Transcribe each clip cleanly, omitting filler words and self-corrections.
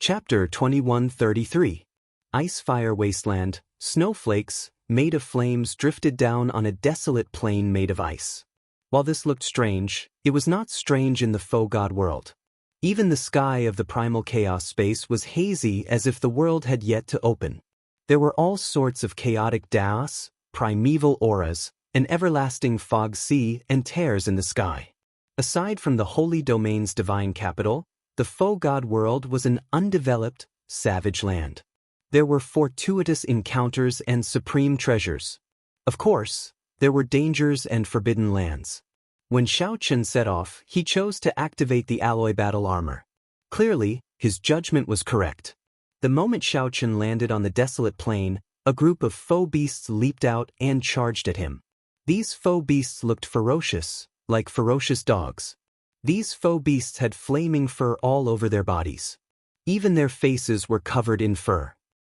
Chapter 2133. Ice-fire wasteland, snowflakes, made of flames drifted down on a desolate plain made of ice. While this looked strange, it was not strange in the faux god world. Even the sky of the primal chaos space was hazy as if the world had yet to open. There were all sorts of chaotic chaos, primeval auras, an everlasting fog sea and tears in the sky. Aside from the holy domain's divine capital, the faux god world was an undeveloped, savage land. There were fortuitous encounters and supreme treasures. Of course, there were dangers and forbidden lands. When Shao Chen set off, he chose to activate the alloy battle armor. Clearly, his judgment was correct. The moment Shao Chen landed on the desolate plain, a group of faux beasts leaped out and charged at him. These faux beasts looked ferocious, like ferocious dogs. These faux beasts had flaming fur all over their bodies. Even their faces were covered in fur.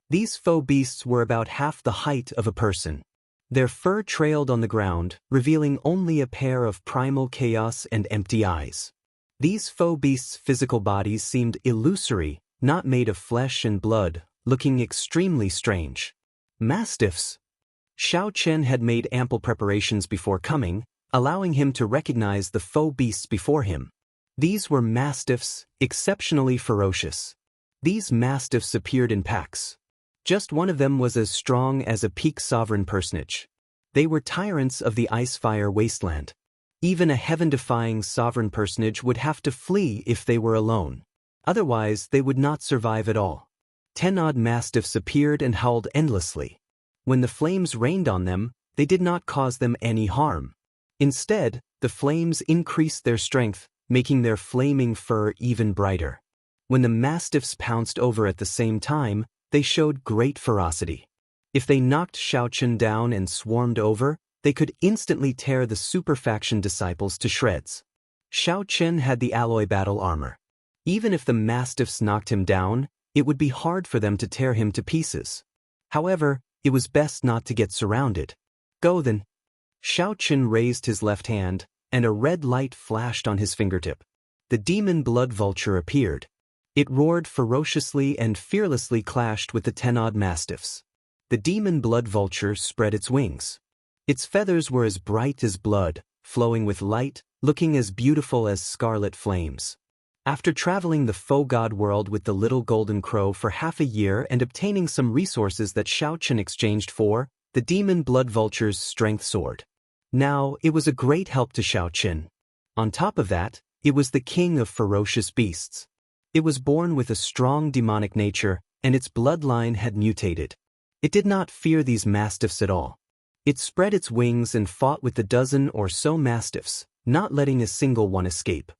These faux beasts were about half the height of a person. Their fur trailed on the ground, revealing only a pair of primal chaos and empty eyes. These faux beasts' physical bodies seemed illusory, not made of flesh and blood, looking extremely strange. Mastiffs. Shao Chen had made ample preparations before coming, allowing him to recognize the faux beasts before him. These were mastiffs, exceptionally ferocious. These mastiffs appeared in packs. Just one of them was as strong as a peak sovereign personage. They were tyrants of the ice-fire wasteland. Even a heaven-defying sovereign personage would have to flee if they were alone. Otherwise, they would not survive at all. 10-odd mastiffs appeared and howled endlessly. When the flames rained on them, they did not cause them any harm. Instead, the flames increased their strength, making their flaming fur even brighter. When the mastiffs pounced over at the same time, they showed great ferocity. If they knocked Shao Chen down and swarmed over, they could instantly tear the super faction disciples to shreds. Shao Chen had the alloy battle armor. Even if the mastiffs knocked him down, it would be hard for them to tear him to pieces. However, it was best not to get surrounded. Go then. Shao Chen raised his left hand, and a red light flashed on his fingertip. The demon blood vulture appeared. It roared ferociously and fearlessly clashed with the 10-odd mastiffs. The demon blood vulture spread its wings. Its feathers were as bright as blood, flowing with light, looking as beautiful as scarlet flames. After traveling the faux god world with the little golden crow for half a year and obtaining some resources that Shao Chen exchanged for, the demon blood vulture's strength soared. Now, it was a great help to Shao Chen. On top of that, it was the king of ferocious beasts. It was born with a strong demonic nature, and its bloodline had mutated. It did not fear these mastiffs at all. It spread its wings and fought with the dozen or so mastiffs, not letting a single one escape.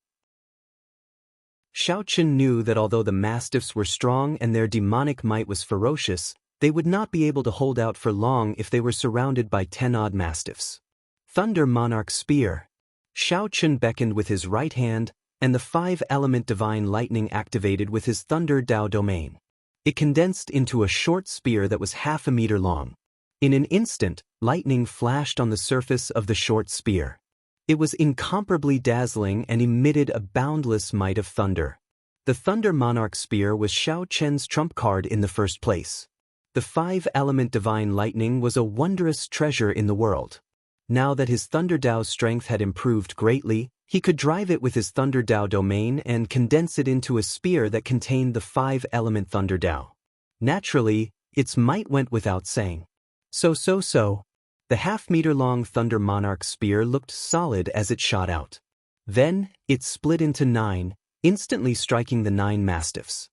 Shao Chen knew that although the mastiffs were strong and their demonic might was ferocious, they would not be able to hold out for long if they were surrounded by 10-odd mastiffs. Thunder Monarch Spear. Shao Chen beckoned with his right hand, and the 5-element divine lightning activated with his Thunder Dao domain. It condensed into a short spear that was half a meter long. In an instant, lightning flashed on the surface of the short spear. It was incomparably dazzling and emitted a boundless might of thunder. The Thunder Monarch Spear was Shao Chen's trump card in the first place. The 5-element divine lightning was a wondrous treasure in the world. Now that his Thunder Dao's strength had improved greatly, he could drive it with his Thunder Dao domain and condense it into a spear that contained the 5-element Thunder Dao. Naturally, its might went without saying. So. The half-meter-long Thunder Monarch Spear looked solid as it shot out. Then, it split into 9, instantly striking the 9 mastiffs.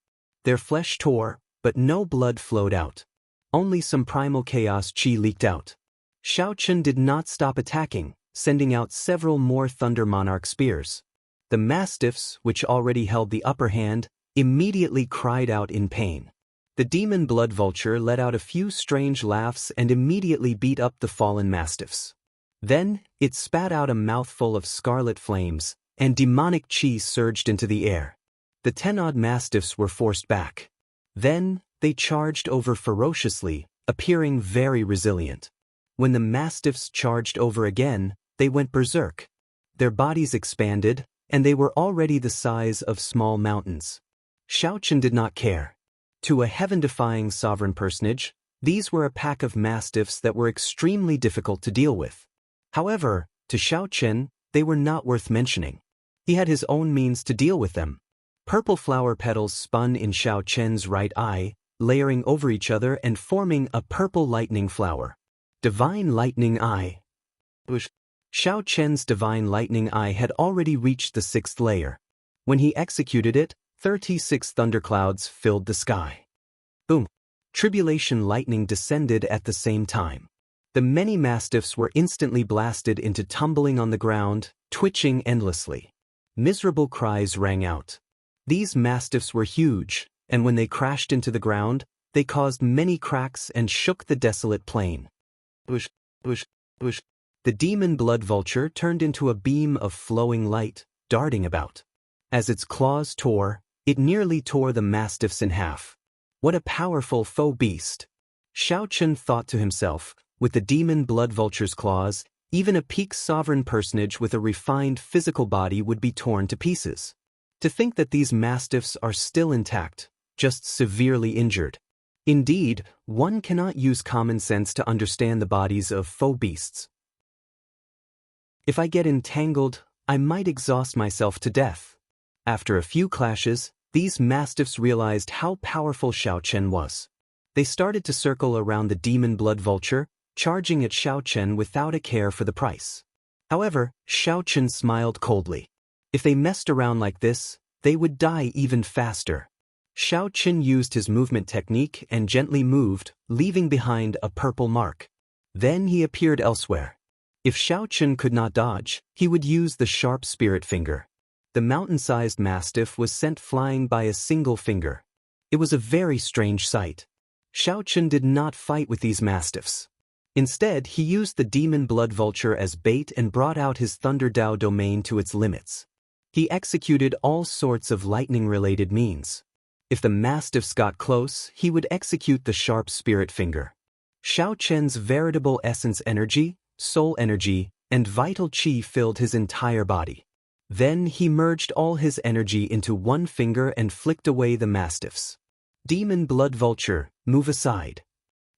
Their flesh tore, but no blood flowed out. Only some primal chaos chi leaked out. Shao Chen did not stop attacking, sending out several more Thunder Monarch Spears. The mastiffs, which already held the upper hand, immediately cried out in pain. The demon blood vulture let out a few strange laughs and immediately beat up the fallen mastiffs. Then, it spat out a mouthful of scarlet flames, and demonic chi surged into the air. The 10-odd mastiffs were forced back. Then, they charged over ferociously, appearing very resilient. When the mastiffs charged over again, they went berserk. Their bodies expanded, and they were already the size of small mountains. Xiao Chen did not care. To a heaven-defying sovereign personage, these were a pack of mastiffs that were extremely difficult to deal with. However, to Xiao Chen, they were not worth mentioning. He had his own means to deal with them. Purple flower petals spun in Xiao Chen's right eye, layering over each other and forming a purple lightning flower. Divine Lightning Eye. Xiao Chen's Divine Lightning Eye had already reached the 6th layer. When he executed it, 36 thunderclouds filled the sky. Boom! Tribulation lightning descended at the same time. The many mastiffs were instantly blasted into tumbling on the ground, twitching endlessly. Miserable cries rang out. These mastiffs were huge, and when they crashed into the ground, they caused many cracks and shook the desolate plain. Bush, bush, bush. The demon blood vulture turned into a beam of flowing light, darting about. As its claws tore, it nearly tore the mastiffs in half. What a powerful foe beast! Xiao Chen thought to himself, with the demon blood vulture's claws, even a peak sovereign personage with a refined physical body would be torn to pieces. To think that these mastiffs are still intact, just severely injured. Indeed, one cannot use common sense to understand the bodies of foe beasts. If I get entangled, I might exhaust myself to death. After a few clashes, these mastiffs realized how powerful Xiao Chen was. They started to circle around the demon blood vulture, charging at Xiao Chen without a care for the price. However, Xiao Chen smiled coldly. If they messed around like this, they would die even faster. Xiao Chen used his movement technique and gently moved, leaving behind a purple mark. Then he appeared elsewhere. If Xiao Chen could not dodge, he would use the sharp spirit finger. The mountain-sized mastiff was sent flying by a single finger. It was a very strange sight. Xiao Chen did not fight with these mastiffs. Instead, he used the demon blood vulture as bait and brought out his Thunder Dao domain to its limits. He executed all sorts of lightning-related means. If the mastiffs got close, he would execute the sharp spirit finger. Xiao Chen's veritable essence energy, soul energy, and vital qi filled his entire body. Then he merged all his energy into one finger and flicked away the mastiffs. Demon blood vulture, move aside.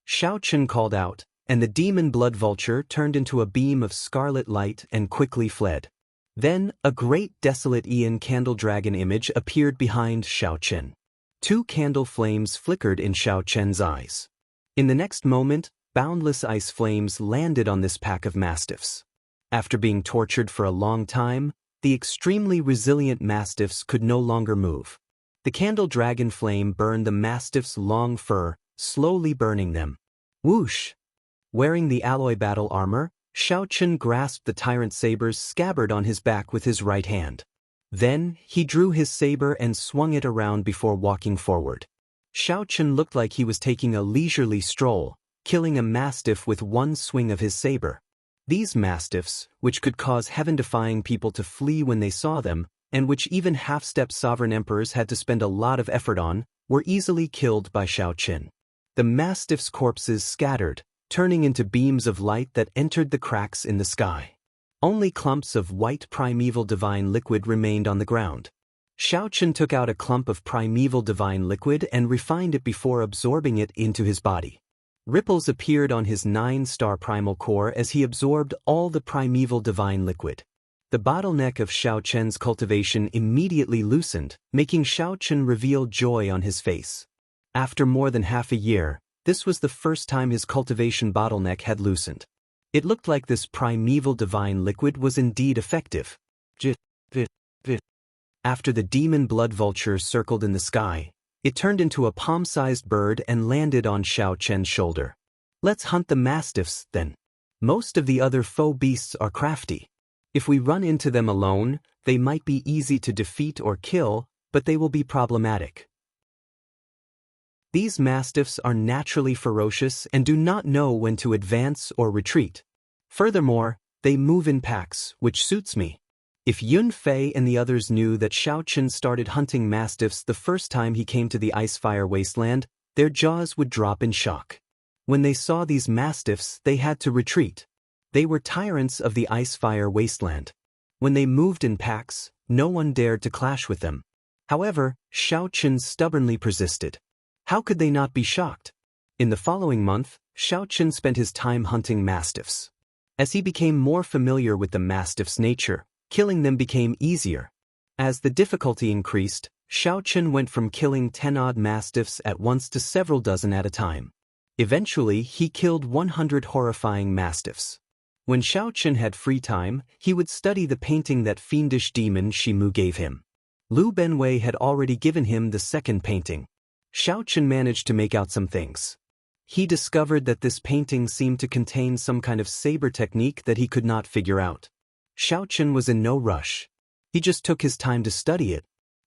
Xiao Chen called out, and the demon blood vulture turned into a beam of scarlet light and quickly fled. Then, a great desolate Aeon candle dragon image appeared behind Xiao Chen. 2 candle flames flickered in Xiao Chen's eyes. In the next moment, boundless ice flames landed on this pack of mastiffs. After being tortured for a long time, the extremely resilient mastiffs could no longer move. The candle dragon flame burned the mastiffs' long fur, slowly burning them. Whoosh! Wearing the alloy battle armor, Xiao Chen grasped the tyrant saber's scabbard on his back with his right hand. Then, he drew his saber and swung it around before walking forward. Xiao Chen looked like he was taking a leisurely stroll, killing a mastiff with one swing of his saber. These mastiffs, which could cause heaven-defying people to flee when they saw them, and which even half-step sovereign emperors had to spend a lot of effort on, were easily killed by Xiao Chen. The mastiffs' corpses scattered, turning into beams of light that entered the cracks in the sky. Only clumps of white primeval divine liquid remained on the ground. Xiao Chen took out a clump of primeval divine liquid and refined it before absorbing it into his body. Ripples appeared on his 9-star primal core as he absorbed all the primeval divine liquid. The bottleneck of Xiao Chen's cultivation immediately loosened, making Xiao Chen reveal joy on his face. After more than half a year, this was the first time his cultivation bottleneck had loosened. It looked like this primeval divine liquid was indeed effective. After the demon blood vulture circled in the sky, it turned into a palm-sized bird and landed on Xiao Chen's shoulder. Let's hunt the mastiffs, then. Most of the other foe beasts are crafty. If we run into them alone, they might be easy to defeat or kill, but they will be problematic. These mastiffs are naturally ferocious and do not know when to advance or retreat. Furthermore, they move in packs, which suits me. If Yun Fei and the others knew that Xiao Chen started hunting mastiffs the first time he came to the Icefire Wasteland, their jaws would drop in shock. When they saw these mastiffs, they had to retreat. They were tyrants of the Icefire Wasteland. When they moved in packs, no one dared to clash with them. However, Xiao Chen stubbornly persisted. How could they not be shocked? In the following month, Xiao Chen spent his time hunting mastiffs. As he became more familiar with the mastiff's nature, killing them became easier. As the difficulty increased, Xiao Chen went from killing 10-odd mastiffs at once to several dozen at a time. Eventually, he killed 100 horrifying mastiffs. When Xiao Chen had free time, he would study the painting that fiendish demon Shimu gave him. Lu Benwei had already given him the second painting. Xiao Chen managed to make out some things. He discovered that this painting seemed to contain some kind of saber technique that he could not figure out. Xiao Chen was in no rush. He just took his time to study it.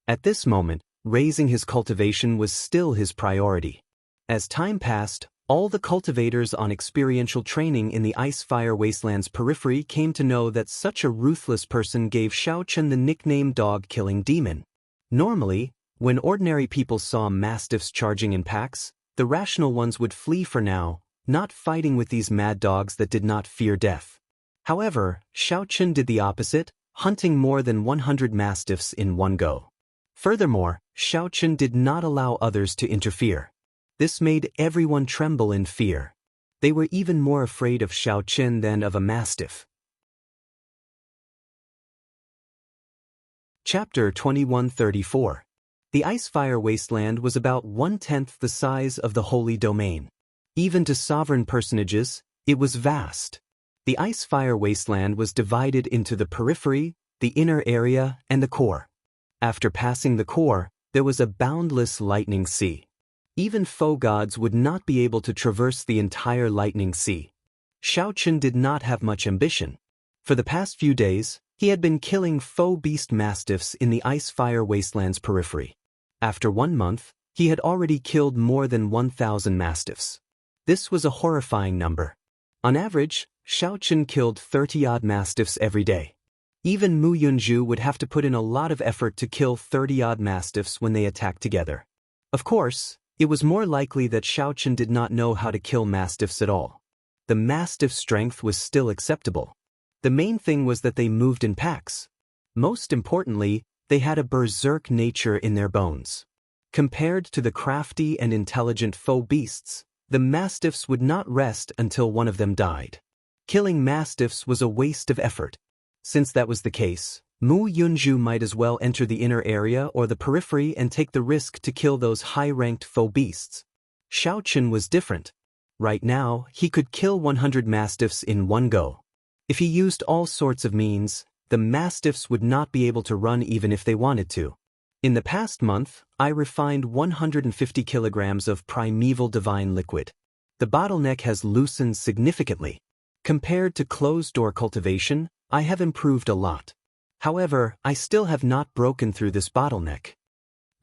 At this moment, raising his cultivation was still his priority. As time passed, all the cultivators on experiential training in the Ice-Fire Wasteland's periphery came to know that such a ruthless person gave Xiao Chen the nickname Dog-Killing Demon. Normally, when ordinary people saw mastiffs charging in packs, the rational ones would flee for now, not fighting with these mad dogs that did not fear death. However, Xiao Chen did the opposite, hunting more than 100 mastiffs in one go. Furthermore, Xiao Chen did not allow others to interfere. This made everyone tremble in fear. They were even more afraid of Xiao Chen than of a mastiff. Chapter 2134. The Ice-Fire Wasteland was about 1/10 the size of the Holy Domain. Even to sovereign personages, it was vast. The Ice-Fire Wasteland was divided into the periphery, the inner area, and the core. After passing the core, there was a boundless lightning sea. Even foe gods would not be able to traverse the entire lightning sea. Xiao Chen did not have much ambition. For the past few days, he had been killing foe beast mastiffs in the Ice-Fire Wasteland's periphery. After 1 month, he had already killed more than 1,000 mastiffs. This was a horrifying number. On average, Xiao Chen killed 30-odd mastiffs every day. Even Mu Yunju would have to put in a lot of effort to kill 30-odd mastiffs when they attacked together. Of course, it was more likely that Xiao Chen did not know how to kill mastiffs at all. The mastiff's strength was still acceptable. The main thing was that they moved in packs. Most importantly, they had a berserk nature in their bones. Compared to the crafty and intelligent foe beasts, the mastiffs would not rest until one of them died. Killing mastiffs was a waste of effort. Since that was the case, Mu Yunju might as well enter the inner area or the periphery and take the risk to kill those high-ranked foe beasts. Xiao Chen was different. Right now, he could kill 100 mastiffs in one go. If he used all sorts of means, the mastiffs would not be able to run even if they wanted to. In the past month, I refined 150 kilograms of primeval divine liquid. The bottleneck has loosened significantly. Compared to closed-door cultivation, I have improved a lot. However, I still have not broken through this bottleneck.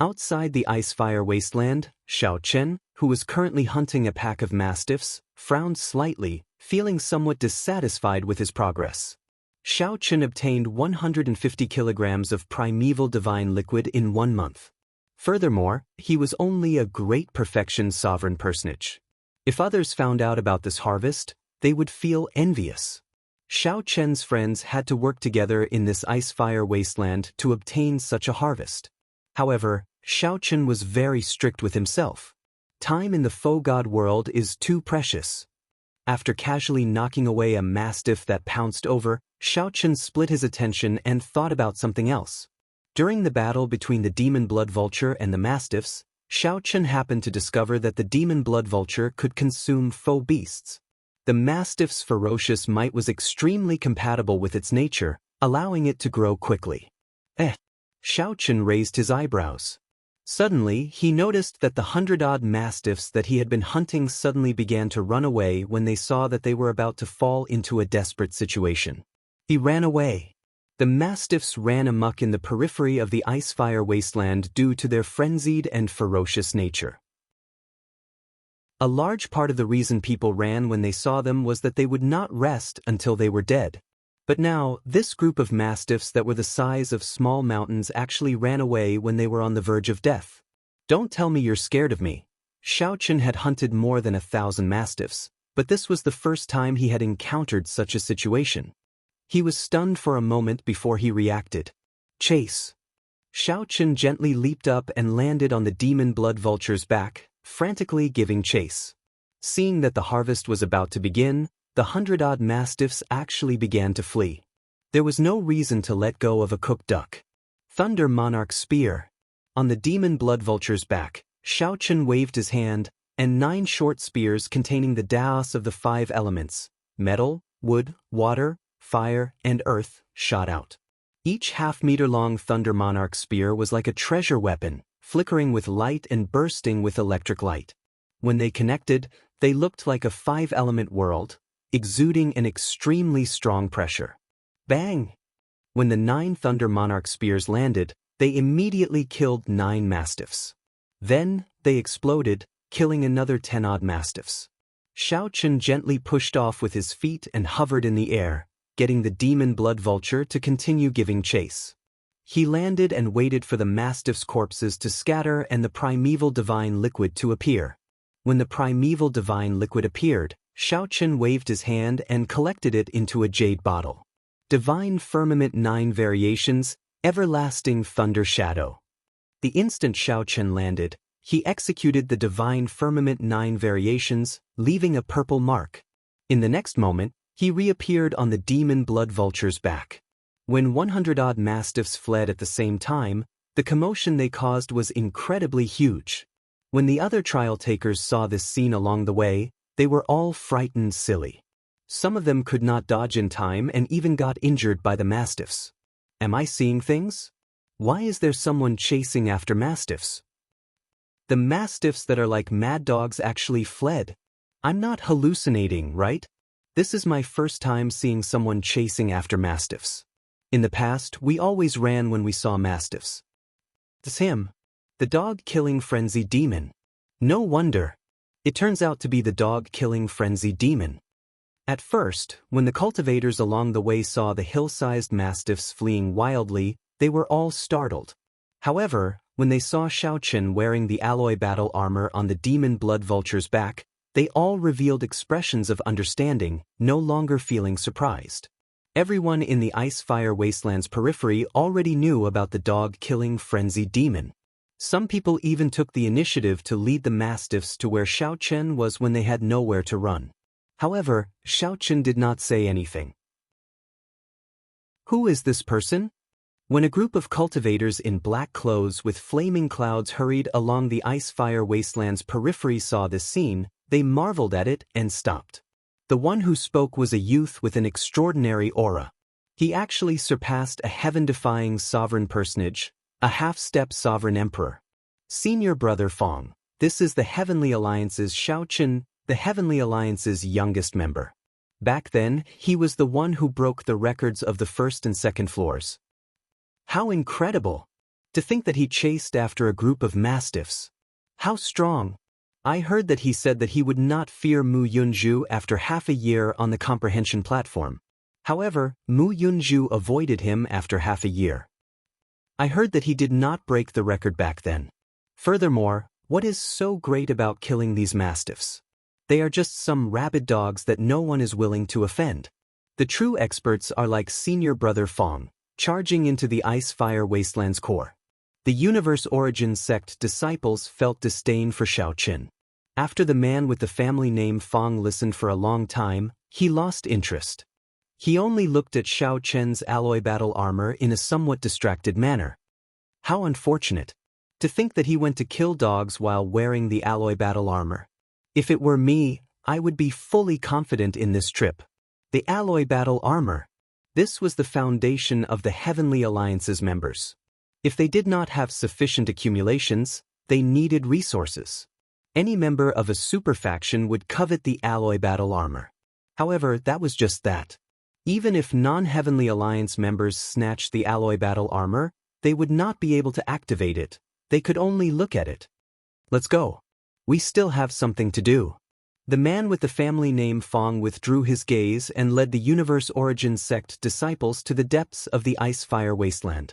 Outside the Ice-Fire Wasteland, Xiao Chen, who was currently hunting a pack of mastiffs, frowned slightly, feeling somewhat dissatisfied with his progress. Xiao Chen obtained 150 kilograms of primeval divine liquid in 1 month. Furthermore, he was only a great perfection sovereign personage. If others found out about this harvest, they would feel envious. Xiao Chen's friends had to work together in this Ice-Fire Wasteland to obtain such a harvest. However, Xiao Chen was very strict with himself. Time in the foe god world is too precious. After casually knocking away a mastiff that pounced over, Xiao Chen split his attention and thought about something else. During the battle between the demon blood vulture and the mastiffs, Xiao Chen happened to discover that the demon blood vulture could consume foe beasts. The mastiff's ferocious might was extremely compatible with its nature, allowing it to grow quickly. Xiao Chen raised his eyebrows. Suddenly, he noticed that the 100-odd mastiffs that he had been hunting suddenly began to run away when they saw that they were about to fall into a desperate situation. He ran away. The mastiffs ran amok in the periphery of the Ice-Fire Wasteland due to their frenzied and ferocious nature. A large part of the reason people ran when they saw them was that they would not rest until they were dead. But now, this group of mastiffs that were the size of small mountains actually ran away when they were on the verge of death. Don't tell me you're scared of me. Xiao Chen had hunted more than 1,000 mastiffs, but this was the first time he had encountered such a situation. He was stunned for a moment before he reacted. Chase. Xiao Chen gently leaped up and landed on the demon blood vulture's back, frantically giving chase. Seeing that the harvest was about to begin, the 100-odd mastiffs actually began to flee. There was no reason to let go of a cooked duck. Thunder Monarch Spear. On the demon blood vulture's back, Xiao Chen waved his hand, and 9 short spears containing the Daos of the 5 elements, metal, wood, water, fire, and earth, shot out. Each half-meter-long Thunder Monarch spear was like a treasure weapon, flickering with light and bursting with electric light. When they connected, they looked like a 5-element world, exuding an extremely strong pressure. Bang! When the 9 Thunder Monarch spears landed, they immediately killed 9 mastiffs. Then, they exploded, killing another 10-odd mastiffs. Xiao Chen gently pushed off with his feet and hovered in the air, getting the demon blood vulture to continue giving chase. He landed and waited for the mastiffs' corpses to scatter and the primeval divine liquid to appear. When the primeval divine liquid appeared, Xiao Chen waved his hand and collected it into a jade bottle. Divine Firmament 9 Variations, Everlasting Thunder Shadow. The instant Xiao Chen landed, he executed the Divine Firmament 9 Variations, leaving a purple mark. In the next moment, he reappeared on the demon blood vulture's back. When 100-odd mastiffs fled at the same time, the commotion they caused was incredibly huge. When the other trial takers saw this scene along the way, they were all frightened silly. Some of them could not dodge in time and even got injured by the mastiffs. Am I seeing things? Why is there someone chasing after mastiffs? The mastiffs that are like mad dogs actually fled. I'm not hallucinating, right? This is my first time seeing someone chasing after mastiffs. In the past, we always ran when we saw mastiffs. It's him. The dog-killing frenzy demon. No wonder. It turns out to be the dog-killing frenzy demon. At first, when the cultivators along the way saw the hill-sized mastiffs fleeing wildly, they were all startled. However, when they saw Xiao Chen wearing the alloy battle armor on the demon blood vulture's back, they all revealed expressions of understanding, no longer feeling surprised. Everyone in the Ice-Fire Wasteland's periphery already knew about the dog-killing frenzy demon. Some people even took the initiative to lead the mastiffs to where Xiao Chen was when they had nowhere to run. However, Xiao Chen did not say anything. Who is this person? When a group of cultivators in black clothes with flaming clouds hurried along the Ice-Fire Wasteland's periphery saw this scene, they marveled at it and stopped. The one who spoke was a youth with an extraordinary aura. He actually surpassed a heaven-defying sovereign personage, a half-step sovereign emperor. Senior Brother Fong, this is the Heavenly Alliance's Xiao Chen, the Heavenly Alliance's youngest member. Back then, he was the one who broke the records of the first and second floors. How incredible! To think that he chased after a group of mastiffs. How strong! I heard that he said that he would not fear Mu Yunju after half a year on the comprehension platform. However, Mu Yunju avoided him after half a year. I heard that he did not break the record back then. Furthermore, what is so great about killing these mastiffs? They are just some rabid dogs that no one is willing to offend. The true experts are like Senior Brother Fong, charging into the Ice-Fire Wasteland's core. The Universe Origin sect disciples felt disdain for Xiao Chen. After the man with the family name Fong listened for a long time, he lost interest. He only looked at Xiao Chen's alloy battle armor in a somewhat distracted manner. How unfortunate. To think that he went to kill dogs while wearing the alloy battle armor. If it were me, I would be fully confident in this trip. The alloy battle armor. This was the foundation of the Heavenly Alliance's members. If they did not have sufficient accumulations, they needed resources. Any member of a super faction would covet the alloy battle armor. However, that was just that. Even if non-Heavenly Alliance members snatched the alloy battle armor, they would not be able to activate it. They could only look at it. Let's go. We still have something to do. The man with the family name Fong withdrew his gaze and led the Universe Origin sect disciples to the depths of the Ice-Fire Wasteland.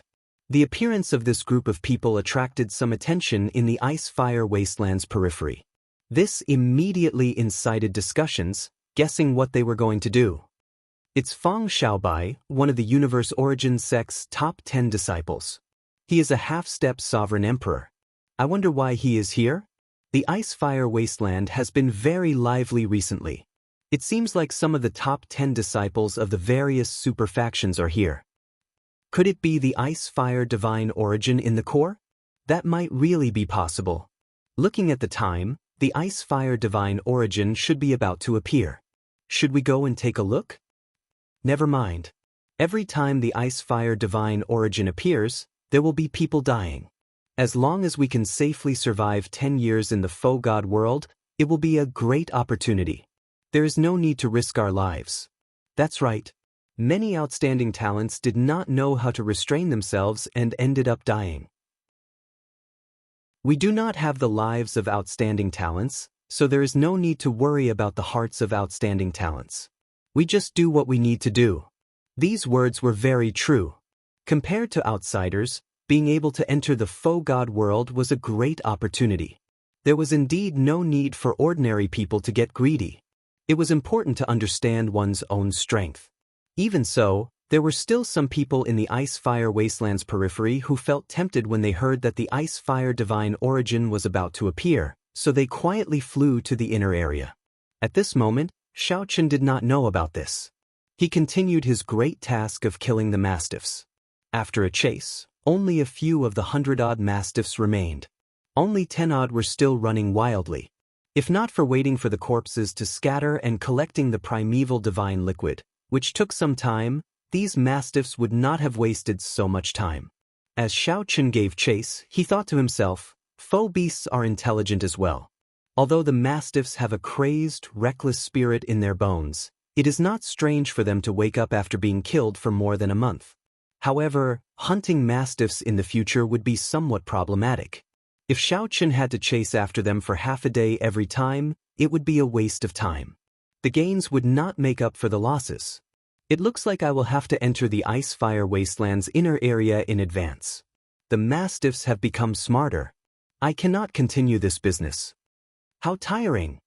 The appearance of this group of people attracted some attention in the Ice-Fire Wasteland's periphery. This immediately incited discussions, guessing what they were going to do. It's Fong Xiaobai, one of the Universe Origin sect's top 10 disciples. He is a half-step sovereign emperor. I wonder why he is here? The ice-fire wasteland has been very lively recently. It seems like some of the top 10 disciples of the various super factions are here. Could it be the ice-fire divine origin in the core? That might really be possible. Looking at the time, the ice-fire divine origin should be about to appear. Should we go and take a look? Never mind. Every time the ice-fire divine origin appears, there will be people dying. As long as we can safely survive 10 years in the faux god world, it will be a great opportunity. There is no need to risk our lives. That's right. Many outstanding talents did not know how to restrain themselves and ended up dying. We do not have the lives of outstanding talents, so there is no need to worry about the hearts of outstanding talents. We just do what we need to do. These words were very true. Compared to outsiders, being able to enter the faux god world was a great opportunity. There was indeed no need for ordinary people to get greedy. It was important to understand one's own strength. Even so, there were still some people in the ice-fire wasteland's periphery who felt tempted when they heard that the ice-fire divine origin was about to appear, so they quietly flew to the inner area. At this moment, Xiao Chen did not know about this. He continued his great task of killing the mastiffs. After a chase, only a few of the 100-odd mastiffs remained. Only 10-odd were still running wildly. If not for waiting for the corpses to scatter and collecting the primeval divine liquid, which took some time, these mastiffs would not have wasted so much time. As Xiao Chen gave chase, he thought to himself, faux beasts are intelligent as well. Although the mastiffs have a crazed, reckless spirit in their bones, it is not strange for them to wake up after being killed for more than a month. However, hunting mastiffs in the future would be somewhat problematic. If Xiao Chen had to chase after them for half a day every time, it would be a waste of time. The gains would not make up for the losses. It looks like I will have to enter the ice-fire wasteland's inner area in advance. The mastiffs have become smarter. I cannot continue this business. How tiring!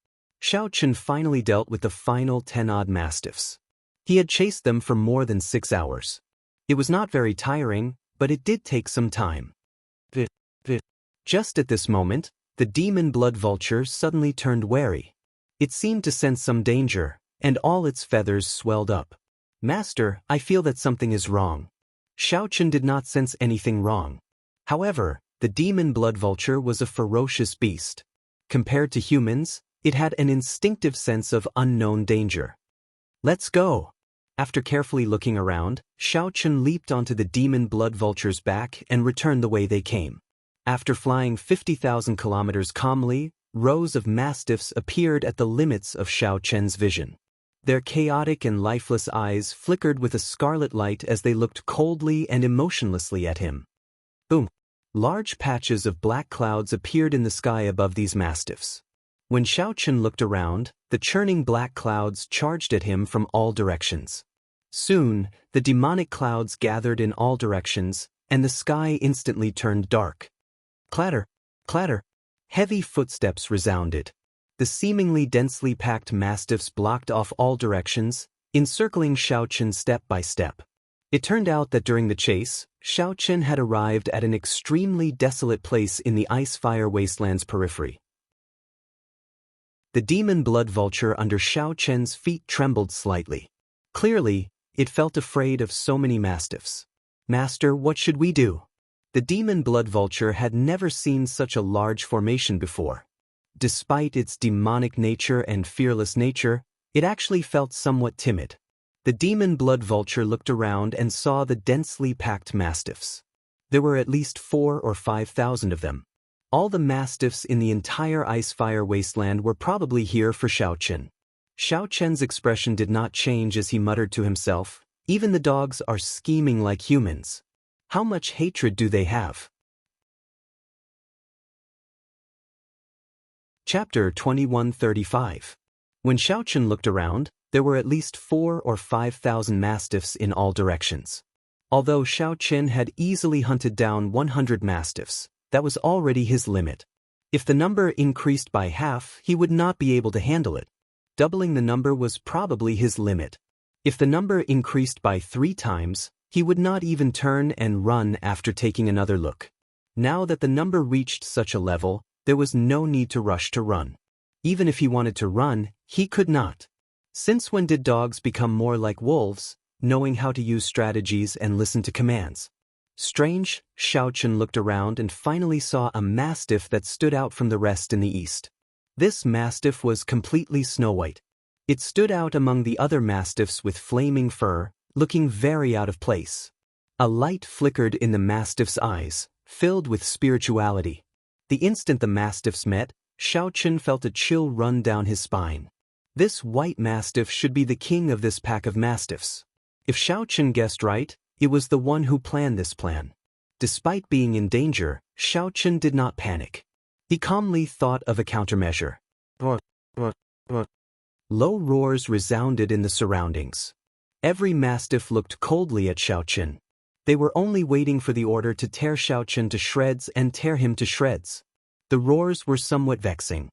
Xiao Chen finally dealt with the final 10-odd mastiffs. He had chased them for more than 6 hours. It was not very tiring, but it did take some time. Just at this moment, the demon blood vulture suddenly turned wary. It seemed to sense some danger, and all its feathers swelled up. Master, I feel that something is wrong. Xiao Chen did not sense anything wrong. However, the demon blood vulture was a ferocious beast. Compared to humans, it had an instinctive sense of unknown danger. Let's go! After carefully looking around, Xiao Chen leaped onto the demon blood vulture's back and returned the way they came. After flying 50,000 kilometers calmly, rows of mastiffs appeared at the limits of Xiao Chen's vision. Their chaotic and lifeless eyes flickered with a scarlet light as they looked coldly and emotionlessly at him. Boom! Large patches of black clouds appeared in the sky above these mastiffs. When Xiao Chen looked around, the churning black clouds charged at him from all directions. Soon, the demonic clouds gathered in all directions, and the sky instantly turned dark. Clatter! Clatter! Heavy footsteps resounded. The seemingly densely packed mastiffs blocked off all directions, encircling Xiao Chen step by step. It turned out that during the chase, Xiao Chen had arrived at an extremely desolate place in the ice-fire wasteland's periphery. The demon blood vulture under Xiao Chen's feet trembled slightly. Clearly, it felt afraid of so many mastiffs. Master, what should we do? The demon blood vulture had never seen such a large formation before. Despite its demonic nature and fearless nature, it actually felt somewhat timid. The demon blood vulture looked around and saw the densely packed mastiffs. There were at least 4,000 or 5,000 of them. All the mastiffs in the entire ice-fire wasteland were probably here for Xiao Chen. Xiao Chen's expression did not change as he muttered to himself, "Even the dogs are scheming like humans. How much hatred do they have?" Chapter 2135. When Xiao Chen looked around, there were at least 4,000 or 5,000 mastiffs in all directions. Although Xiao Chen had easily hunted down 100 mastiffs, that was already his limit. If the number increased by half, he would not be able to handle it. Doubling the number was probably his limit. If the number increased by 3 times, He would not even turn and run after taking another look. Now that the number reached such a level, there was no need to rush to run. Even if he wanted to run, he could not. Since when did dogs become more like wolves, knowing how to use strategies and listen to commands? Strange, Xiaochen looked around and finally saw a mastiff that stood out from the rest in the east. This mastiff was completely snow-white. It stood out among the other mastiffs with flaming fur, looking very out of place. A light flickered in the mastiff's eyes, filled with spirituality. The instant the mastiffs met, Xiaochen felt a chill run down his spine. This white mastiff should be the king of this pack of mastiffs. If Xiaochen guessed right, it was the one who planned this plan. Despite being in danger, Xiaochen did not panic. He calmly thought of a countermeasure. Low roars resounded in the surroundings. Every mastiff looked coldly at Xiaochen. They were only waiting for the order to tear Xiaochen to shreds and tear him to shreds. The roars were somewhat vexing.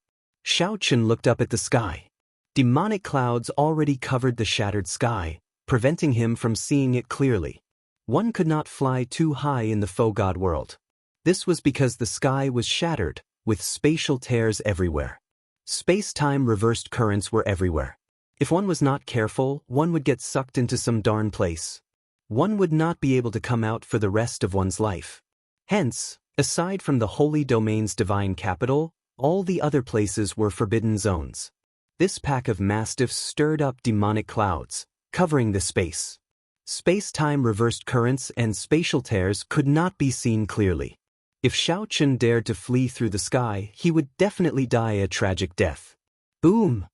Xiaochen looked up at the sky. Demonic clouds already covered the shattered sky, preventing him from seeing it clearly. One could not fly too high in the faux god world. This was because the sky was shattered, with spatial tears everywhere. Space-time reversed currents were everywhere. If one was not careful, one would get sucked into some darn place. One would not be able to come out for the rest of one's life. Hence, aside from the holy domain's divine capital, all the other places were forbidden zones. This pack of mastiffs stirred up demonic clouds, covering the space. Space-time reversed currents and spatial tears could not be seen clearly. If Xiaochen dared to flee through the sky, he would definitely die a tragic death. Boom!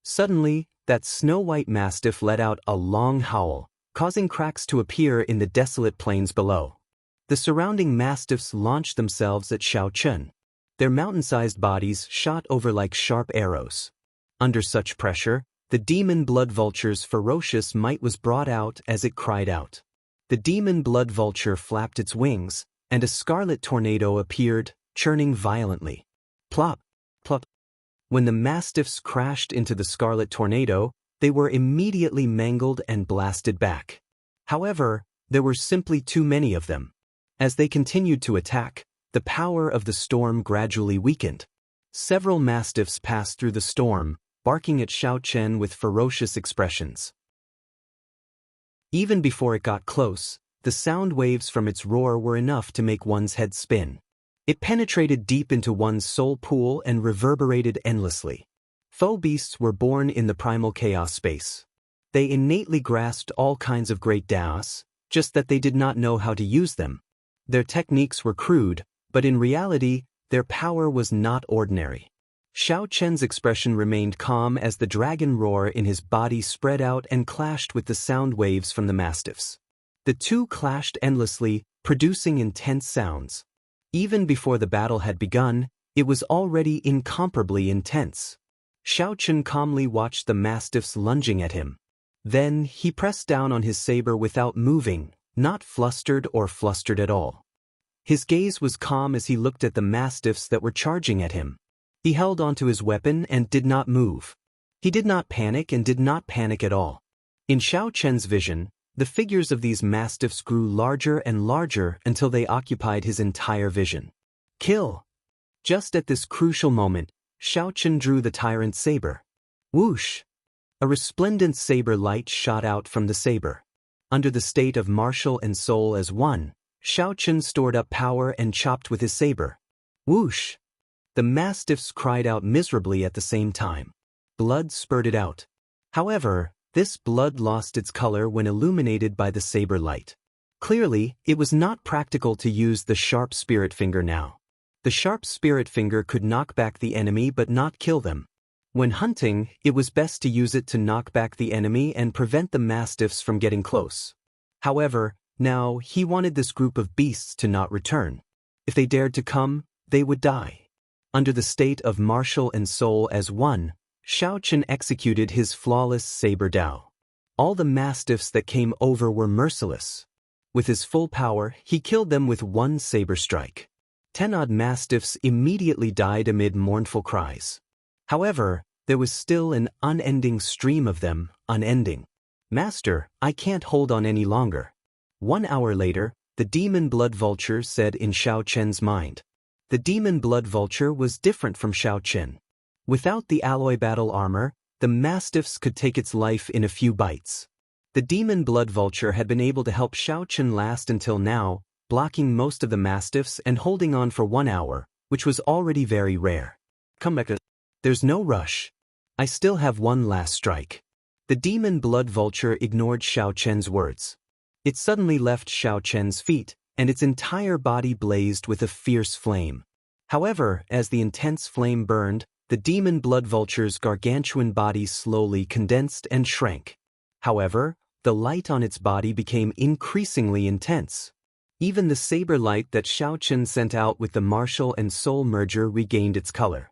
Suddenly, that snow-white mastiff let out a long howl, causing cracks to appear in the desolate plains below. The surrounding mastiffs launched themselves at Xiaochen. Their mountain-sized bodies shot over like sharp arrows. Under such pressure, the demon blood vulture's ferocious might was brought out as it cried out. The demon blood vulture flapped its wings, and a scarlet tornado appeared, churning violently. Plop, plop. When the mastiffs crashed into the scarlet tornado, they were immediately mangled and blasted back. However, there were simply too many of them. As they continued to attack, the power of the storm gradually weakened. Several mastiffs passed through the storm, barking at Xiaochen with ferocious expressions. Even before it got close, the sound waves from its roar were enough to make one's head spin. It penetrated deep into one's soul pool and reverberated endlessly. Faux beasts were born in the primal chaos space. They innately grasped all kinds of great Daos, just that they did not know how to use them. Their techniques were crude, but in reality, their power was not ordinary. Xiaochen's expression remained calm as the dragon roar in his body spread out and clashed with the sound waves from the mastiffs. The two clashed endlessly, producing intense sounds. Even before the battle had begun, it was already incomparably intense. Xiaochen calmly watched the mastiffs lunging at him. Then, he pressed down on his saber without moving, not flustered or flustered at all. His gaze was calm as he looked at the mastiffs that were charging at him. He held onto his weapon and did not move. He did not panic and did not panic at all. In Xiaochen's vision, the figures of these mastiffs grew larger and larger until they occupied his entire vision. Kill! Just at this crucial moment, Xiaochen drew the tyrant's saber. Whoosh! A resplendent saber light shot out from the saber. Under the state of martial and soul as one, Xiaochen stored up power and chopped with his saber. Whoosh! The mastiffs cried out miserably at the same time. Blood spurted out. However, this blood lost its color when illuminated by the saber light. Clearly, it was not practical to use the sharp spirit finger now. The sharp spirit finger could knock back the enemy but not kill them. When hunting, it was best to use it to knock back the enemy and prevent the mastiffs from getting close. However, now he wanted this group of beasts to not return. If they dared to come, they would die. Under the state of martial and soul as one, Xiaochen executed his flawless saber Dao. All the mastiffs that came over were merciless. With his full power, he killed them with one saber strike. 10-odd mastiffs immediately died amid mournful cries. However, there was still an unending stream of them, unending. Master, I can't hold on any longer. 1 hour later, the demon blood vulture said in Xiao Chen's mind. The demon blood vulture was different from Xiao Chen. Without the alloy battle armor, the mastiffs could take its life in a few bites. The demon blood vulture had been able to help Xiao Chen last until now, blocking most of the mastiffs and holding on for 1 hour, which was already very rare. Come back. There's no rush. I still have one last strike. The demon blood vulture ignored Xiao Chen's words. It suddenly left Xiao Chen's feet, and its entire body blazed with a fierce flame. However, as the intense flame burned, the demon blood vulture's gargantuan body slowly condensed and shrank. However, the light on its body became increasingly intense. Even the saber light that Xiao Chen sent out with the martial and soul merger regained its color.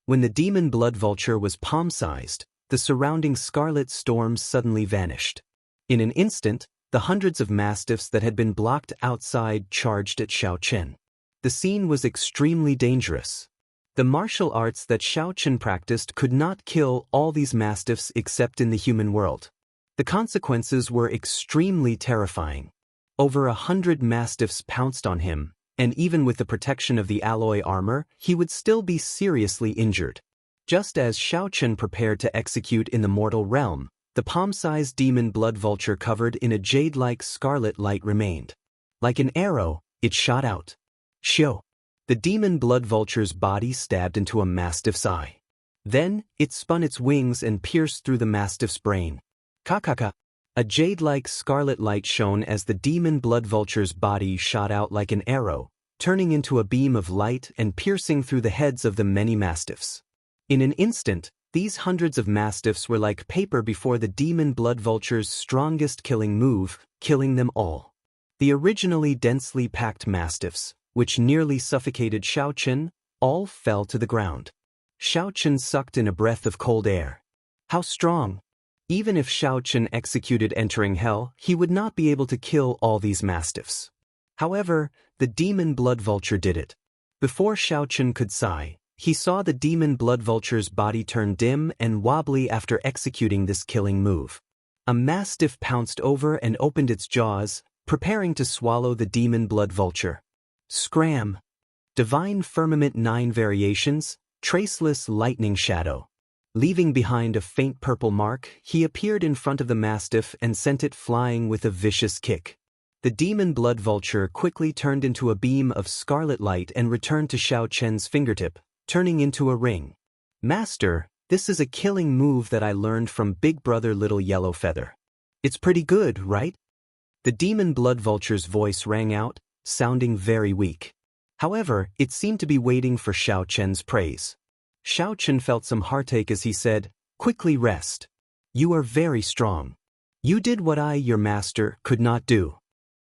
When the demon blood vulture was palm-sized, the surrounding scarlet storms suddenly vanished. In an instant, the hundreds of mastiffs that had been blocked outside charged at Xiao Chen. The scene was extremely dangerous. The martial arts that Xiao Chen practiced could not kill all these mastiffs except in the human world. The consequences were extremely terrifying. Over 100 mastiffs pounced on him, and even with the protection of the alloy armor, he would still be seriously injured. Just as Xiao Chen prepared to execute in the mortal realm, the palm-sized demon blood vulture covered in a jade-like scarlet light remained. Like an arrow, it shot out. Shio! The demon blood vulture's body stabbed into a mastiff's eye. Then, it spun its wings and pierced through the mastiff's brain. Kakaka! A jade-like scarlet light shone as the demon blood vulture's body shot out like an arrow, turning into a beam of light and piercing through the heads of the many mastiffs. In an instant, these hundreds of mastiffs were like paper before the demon blood vulture's strongest killing move, killing them all. The originally densely packed mastiffs, which nearly suffocated Xiao Chen, all fell to the ground. Xiao Chen sucked in a breath of cold air. How strong! Even if Xiao Chen executed entering hell, he would not be able to kill all these mastiffs. However, the demon blood vulture did it. Before Xiao Chen could sigh, he saw the demon blood vulture's body turn dim and wobbly after executing this killing move. A mastiff pounced over and opened its jaws, preparing to swallow the demon blood vulture. Scram! Divine Firmament 9 Variations, Traceless Lightning Shadow. Leaving behind a faint purple mark, he appeared in front of the mastiff and sent it flying with a vicious kick. The demon blood vulture quickly turned into a beam of scarlet light and returned to Xiao Chen's fingertip, turning into a ring. Master, this is a killing move that I learned from Big Brother Little Yellow Feather. It's pretty good, right? The demon blood vulture's voice rang out, sounding very weak. However, it seemed to be waiting for Xiao Chen's praise. Xiao Chen felt some heartache as he said, "Quickly rest. You are very strong. You did what I, your master, could not do."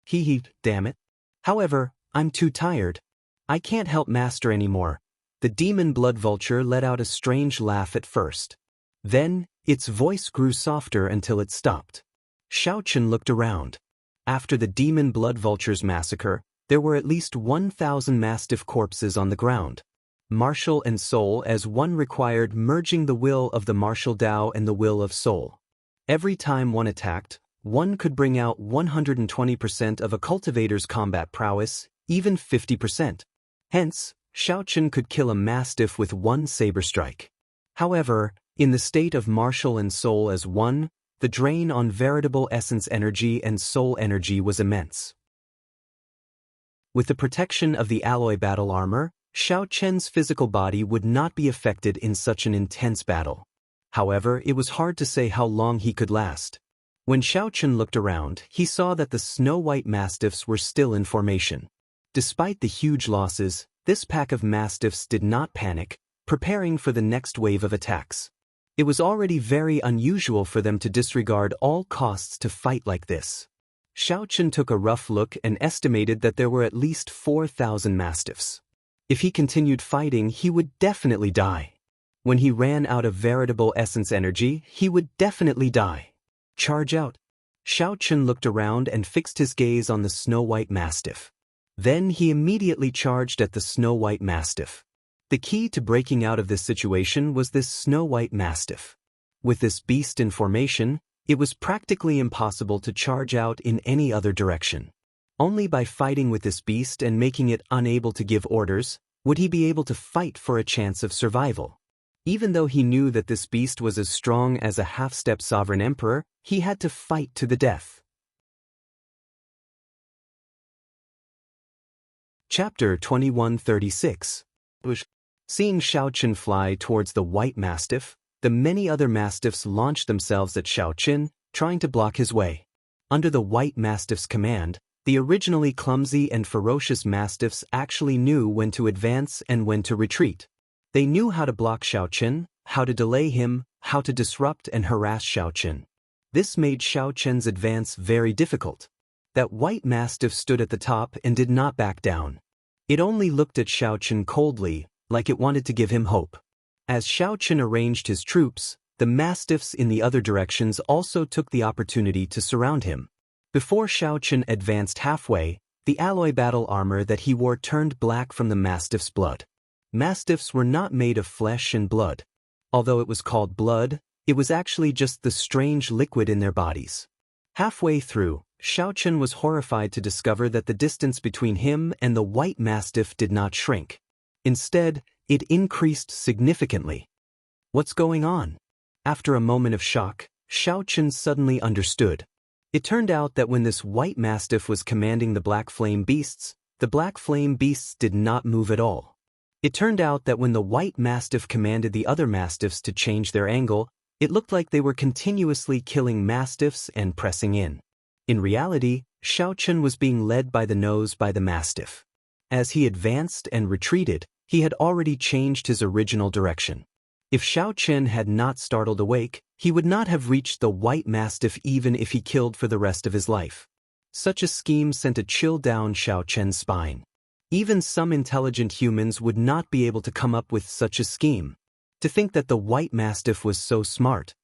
Hee, damn it. However, I'm too tired. I can't help master anymore. The demon blood vulture let out a strange laugh at first. Then, its voice grew softer until it stopped. Xiao Chen looked around. After the demon blood vulture's massacre, there were at least 1,000 mastiff corpses on the ground. Martial and soul as one required merging the will of the martial Tao and the will of soul. Every time one attacked, one could bring out 120% of a cultivator's combat prowess, even 50%. Hence, Xiao Chen could kill a mastiff with one saber strike. However, in the state of martial and soul as one, the drain on veritable essence energy and soul energy was immense. With the protection of the alloy battle armor, Xiao Chen's physical body would not be affected in such an intense battle. However, it was hard to say how long he could last. When Xiao Chen looked around, he saw that the snow-white mastiffs were still in formation. Despite the huge losses, this pack of mastiffs did not panic, preparing for the next wave of attacks. It was already very unusual for them to disregard all costs to fight like this. Xiao Chen took a rough look and estimated that there were at least 4,000 mastiffs. If he continued fighting, he would definitely die. When he ran out of veritable essence energy, he would definitely die. Charge out. Xiao Chen looked around and fixed his gaze on the snow-white mastiff. Then he immediately charged at the snow-white mastiff. The key to breaking out of this situation was this snow-white mastiff. With this beast in formation, It was practically impossible to charge out in any other direction. Only by fighting with this beast and making it unable to give orders would he be able to fight for a chance of survival. Even though he knew that this beast was as strong as a half-step sovereign emperor, he had to fight to the death. Chapter 2136. Seeing Xiao Qin fly towards the white mastiff, the many other mastiffs launched themselves at Xiao Qin, trying to block his way. Under the white mastiff's command, the originally clumsy and ferocious mastiffs actually knew when to advance and when to retreat. They knew how to block Xiao Qin, how to delay him, how to disrupt and harass Xiao Qin. This made Xiao Qin's advance very difficult. That white mastiff stood at the top and did not back down. It only looked at Xiao Qin coldly, like it wanted to give him hope. As Xiao Qin arranged his troops, the mastiffs in the other directions also took the opportunity to surround him. Before Xiao Qin advanced halfway, the alloy battle armor that he wore turned black from the mastiff's blood. Mastiffs were not made of flesh and blood. Although it was called blood, it was actually just the strange liquid in their bodies. Halfway through, Xiao Qin was horrified to discover that the distance between him and the white mastiff did not shrink. Instead, it increased significantly. What's going on? After a moment of shock, Xiao Qin suddenly understood. It turned out that when this white mastiff was commanding the black flame beasts, the black flame beasts did not move at all. It turned out that when the white mastiff commanded the other mastiffs to change their angle, it looked like they were continuously killing mastiffs and pressing in. In reality, Xiao Qin was being led by the nose by the mastiff. As he advanced and retreated, he had already changed his original direction. If Xiao Qin had not startled awake, he would not have reached the white mastiff even if he killed for the rest of his life. Such a scheme sent a chill down Xiao Qin's spine. Even some intelligent humans would not be able to come up with such a scheme. To think that the white mastiff was so smart.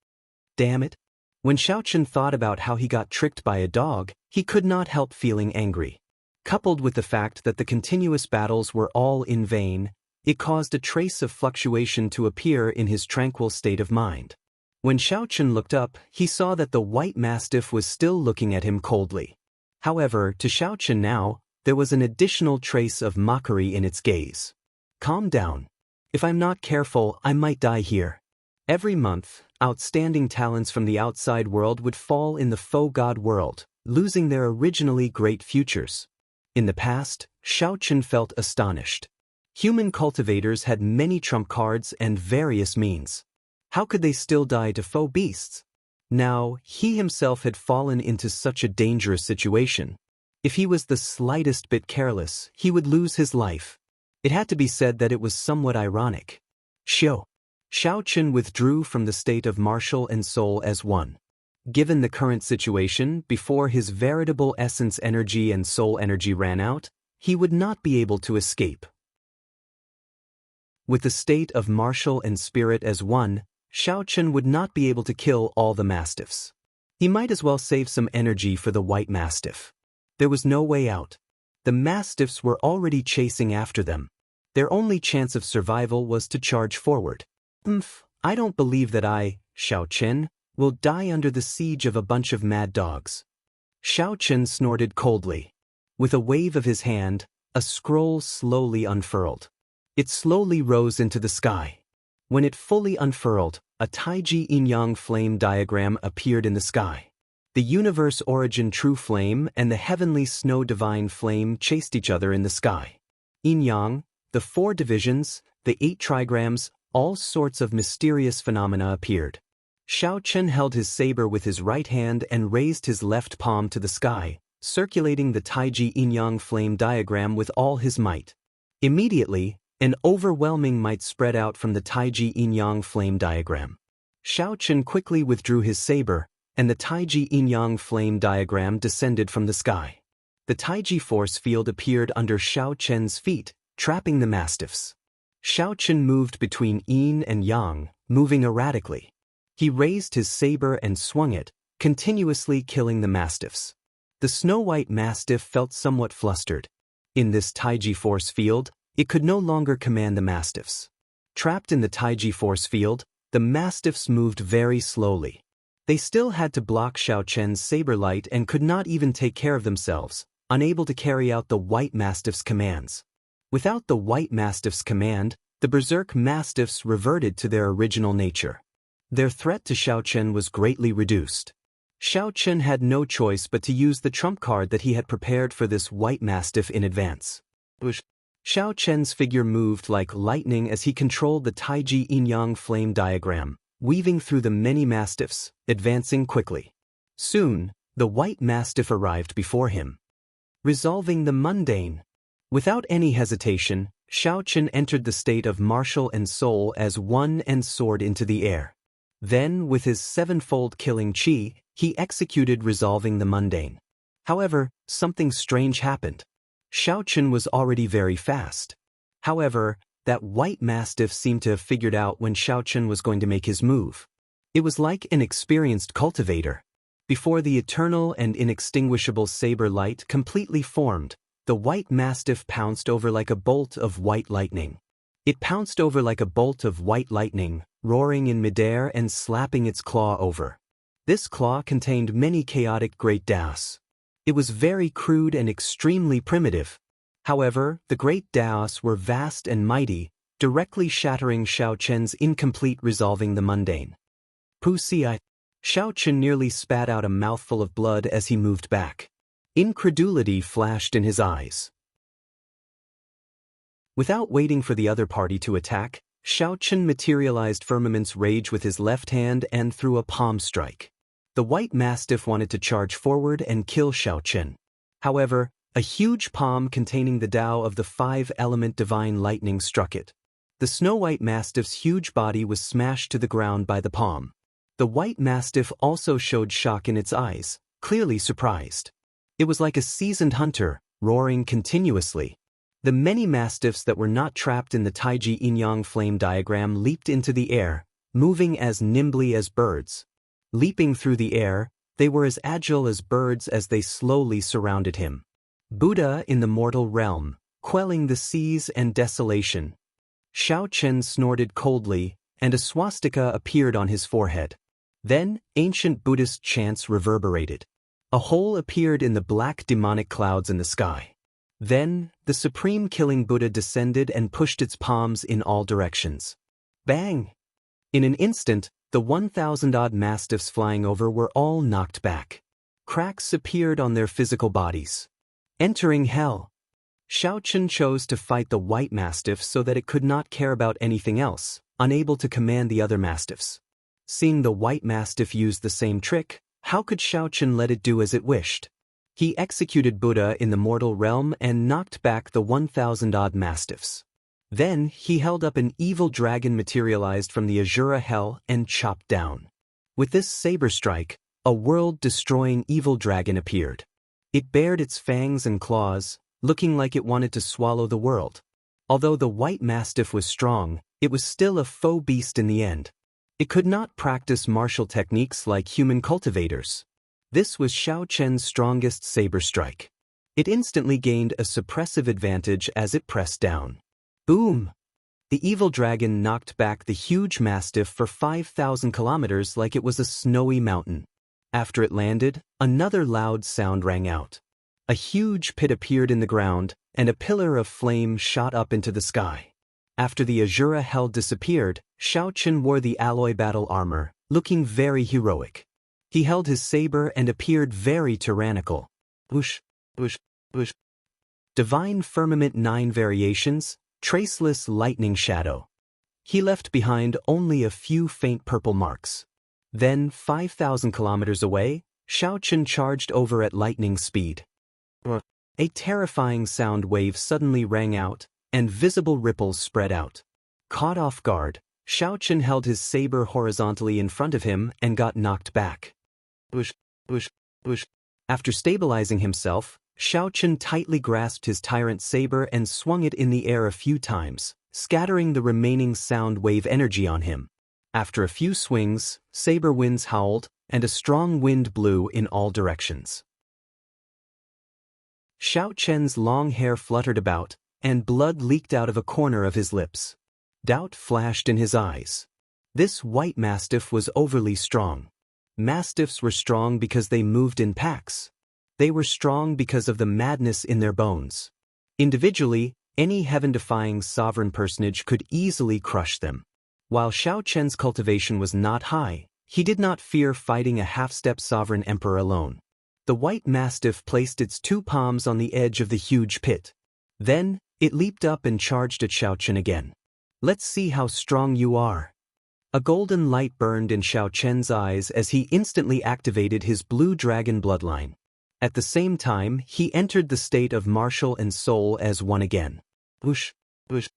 Damn it. When Xiao Qin thought about how he got tricked by a dog, he could not help feeling angry. Coupled with the fact that the continuous battles were all in vain, it caused a trace of fluctuation to appear in his tranquil state of mind. When Xiao Qin looked up, he saw that the white mastiff was still looking at him coldly. However, to Xiao Qin now, there was an additional trace of mockery in its gaze. Calm down. If I'm not careful, I might die here. Every month, outstanding talents from the outside world would fall in the faux god world, losing their originally great futures. In the past, Xiao Qin felt astonished. Human cultivators had many trump cards and various means. How could they still die to faux beasts? Now, he himself had fallen into such a dangerous situation. If he was the slightest bit careless, he would lose his life. It had to be said that it was somewhat ironic. Xiao Qin withdrew from the state of martial and soul as one. Given the current situation, before his veritable essence energy and soul energy ran out, he would not be able to escape. With the state of martial and spirit as one, Xiao Qin would not be able to kill all the mastiffs. He might as well save some energy for the white mastiff. There was no way out. The mastiffs were already chasing after them. Their only chance of survival was to charge forward. I don't believe that I, Xiao Qin, will die under the siege of a bunch of mad dogs. Xiao Qin snorted coldly. With a wave of his hand, a scroll slowly unfurled. It slowly rose into the sky. When it fully unfurled, a Taiji yin-yang flame diagram appeared in the sky. The universe origin true flame and the heavenly snow divine flame chased each other in the sky. Yin-yang, the 4 divisions, the 8 trigrams, all sorts of mysterious phenomena appeared. Xiao Qin held his saber with his right hand and raised his left palm to the sky, circulating the Taiji yin-yang flame diagram with all his might. Immediately, an overwhelming might spread out from the Taiji yin-yang flame diagram. Xiao Qin quickly withdrew his saber, and the Taiji yin-yang flame diagram descended from the sky. The Taiji force field appeared under Xiao Qin's feet, trapping the mastiffs. Xiao Qin moved between yin and yang, moving erratically. He raised his saber and swung it, continuously killing the mastiffs. The snow-white mastiff felt somewhat flustered. In this Taiji force field, it could no longer command the mastiffs. Trapped in the Taiji force field, the mastiffs moved very slowly. They still had to block Xiao Chen's saber light and could not even take care of themselves, unable to carry out the White Mastiff's commands. Without the White Mastiff's command, the Berserk Mastiffs reverted to their original nature. Their threat to Xiao Chen was greatly reduced. Xiao Chen had no choice but to use the trump card that he had prepared for this White Mastiff in advance. Xiao Chen's figure moved like lightning as he controlled the Taiji Yin-Yang flame diagram, weaving through the many mastiffs, advancing quickly. Soon, the White Mastiff arrived before him. Resolving the mundane. Without any hesitation, Xiao Chen entered the state of martial and soul as one and soared into the air. Then, with his sevenfold killing chi, he executed resolving the mundane. However, something strange happened. Xiao Chen was already very fast. However, that White Mastiff seemed to have figured out when Xiao Chen was going to make his move. It was like an experienced cultivator. Before the eternal and inextinguishable saber light completely formed, the White Mastiff pounced over like a bolt of white lightning. It pounced over like a bolt of white lightning, roaring in midair and slapping its claw over. This claw contained many chaotic great daos. It was very crude and extremely primitive. However, the great daos were vast and mighty, directly shattering Xiao Chen's incomplete resolving the mundane. Pusi. Xiao Chen nearly spat out a mouthful of blood as he moved back. Incredulity flashed in his eyes. Without waiting for the other party to attack, Xiao Chen materialized Firmament's rage with his left hand and threw a palm strike. The White Mastiff wanted to charge forward and kill Xiao Chen. However, a huge palm containing the Tao of the five-element divine lightning struck it. The Snow White Mastiff's huge body was smashed to the ground by the palm. The White Mastiff also showed shock in its eyes, clearly surprised. It was like a seasoned hunter, roaring continuously. The many mastiffs that were not trapped in the Taiji Yin-Yang flame diagram leaped into the air, moving as nimbly as birds. Leaping through the air, they were as agile as birds as they slowly surrounded him. Buddha in the mortal realm, quelling the seas and desolation. Xiao Chen snorted coldly, and a swastika appeared on his forehead. Then, ancient Buddhist chants reverberated. A hole appeared in the black demonic clouds in the sky. Then, the supreme killing Buddha descended and pushed its palms in all directions. Bang! In an instant, the 1,000-odd mastiffs flying over were all knocked back. Cracks appeared on their physical bodies. Entering hell. Xiao Chen chose to fight the White Mastiff so that it could not care about anything else, unable to command the other mastiffs. Seeing the White Mastiff use the same trick, how could Xiao Chen let it do as it wished? He executed Buddha in the mortal realm and knocked back the 1,000-odd mastiffs. Then, he held up an evil dragon materialized from the Azura hell and chopped down. With this saber strike, a world-destroying evil dragon appeared. It bared its fangs and claws, looking like it wanted to swallow the world. Although the White Mastiff was strong, it was still a faux beast in the end. It could not practice martial techniques like human cultivators. This was Xiao Chen's strongest saber strike. It instantly gained a suppressive advantage as it pressed down. Boom! The evil dragon knocked back the huge mastiff for 5,000 kilometers like it was a snowy mountain. After it landed, another loud sound rang out. A huge pit appeared in the ground, and a pillar of flame shot up into the sky. After the Azura hell disappeared, Xiao Chen wore the alloy battle armor, looking very heroic. He held his saber and appeared very tyrannical. Whoosh, whoosh, whoosh. Divine Firmament 9 variations, traceless lightning shadow. He left behind only a few faint purple marks. Then, 5,000 kilometers away, Xiao Chen charged over at lightning speed. A terrifying sound wave suddenly rang out, and visible ripples spread out. Caught off guard, Xiao Chen held his saber horizontally in front of him and got knocked back. Whoosh, whoosh, whoosh. After stabilizing himself, Xiao Chen tightly grasped his tyrant saber and swung it in the air a few times, scattering the remaining sound wave energy on him. After a few swings, saber winds howled, and a strong wind blew in all directions. Xiao Chen's long hair fluttered about, and blood leaked out of a corner of his lips. Doubt flashed in his eyes. This White Mastiff was overly strong. Mastiffs were strong because they moved in packs. They were strong because of the madness in their bones. Individually, any heaven-defying sovereign personage could easily crush them. While Xiao Chen's cultivation was not high, he did not fear fighting a half-step sovereign emperor alone. The white mastiff placed its 2 palms on the edge of the huge pit. Then, it leaped up and charged at Xiao Chen again. "Let's see how strong you are." A golden light burned in Xiao Chen's eyes as he instantly activated his blue dragon bloodline. At the same time, he entered the state of martial and soul as one again. Whoosh, whoosh.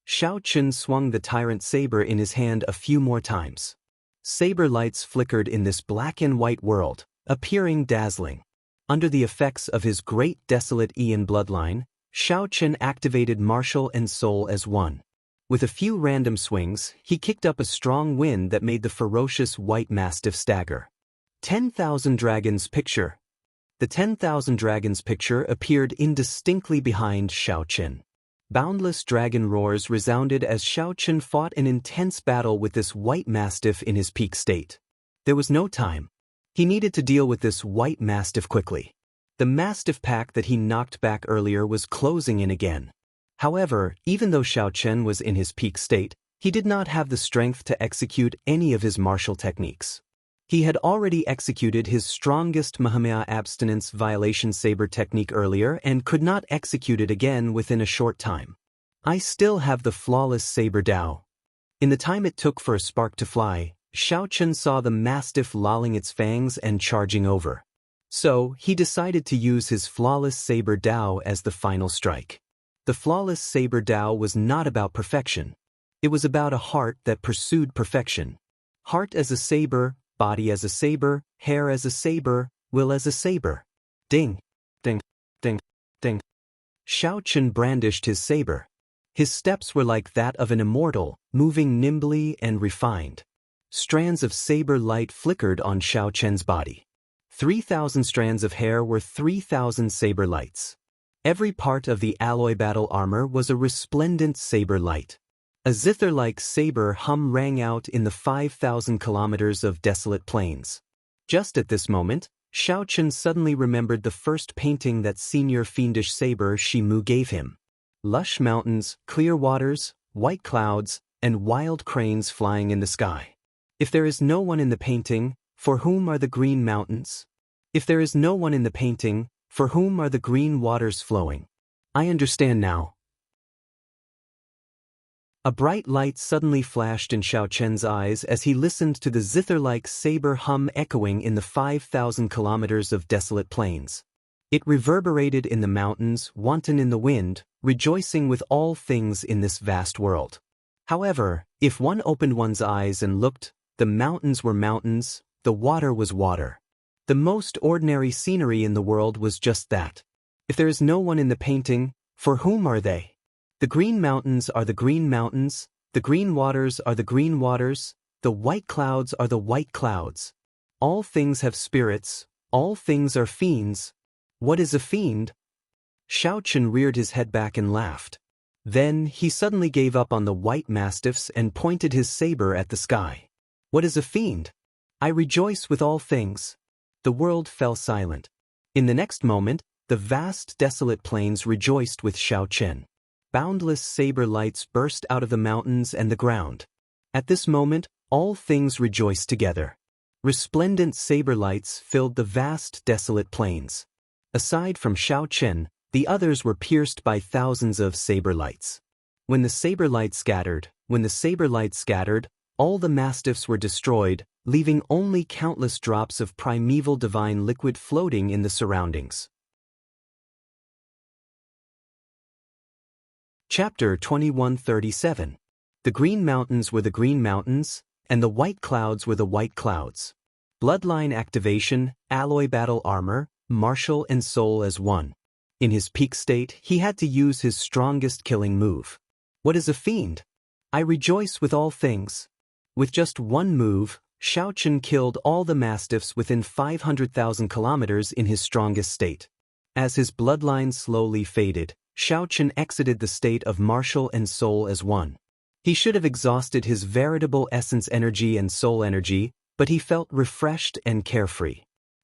Xiao Chen swung the tyrant saber in his hand a few more times. Saber lights flickered in this black and white world, appearing dazzling. Under the effects of his great desolate Ian bloodline, Xiao Chen activated martial and soul as one. With a few random swings, he kicked up a strong wind that made the ferocious white mastiff stagger. 10,000 Dragons picture. The 10,000 Dragons picture appeared indistinctly behind Xiao Chen. Boundless dragon roars resounded as Xiao Chen fought an intense battle with this white mastiff in his peak state. There was no time. He needed to deal with this white mastiff quickly. The mastiff pack that he knocked back earlier was closing in again. However, even though Xiao Chen was in his peak state, he did not have the strength to execute any of his martial techniques. He had already executed his strongest Mahamaya abstinence violation saber technique earlier and could not execute it again within a short time. I still have the flawless saber Dao. In the time it took for a spark to fly, Xiao Chen saw the mastiff lolling its fangs and charging over. So, he decided to use his flawless saber Dao as the final strike. The flawless saber Dao was not about perfection. It was about a heart that pursued perfection. Heart as a saber, body as a saber, hair as a saber, will as a saber. Ding, ding, ding, ding. Xiao Chen brandished his saber. His steps were like that of an immortal, moving nimbly and refined. Strands of saber light flickered on Xiao Chen's body. 3,000 strands of hair were 3,000 saber lights. Every part of the alloy battle armor was a resplendent saber light. A zither-like saber hum rang out in the 5,000 kilometers of desolate plains. Just at this moment, Xiao Chen suddenly remembered the first painting that senior fiendish saber Shimu gave him. Lush mountains, clear waters, white clouds, and wild cranes flying in the sky. If there is no one in the painting, for whom are the green mountains? If there is no one in the painting, for whom are the green waters flowing? I understand now. A bright light suddenly flashed in Xiao Chen's eyes as he listened to the zither-like saber hum echoing in the 5,000 kilometers of desolate plains. It reverberated in the mountains, wanton in the wind, rejoicing with all things in this vast world. However, if one opened one's eyes and looked, the mountains were mountains, the water was water. The most ordinary scenery in the world was just that. If there is no one in the painting, for whom are they? The green mountains are the green mountains, the green waters are the green waters, the white clouds are the white clouds. All things have spirits, all things are fiends. What is a fiend? Xiao Chen reared his head back and laughed. Then, he suddenly gave up on the white mastiffs and pointed his saber at the sky. What is a fiend? I rejoice with all things. The world fell silent. In the next moment, the vast desolate plains rejoiced with Xiao Chen. Boundless saber lights burst out of the mountains and the ground. At this moment, all things rejoiced together. Resplendent saber lights filled the vast desolate plains. Aside from Xiao Chen, the others were pierced by thousands of saber lights. When the saber lights scattered, all the mastiffs were destroyed, leaving only countless drops of primeval divine liquid floating in the surroundings. Chapter 2137. The green mountains were the green mountains, and the white clouds were the white clouds. Bloodline activation, alloy battle armor, martial and soul as one. In his peak state, he had to use his strongest killing move. What is a fiend? I rejoice with all things. With just one move, Xiao Chen killed all the mastiffs within 500,000 kilometers in his strongest state. As his bloodline slowly faded, Xiao Chen exited the state of martial and soul as one. He should have exhausted his veritable essence energy and soul energy, but he felt refreshed and carefree.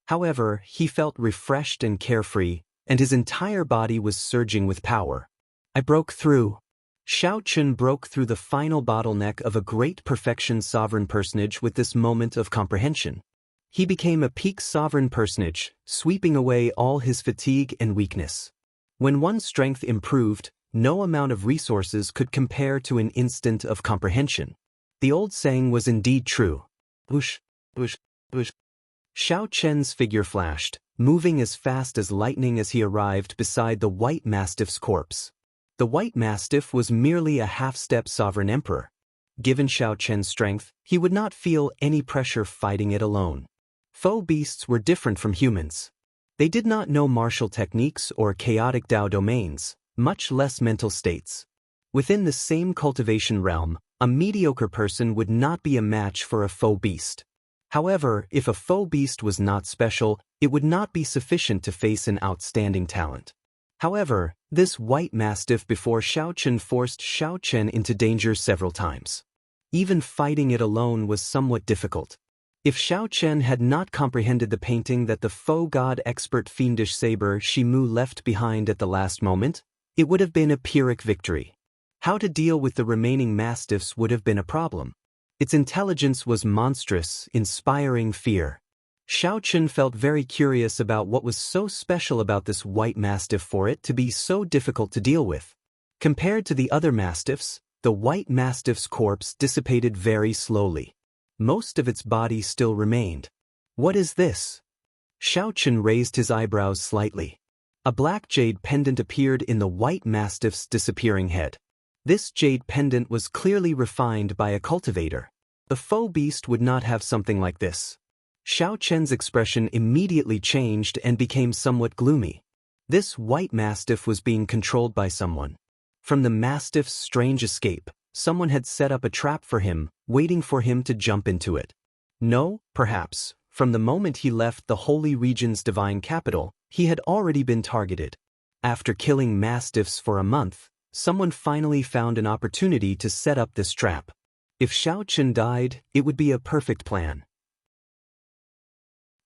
However, he felt refreshed and carefree, and his entire body was surging with power. I broke through. Xiao Chun broke through the final bottleneck of a great perfection sovereign personage with this moment of comprehension. He became a peak sovereign personage, sweeping away all his fatigue and weakness. When one's strength improved, no amount of resources could compare to an instant of comprehension. The old saying was indeed true. Whoosh, whoosh, whoosh. Xiao Chen's figure flashed, moving as fast as lightning as he arrived beside the white mastiff's corpse. The white mastiff was merely a half-step sovereign emperor. Given Xiao Chen's strength, he would not feel any pressure fighting it alone. Foe beasts were different from humans. They did not know martial techniques or chaotic Dao domains, much less mental states. Within the same cultivation realm, a mediocre person would not be a match for a foe beast. However, if a foe beast was not special, it would not be sufficient to face an outstanding talent. However, this white mastiff before Xiao Chen forced Xiao Chen into danger several times. Even fighting it alone was somewhat difficult. If Xiao Chen had not comprehended the painting that the foe god expert fiendish saber Shimu left behind at the last moment, it would have been a Pyrrhic victory. How to deal with the remaining mastiffs would have been a problem. Its intelligence was monstrous, inspiring fear. Xiao Chen felt very curious about what was so special about this white mastiff for it to be so difficult to deal with. Compared to the other mastiffs, the white mastiff's corpse dissipated very slowly. Most of its body still remained. What is this? Xiao Chen raised his eyebrows slightly. A black jade pendant appeared in the white mastiff's disappearing head. This jade pendant was clearly refined by a cultivator. The foe beast would not have something like this. Xiao Chen's expression immediately changed and became somewhat gloomy. This white mastiff was being controlled by someone. From the mastiff's strange escape, someone had set up a trap for him, waiting for him to jump into it. No, perhaps, from the moment he left the Holy Region's divine capital, he had already been targeted. After killing mastiffs for a month, someone finally found an opportunity to set up this trap. If Xiao Chen died, it would be a perfect plan.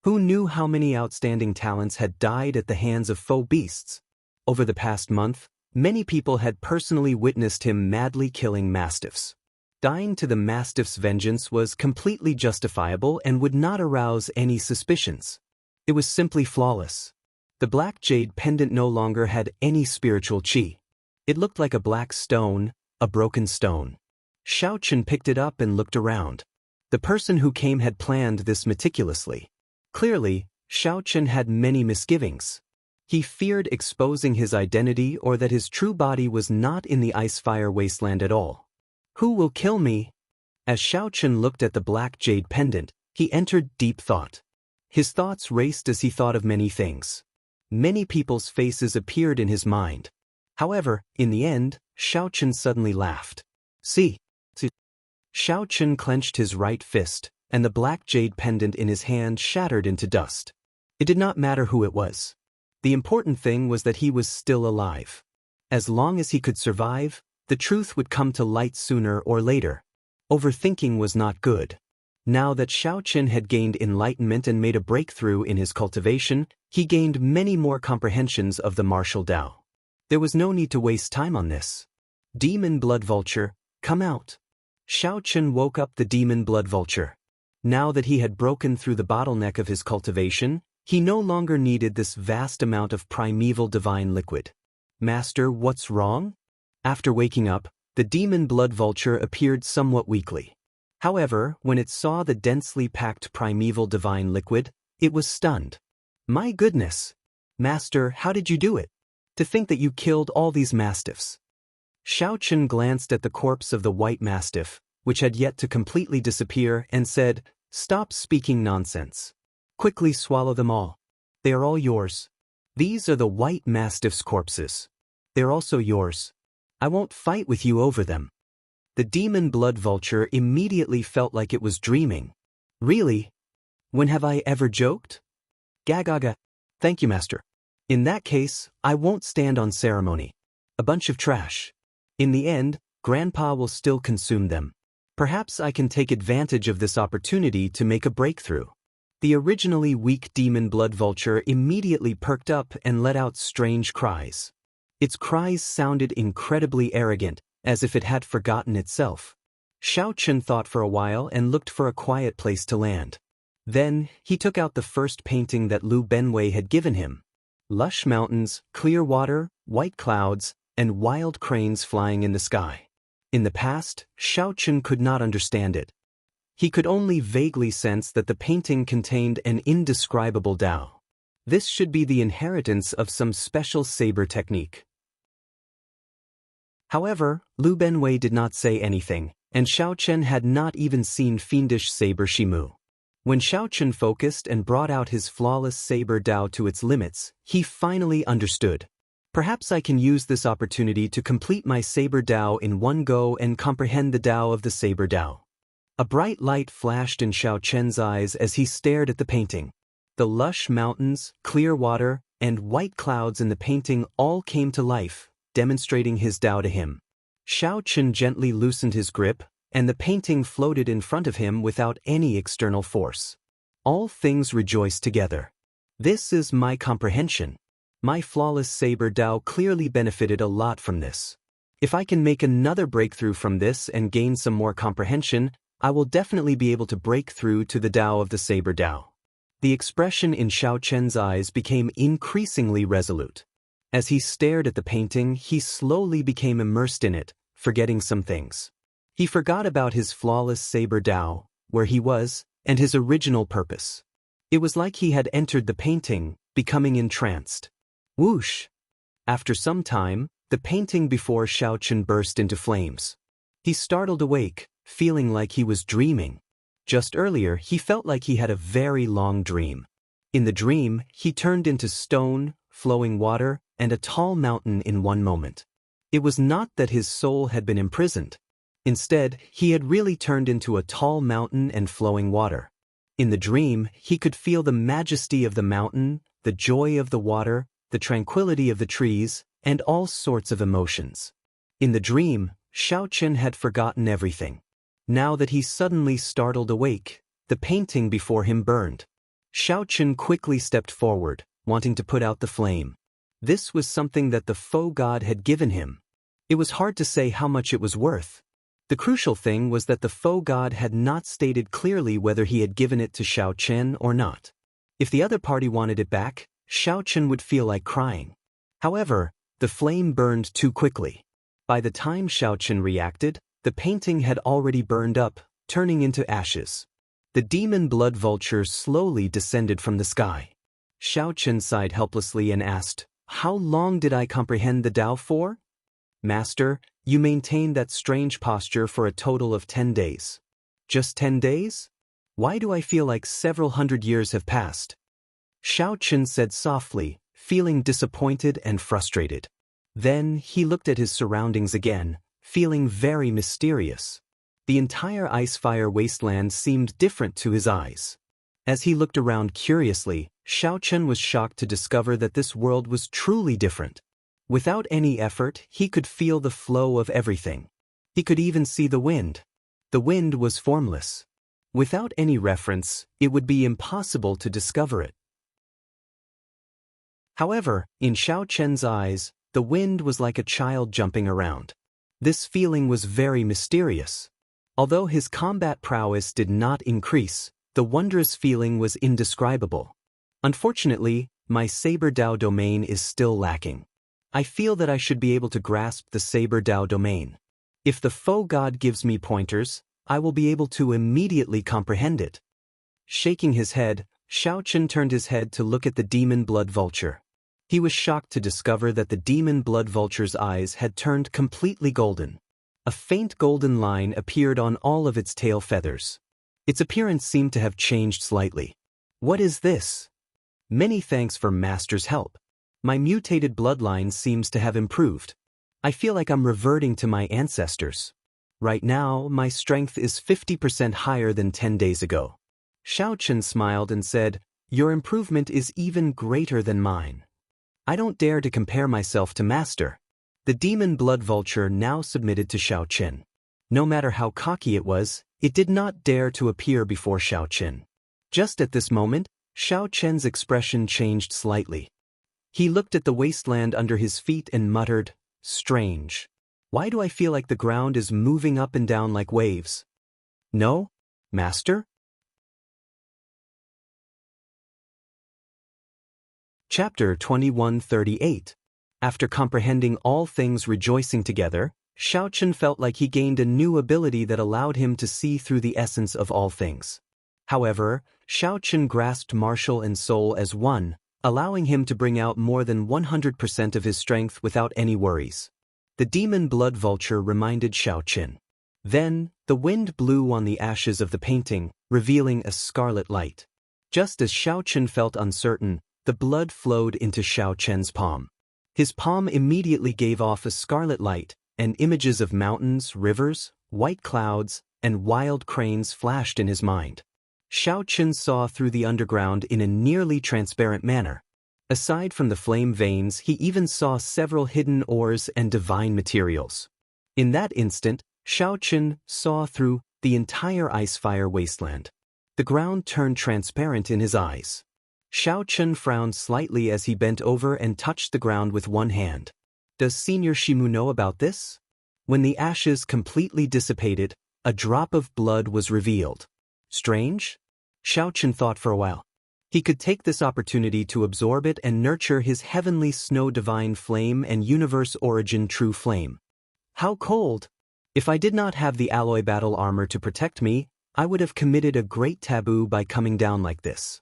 Who knew how many outstanding talents had died at the hands of foe beasts? Over the past month, many people had personally witnessed him madly killing mastiffs. Dying to the mastiff's vengeance was completely justifiable and would not arouse any suspicions. It was simply flawless. The black jade pendant no longer had any spiritual qi. It looked like a black stone, a broken stone. Xiao Chen picked it up and looked around. The person who came had planned this meticulously. Clearly, Xiao Chen had many misgivings. He feared exposing his identity or that his true body was not in the ice-fire wasteland at all. Who will kill me? As Xiao Chen looked at the black jade pendant, he entered deep thought. His thoughts raced as he thought of many things. Many people's faces appeared in his mind. However, in the end, Xiao Chen suddenly laughed. See. Xiao Chen clenched his right fist, and the black jade pendant in his hand shattered into dust. It did not matter who it was. The important thing was that he was still alive. As long as he could survive, the truth would come to light sooner or later. Overthinking was not good. Now that Xiao Chen had gained enlightenment and made a breakthrough in his cultivation, he gained many more comprehensions of the martial Dao. There was no need to waste time on this. Demon Blood Vulture, come out. Xiao Chen woke up the Demon Blood Vulture. Now that he had broken through the bottleneck of his cultivation, he no longer needed this vast amount of primeval divine liquid. Master, what's wrong? After waking up, the Demon Blood Vulture appeared somewhat weakly. However, when it saw the densely packed primeval divine liquid, it was stunned. My goodness! Master, how did you do it? To think that you killed all these mastiffs. Xiao Chen glanced at the corpse of the white mastiff, which had yet to completely disappear, and said, "Stop speaking nonsense. Quickly swallow them all. They are all yours. These are the white mastiff's corpses. They're also yours. I won't fight with you over them." The Demon Blood Vulture immediately felt like it was dreaming. Really? When have I ever joked? Gagaga. Thank you, Master. In that case, I won't stand on ceremony. A bunch of trash. In the end, Grandpa will still consume them. Perhaps I can take advantage of this opportunity to make a breakthrough. The originally weak demon blood vulture immediately perked up and let out strange cries. Its cries sounded incredibly arrogant, as if it had forgotten itself. Xiao Chen thought for a while and looked for a quiet place to land. Then, he took out the first painting that Lu Benwei had given him. Lush mountains, clear water, white clouds, and wild cranes flying in the sky. In the past, Xiao Chen could not understand it. He could only vaguely sense that the painting contained an indescribable Tao. This should be the inheritance of some special saber technique. However, Lu Benwei did not say anything, and Xiao Chen had not even seen fiendish saber Shimu. When Xiao Chen focused and brought out his flawless saber Tao to its limits, he finally understood. Perhaps I can use this opportunity to complete my saber Tao in one go and comprehend the Tao of the saber Tao. A bright light flashed in Xiao Chen's eyes as he stared at the painting. The lush mountains, clear water, and white clouds in the painting all came to life, demonstrating his Tao to him. Xiao Chen gently loosened his grip, and the painting floated in front of him without any external force. All things rejoiced together. This is my comprehension. My flawless saber Tao clearly benefited a lot from this. If I can make another breakthrough from this and gain some more comprehension, I will definitely be able to break through to the Tao of the saber Tao. The expression in Xiao Chen's eyes became increasingly resolute. As he stared at the painting, he slowly became immersed in it, forgetting some things. He forgot about his flawless saber Tao, where he was, and his original purpose. It was like he had entered the painting, becoming entranced. Whoosh! After some time, the painting before Xiao Chen burst into flames. He startled awake, feeling like he was dreaming. Just earlier, he felt like he had a very long dream. In the dream, he turned into stone, flowing water, and a tall mountain in one moment. It was not that his soul had been imprisoned. Instead, he had really turned into a tall mountain and flowing water. In the dream, he could feel the majesty of the mountain, the joy of the water, the tranquility of the trees, and all sorts of emotions. In the dream, Xiao Chen had forgotten everything. Now that he suddenly startled awake, the painting before him burned. Xiao Chen quickly stepped forward, wanting to put out the flame. This was something that the foe god had given him. It was hard to say how much it was worth. The crucial thing was that the foe god had not stated clearly whether he had given it to Xiao Chen or not. If the other party wanted it back, Xiao Chen would feel like crying. However, the flame burned too quickly. By the time Xiao Chen reacted, the painting had already burned up, turning into ashes. The demon blood vulture slowly descended from the sky. Xiao Chen sighed helplessly and asked, "How long did I comprehend the Tao for?" "Master, you maintained that strange posture for a total of 10 days. Just 10 days? Why do I feel like several hundred years have passed?" Xiao Chen said softly, feeling disappointed and frustrated. Then he looked at his surroundings again, feeling very mysterious. The entire ice-fire wasteland seemed different to his eyes. As he looked around curiously, Xiao Chen was shocked to discover that this world was truly different. Without any effort, he could feel the flow of everything. He could even see the wind. The wind was formless. Without any reference, it would be impossible to discover it. However, in Xiao Chen's eyes, the wind was like a child jumping around. This feeling was very mysterious. Although his combat prowess did not increase, the wondrous feeling was indescribable. Unfortunately, my Saber Tao domain is still lacking. I feel that I should be able to grasp the Saber Tao domain. If the foe god gives me pointers, I will be able to immediately comprehend it. Shaking his head, Xiao Chen turned his head to look at the demon blood vulture. He was shocked to discover that the demon blood vulture's eyes had turned completely golden. A faint golden line appeared on all of its tail feathers. Its appearance seemed to have changed slightly. What is this? Many thanks for Master's help. My mutated bloodline seems to have improved. I feel like I'm reverting to my ancestors. Right now, my strength is 50% higher than 10 days ago. Xiao Chen smiled and said, "Your improvement is even greater than mine. I don't dare to compare myself to Master." The demon blood vulture now submitted to Xiao Chen. No matter how cocky it was, it did not dare to appear before Xiao Chen. Just at this moment, Xiao Chen's expression changed slightly. He looked at the wasteland under his feet and muttered, "Strange. Why do I feel like the ground is moving up and down like waves?" "No, master?" Chapter 2138. After comprehending all things rejoicing together, Xiao Chen felt like he gained a new ability that allowed him to see through the essence of all things. However, Xiao Chen grasped martial and soul as one, allowing him to bring out more than 100% of his strength without any worries. The demon blood vulture reminded Xiao Chen. Then, the wind blew on the ashes of the painting, revealing a scarlet light. Just as Xiao Chen felt uncertain, the blood flowed into Xiao Chen's palm. His palm immediately gave off a scarlet light, and images of mountains, rivers, white clouds, and wild cranes flashed in his mind. Xiao Chen saw through the underground in a nearly transparent manner. Aside from the flame veins, he even saw several hidden ores and divine materials. In that instant, Xiao Chen saw through the entire ice-fire wasteland. The ground turned transparent in his eyes. Xiao Chen frowned slightly as he bent over and touched the ground with one hand. Does Senior Shimu know about this? When the ashes completely dissipated, a drop of blood was revealed. Strange? Xiao Chen thought for a while. He could take this opportunity to absorb it and nurture his heavenly snow divine flame and universe origin true flame. How cold! If I did not have the alloy battle armor to protect me, I would have committed a great taboo by coming down like this.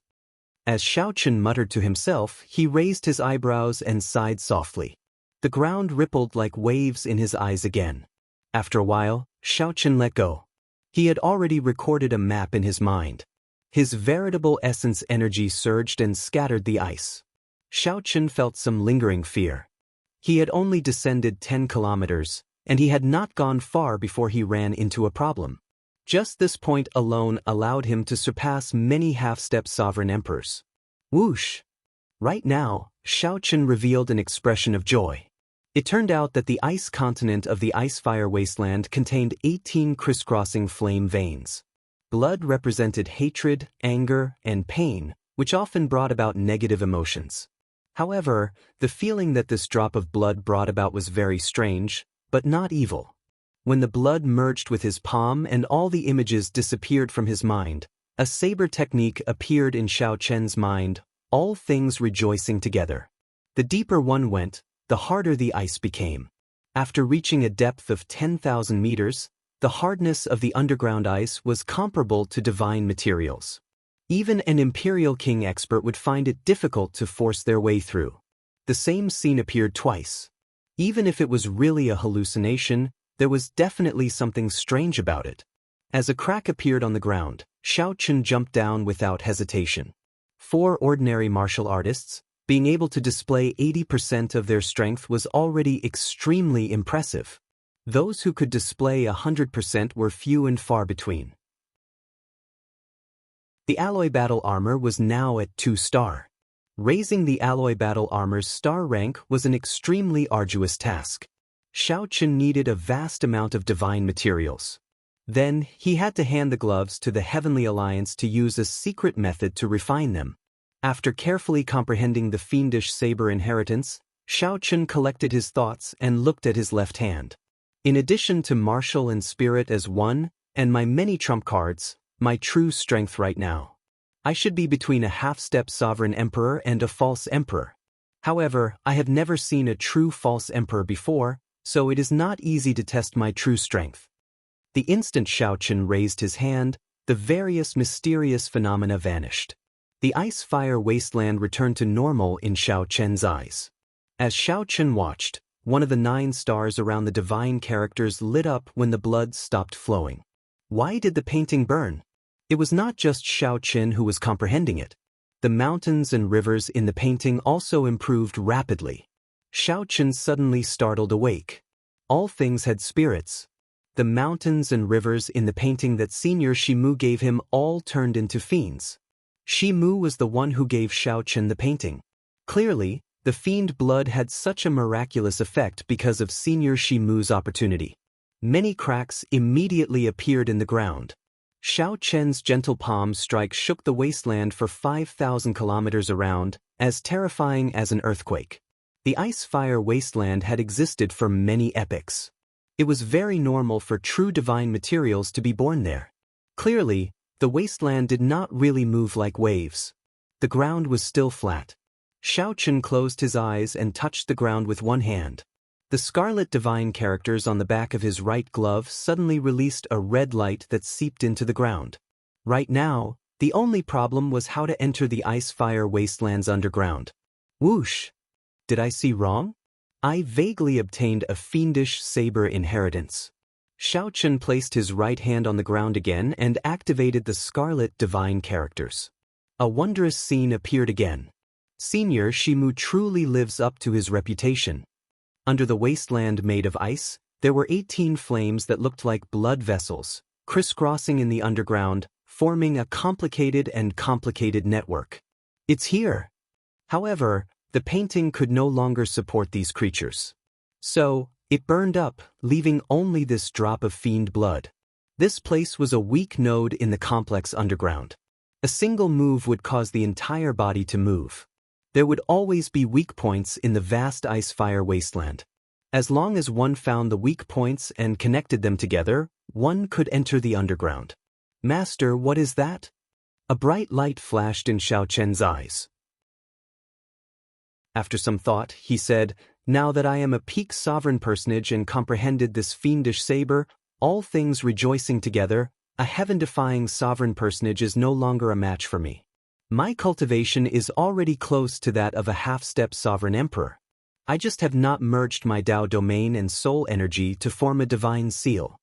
As Xiao Chen muttered to himself, he raised his eyebrows and sighed softly. The ground rippled like waves in his eyes again. After a while, Xiao Chen let go. He had already recorded a map in his mind. His veritable essence energy surged and scattered the ice. Xiao Chen felt some lingering fear. He had only descended 10 kilometers, and he had not gone far before he ran into a problem. Just this point alone allowed him to surpass many half-step sovereign emperors. Whoosh! Right now, Xiao Chen revealed an expression of joy. It turned out that the ice continent of the ice-fire wasteland contained 18 crisscrossing flame veins. Blood represented hatred, anger, and pain, which often brought about negative emotions. However, the feeling that this drop of blood brought about was very strange, but not evil. When the blood merged with his palm and all the images disappeared from his mind, a saber technique appeared in Xiao Chen's mind, all things rejoicing together. The deeper one went, the harder the ice became. After reaching a depth of 10,000 meters, the hardness of the underground ice was comparable to divine materials. Even an Imperial King expert would find it difficult to force their way through. The same scene appeared twice. Even if it was really a hallucination, there was definitely something strange about it. As a crack appeared on the ground, Xiao Chen jumped down without hesitation. 4 ordinary martial artists, being able to display 80% of their strength was already extremely impressive. Those who could display 100% were few and far between. The alloy battle armor was now at 2-star. Raising the alloy battle armor's star rank was an extremely arduous task. Xiao Chen needed a vast amount of divine materials. Then, he had to hand the gloves to the Heavenly Alliance to use a secret method to refine them. After carefully comprehending the fiendish saber inheritance, Xiao Chen collected his thoughts and looked at his left hand. In addition to martial and spirit as one, and my many trump cards, my true strength right now. I should be between a half-step sovereign emperor and a false emperor. However, I have never seen a true false emperor before, so it is not easy to test my true strength. The instant Xiao Chen raised his hand, the various mysterious phenomena vanished. The ice-fire wasteland returned to normal in Xiao Chen's eyes. As Xiao Chen watched, one of the 9 stars around the divine characters lit up when the blood stopped flowing. Why did the painting burn? It was not just Xiao Chen who was comprehending it. The mountains and rivers in the painting also improved rapidly. Xiao Chen suddenly startled awake. All things had spirits. The mountains and rivers in the painting that Senior Shimu gave him all turned into fiends. Shimu was the one who gave Xiao Chen the painting. Clearly, the fiend blood had such a miraculous effect because of Senior Shimu's opportunity. Many cracks immediately appeared in the ground. Xiao Chen's gentle palm strike shook the wasteland for 5,000 kilometers around, as terrifying as an earthquake. The ice-fire wasteland had existed for many epochs. It was very normal for true divine materials to be born there. Clearly, the wasteland did not really move like waves. The ground was still flat. Xiao Chen closed his eyes and touched the ground with one hand. The scarlet divine characters on the back of his right glove suddenly released a red light that seeped into the ground. Right now, the only problem was how to enter the ice-fire wastelands underground. Whoosh! Did I see wrong? I vaguely obtained a fiendish saber inheritance. Xiao Chen placed his right hand on the ground again and activated the scarlet divine characters. A wondrous scene appeared again. Senior Shimu truly lives up to his reputation. Under the wasteland made of ice, there were 18 flames that looked like blood vessels, crisscrossing in the underground, forming a complicated network. It's here. However, the painting could no longer support these creatures. So, it burned up, leaving only this drop of fiend blood. This place was a weak node in the complex underground. A single move would cause the entire body to move. There would always be weak points in the vast ice-fire wasteland. As long as one found the weak points and connected them together, one could enter the underground. Master, what is that? A bright light flashed in Xiao Chen's eyes. After some thought, he said, "Now that I am a peak sovereign personage and comprehended this fiendish saber, all things rejoicing together, a heaven-defying sovereign personage is no longer a match for me. My cultivation is already close to that of a half-step sovereign emperor. I just have not merged my Tao domain and soul energy to form a divine seal."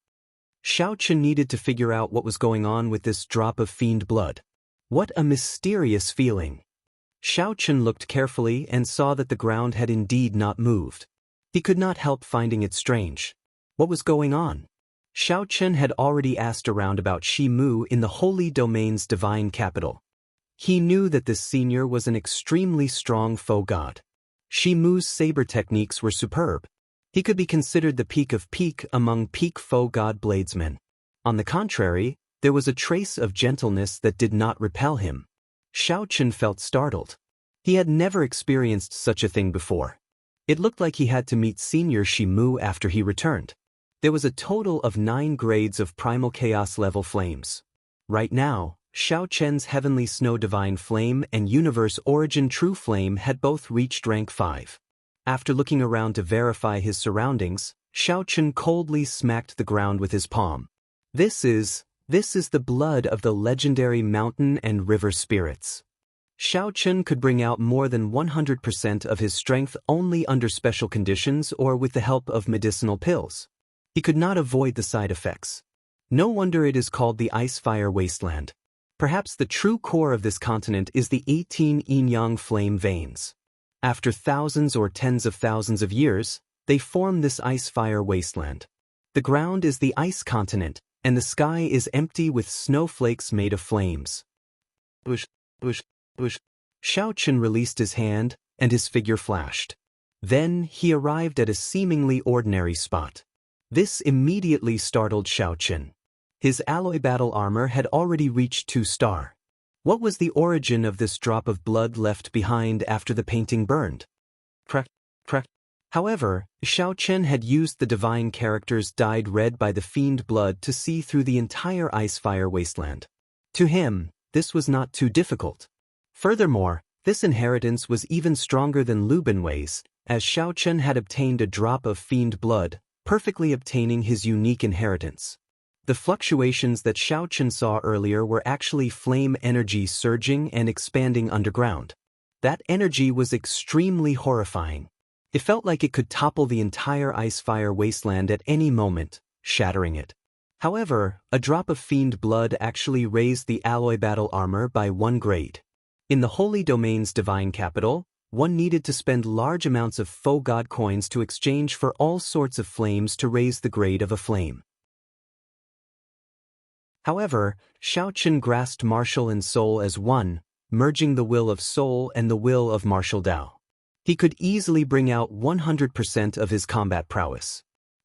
Xiao Chen needed to figure out what was going on with this drop of fiend blood. What a mysterious feeling. Xiao Chen looked carefully and saw that the ground had indeed not moved. He could not help finding it strange. What was going on? Xiao Chen had already asked around about Shimu in the Holy Domain's divine capital. He knew that this senior was an extremely strong foe god. Shimu's saber techniques were superb. He could be considered the peak of peak among peak foe god bladesmen. On the contrary, there was a trace of gentleness that did not repel him. Xiao Chen felt startled. He had never experienced such a thing before. It looked like he had to meet Senior Shimu after he returned. There was a total of 9 grades of primal chaos level flames. Right now, Xiao Chen's Heavenly Snow Divine Flame and Universe Origin True Flame had both reached rank 5. After looking around to verify his surroundings, Xiao Chen coldly smacked the ground with his palm. This is the blood of the legendary mountain and river spirits. Xiao Chen could bring out more than 100% of his strength only under special conditions or with the help of medicinal pills. He could not avoid the side effects. No wonder it is called the Ice-Fire Wasteland. Perhaps the true core of this continent is the 18 yin-yang flame veins. After thousands or tens of thousands of years, they form this ice-fire wasteland. The ground is the ice continent, and the sky is empty with snowflakes made of flames. Bush. Xiao Chen released his hand, and his figure flashed. Then he arrived at a seemingly ordinary spot. This immediately startled Xiao Chen. His alloy battle armor had already reached 2-star. What was the origin of this drop of blood left behind after the painting burned? Crack. However, Xiao Chen had used the divine characters dyed red by the fiend blood to see through the entire ice-fire wasteland. To him, this was not too difficult. Furthermore, this inheritance was even stronger than Lu Binwei's, as Xiao Chen had obtained a drop of fiend blood, perfectly obtaining his unique inheritance. The fluctuations that Xiao Chen saw earlier were actually flame energy surging and expanding underground. That energy was extremely horrifying. It felt like it could topple the entire ice-fire wasteland at any moment, shattering it. However, a drop of fiend blood actually raised the alloy battle armor by 1 grade. In the Holy Domain's divine capital, one needed to spend large amounts of faux god coins to exchange for all sorts of flames to raise the grade of a flame. However, Xiao Chen grasped martial and soul as one, merging the will of soul and the will of martial Tao. He could easily bring out 100% of his combat prowess.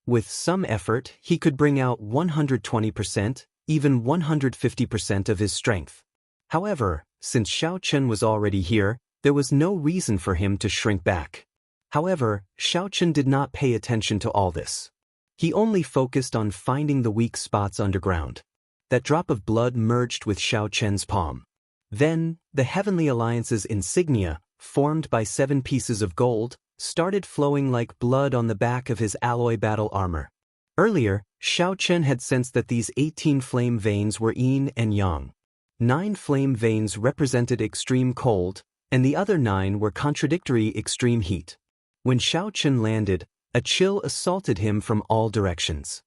With some effort, he could bring out 120%, even 150% of his strength. However, since Xiao Chen was already here, there was no reason for him to shrink back. However, Xiao Chen did not pay attention to all this. He only focused on finding the weak spots underground. That drop of blood merged with Xiao Chen's palm. Then, the Heavenly Alliance's insignia, formed by 7 pieces of gold, started flowing like blood on the back of his alloy battle armor. Earlier, Xiao Chen had sensed that these 18 flame veins were yin and yang. 9 flame veins represented extreme cold, and the other 9 were contradictory extreme heat. When Xiao Chen landed, a chill assaulted him from all directions.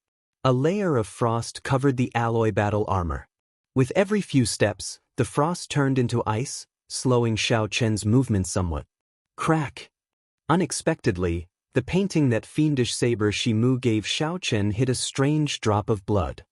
A layer of frost covered the alloy battle armor. With every few steps, the frost turned into ice, slowing Xiao Chen's movement somewhat. Crack! Unexpectedly, the painting that fiendish saber Shimu gave Xiao Chen hit a strange drop of blood.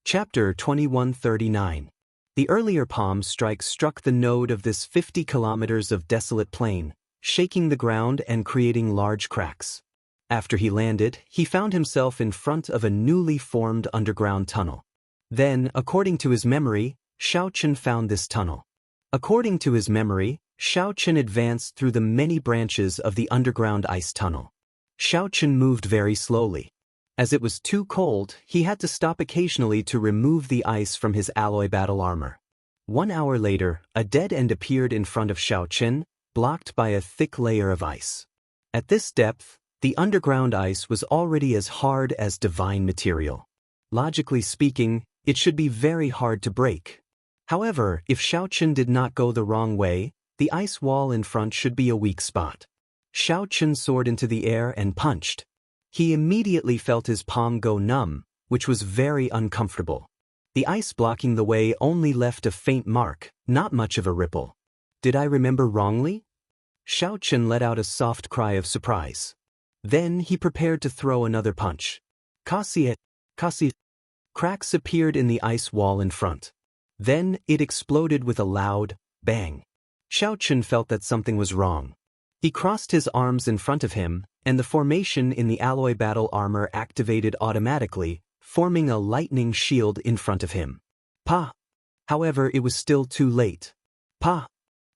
Chapter 2139. The earlier palm strike struck the node of this 50 kilometers of desolate plain, shaking the ground and creating large cracks. After he landed, he found himself in front of a newly formed underground tunnel. Then, according to his memory, Xiao Chen found this tunnel. According to his memory, Xiao Chen advanced through the many branches of the underground ice tunnel. Xiao Chen moved very slowly. As it was too cold, he had to stop occasionally to remove the ice from his alloy battle armor. 1 hour later, a dead end appeared in front of Xiao Chen, blocked by a thick layer of ice. At this depth, the underground ice was already as hard as divine material. Logically speaking, it should be very hard to break. However, if Xiao Chen did not go the wrong way, the ice wall in front should be a weak spot. Xiao Chen soared into the air and punched. He immediately felt his palm go numb, which was very uncomfortable. The ice blocking the way only left a faint mark, not much of a ripple. Did I remember wrongly? Xiao Chen let out a soft cry of surprise. Then he prepared to throw another punch. Kasi. Cracks appeared in the ice wall in front. Then it exploded with a loud bang. Xiao Chen felt that something was wrong. He crossed his arms in front of him, and the formation in the alloy battle armor activated automatically, forming a lightning shield in front of him. Pa! However, it was still too late. Pa!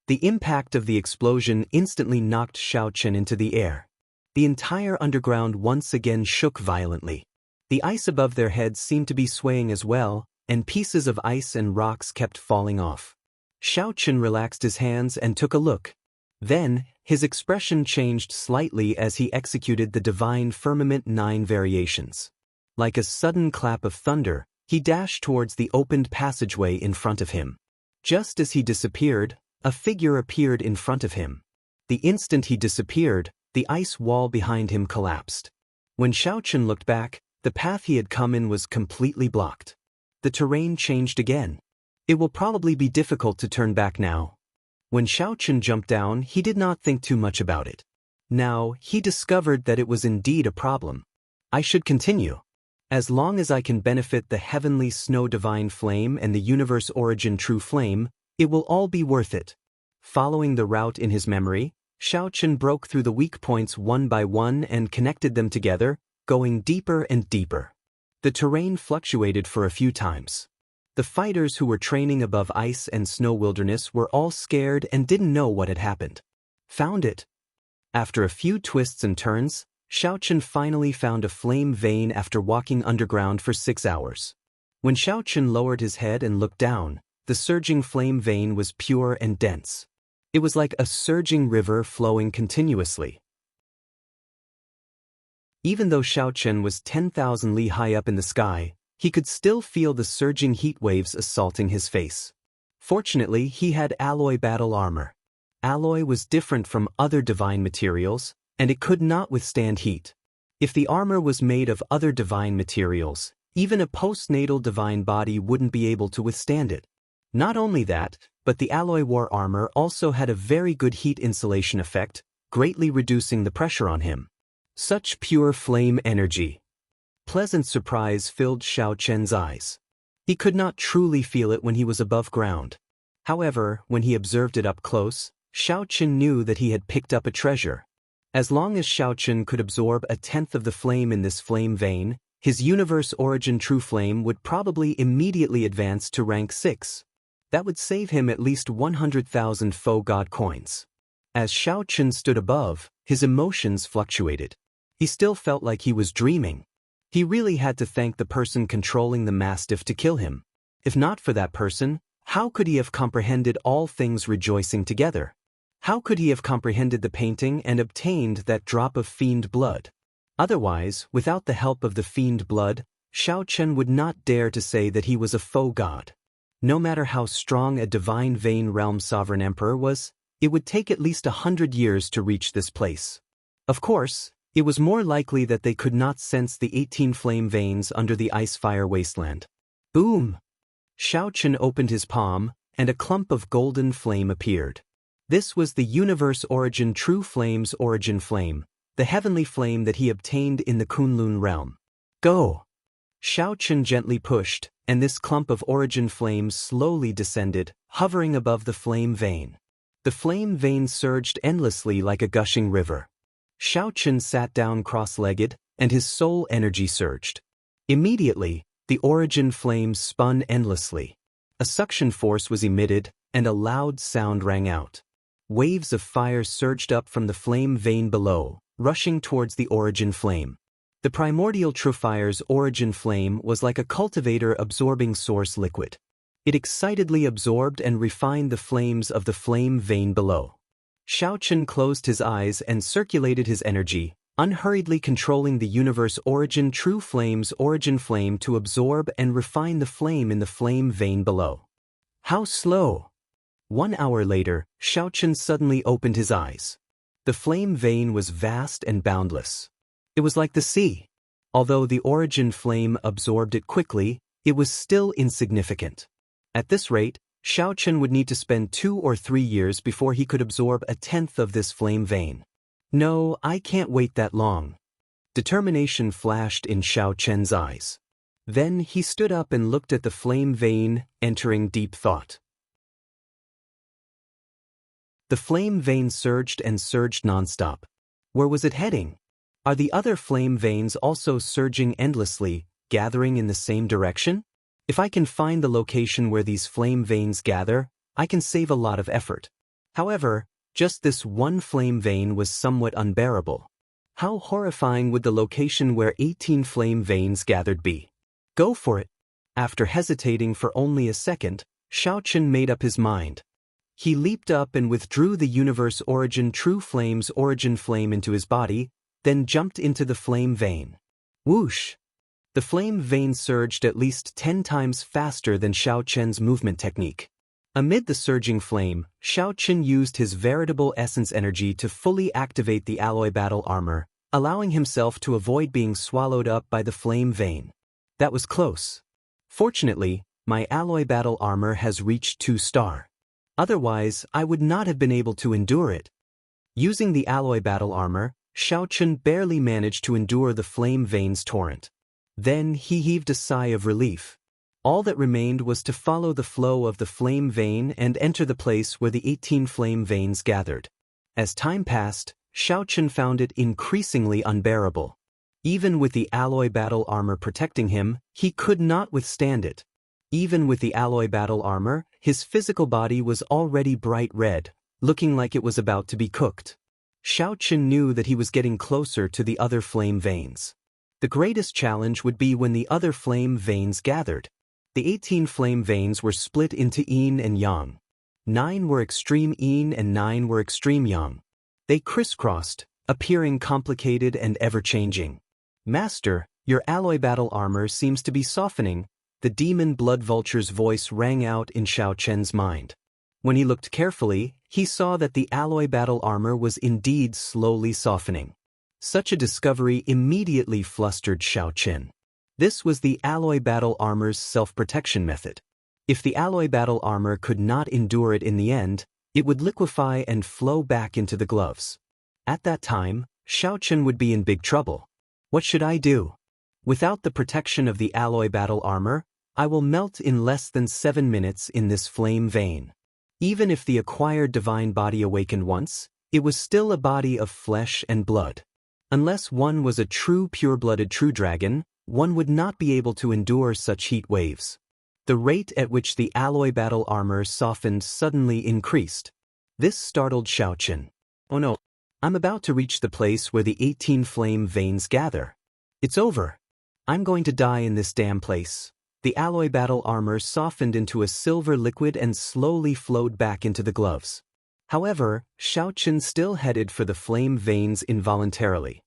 The impact of the explosion instantly knocked Xiao Chen into the air. The entire underground once again shook violently. The ice above their heads seemed to be swaying as well, and pieces of ice and rocks kept falling off. Xiao Chen relaxed his hands and took a look. Then, his expression changed slightly as he executed the Divine Firmament 9 variations. Like a sudden clap of thunder, he dashed towards the opened passageway in front of him. Just as he disappeared, a figure appeared in front of him. The instant he disappeared, the ice wall behind him collapsed. When Xiao Chen looked back, the path he had come in was completely blocked. The terrain changed again. It will probably be difficult to turn back now. When Xiao Chen jumped down, he did not think too much about it. Now, he discovered that it was indeed a problem. I should continue. As long as I can benefit the heavenly snow divine flame and the universe origin true flame, it will all be worth it. Following the route in his memory, Xiao Chen broke through the weak points one by one and connected them together, going deeper and deeper. The terrain fluctuated for a few times. The fighters who were training above ice and snow wilderness were all scared and didn't know what had happened. Found it. After a few twists and turns, Xiao Chen finally found a flame vein after walking underground for 6 hours. When Xiao Chen lowered his head and looked down, the surging flame vein was pure and dense. It was like a surging river flowing continuously. Even though Xiao Chen was 10,000 li high up in the sky, he could still feel the surging heat waves assaulting his face. Fortunately, he had alloy battle armor. Alloy was different from other divine materials, and it could not withstand heat. If the armor was made of other divine materials, even a postnatal divine body wouldn't be able to withstand it. Not only that, but the alloy war armor also had a very good heat insulation effect, greatly reducing the pressure on him. Such pure flame energy. Pleasant surprise filled Xiao Chen's eyes. He could not truly feel it when he was above ground. However, when he observed it up close, Xiao Chen knew that he had picked up a treasure. As long as Xiao Chen could absorb a tenth of the flame in this flame vein, his universe origin true flame would probably immediately advance to rank 6. That would save him at least 100,000 faux god coins. As Xiao Chen stood above, his emotions fluctuated. He still felt like he was dreaming. He really had to thank the person controlling the mastiff to kill him. If not for that person, how could he have comprehended all things rejoicing together? How could he have comprehended the painting and obtained that drop of fiend blood? Otherwise, without the help of the fiend blood, Xiao Chen would not dare to say that he was a faux god. No matter how strong a divine vein realm sovereign emperor was, it would take at least 100 years to reach this place. Of course, it was more likely that they could not sense the 18 flame veins under the ice-fire wasteland. Boom! Xiao Chen opened his palm, and a clump of golden flame appeared. This was the universe origin true flame's origin flame, the heavenly flame that he obtained in the Kunlun realm. Go! Xiao Chen gently pushed, and this clump of origin flame slowly descended, hovering above the flame vein. The flame vein surged endlessly like a gushing river. Xiao Chen sat down cross-legged, and his soul energy surged. Immediately, the origin flame spun endlessly. A suction force was emitted, and a loud sound rang out. Waves of fire surged up from the flame vein below, rushing towards the origin flame. The primordial true fire's origin flame was like a cultivator absorbing source liquid. It excitedly absorbed and refined the flames of the flame vein below. Xiao Chen closed his eyes and circulated his energy, unhurriedly controlling the universe origin true flame's origin flame to absorb and refine the flame in the flame vein below. How slow! 1 hour later, Xiao Chen suddenly opened his eyes. The flame vein was vast and boundless. It was like the sea. Although the origin flame absorbed it quickly, it was still insignificant. At this rate, Xiao Chen would need to spend 2 or 3 years before he could absorb a tenth of this flame vein. No, I can't wait that long. Determination flashed in Xiao Chen's eyes. Then he stood up and looked at the flame vein, entering deep thought. The flame vein surged and surged nonstop. Where was it heading? Are the other flame veins also surging endlessly, gathering in the same direction? If I can find the location where these flame veins gather, I can save a lot of effort. However, just this one flame vein was somewhat unbearable. How horrifying would the location where 18 flame veins gathered be? Go for it. After hesitating for only a second, Xiao Chen made up his mind. He leaped up and withdrew the universe origin true flame's origin flame into his body, then jumped into the flame vein. Whoosh! The flame vein surged at least 10 times faster than Xiao Chen's movement technique. Amid the surging flame, Xiao Chen used his veritable essence energy to fully activate the alloy battle armor, allowing himself to avoid being swallowed up by the flame vein. That was close. Fortunately, my alloy battle armor has reached 2-star. Otherwise, I would not have been able to endure it. Using the alloy battle armor, Xiao Chen barely managed to endure the flame vein's torrent. Then he heaved a sigh of relief. All that remained was to follow the flow of the flame vein and enter the place where the 18 flame veins gathered. As time passed, Xiao Chen found it increasingly unbearable. Even with the alloy battle armor protecting him, he could not withstand it. Even with the alloy battle armor, his physical body was already bright red, looking like it was about to be cooked. Xiao Chen knew that he was getting closer to the other flame veins. The greatest challenge would be when the other flame veins gathered. The 18 flame veins were split into yin and yang. 9 were extreme yin and 9 were extreme yang. They crisscrossed, appearing complicated and ever-changing. Master, your alloy battle armor seems to be softening, the demon blood vulture's voice rang out in Xiao Chen's mind. When he looked carefully, he saw that the alloy battle armor was indeed slowly softening. Such a discovery immediately flustered Xiao Chen. This was the alloy battle armor's self-protection method. If the alloy battle armor could not endure it in the end, it would liquefy and flow back into the gloves. At that time, Xiao Chen would be in big trouble. What should I do? Without the protection of the alloy battle armor, I will melt in less than 7 minutes in this flame vein. Even if the acquired divine body awakened once, it was still a body of flesh and blood. Unless one was a true pure-blooded true dragon, one would not be able to endure such heat waves. The rate at which the alloy battle armor softened suddenly increased. This startled Xiaochen. Oh no, I'm about to reach the place where the 18 flame veins gather. It's over. I'm going to die in this damn place. The alloy battle armor softened into a silver liquid and slowly flowed back into the gloves. However, Xiaochen still headed for the flame veins involuntarily.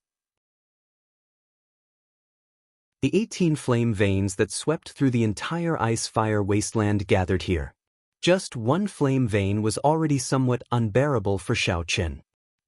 The 18 flame veins that swept through the entire ice-fire wasteland gathered here. Just one flame vein was already somewhat unbearable for Xiaochen.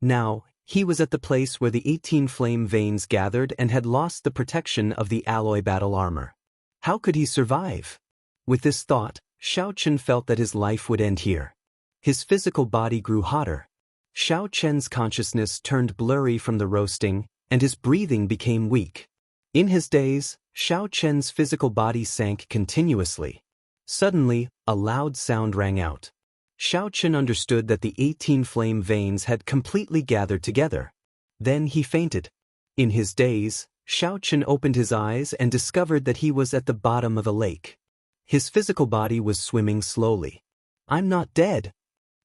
Now, he was at the place where the 18 flame veins gathered and had lost the protection of the alloy battle armor. How could he survive? With this thought, Xiaochen felt that his life would end here. His physical body grew hotter. Xiaochen's consciousness turned blurry from the roasting, and his breathing became weak. In his daze, Xiaochen's physical body sank continuously. Suddenly, a loud sound rang out. Xiaochen understood that the 18 flame veins had completely gathered together. Then he fainted. In his daze, Xiaochen opened his eyes and discovered that he was at the bottom of a lake. His physical body was swimming slowly. I'm not dead.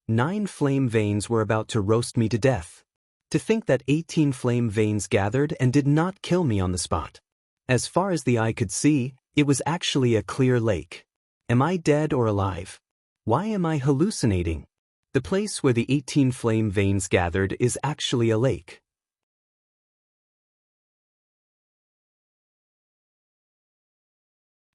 9 flame veins were about to roast me to death. To think that 18 flame veins gathered and did not kill me on the spot. As far as the eye could see, it was actually a clear lake. Am I dead or alive? Why am I hallucinating? The place where the 18 flame veins gathered is actually a lake.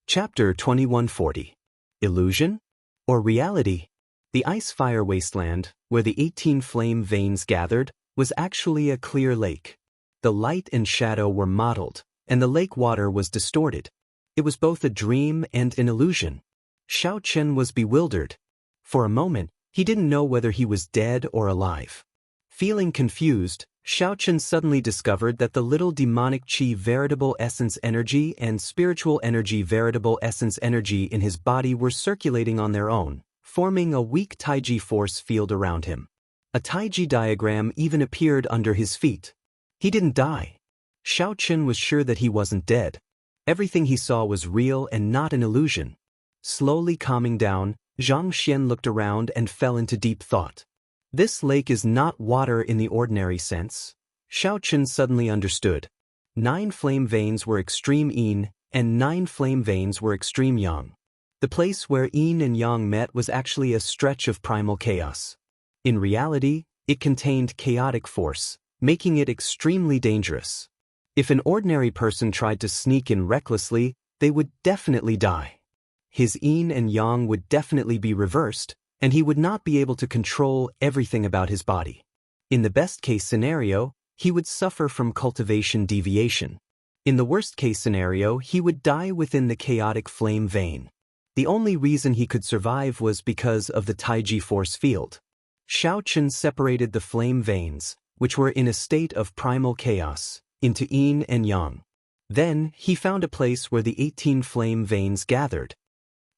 Chapter 2140. Illusion or reality? The ice-fire wasteland, where the 18 flame veins gathered, was actually a clear lake. The light and shadow were mottled, and the lake water was distorted. It was both a dream and an illusion. Xiaochen was bewildered. For a moment, he didn't know whether he was dead or alive. Feeling confused, Xiaochen suddenly discovered that the little demonic qi veritable essence energy and spiritual energy veritable essence energy in his body were circulating on their own, forming a weak taiji force field around him. A taiji diagram even appeared under his feet. He didn't die. Xiaochen was sure that he wasn't dead. Everything he saw was real and not an illusion. Slowly calming down, Zhang Xian looked around and fell into deep thought. This lake is not water in the ordinary sense. Xiaochen suddenly understood. 9 flame veins were extreme yin, and 9 flame veins were extreme yang. The place where yin and yang met was actually a stretch of primal chaos. In reality, it contained chaotic force, making it extremely dangerous. If an ordinary person tried to sneak in recklessly, they would definitely die. His yin and yang would definitely be reversed, and he would not be able to control everything about his body. In the best-case scenario, he would suffer from cultivation deviation. In the worst-case scenario, he would die within the chaotic flame vein. The only reason he could survive was because of the taiji force field. Xiaochen separated the flame veins, which were in a state of primal chaos, into yin and yang. Then, he found a place where the 18 flame veins gathered.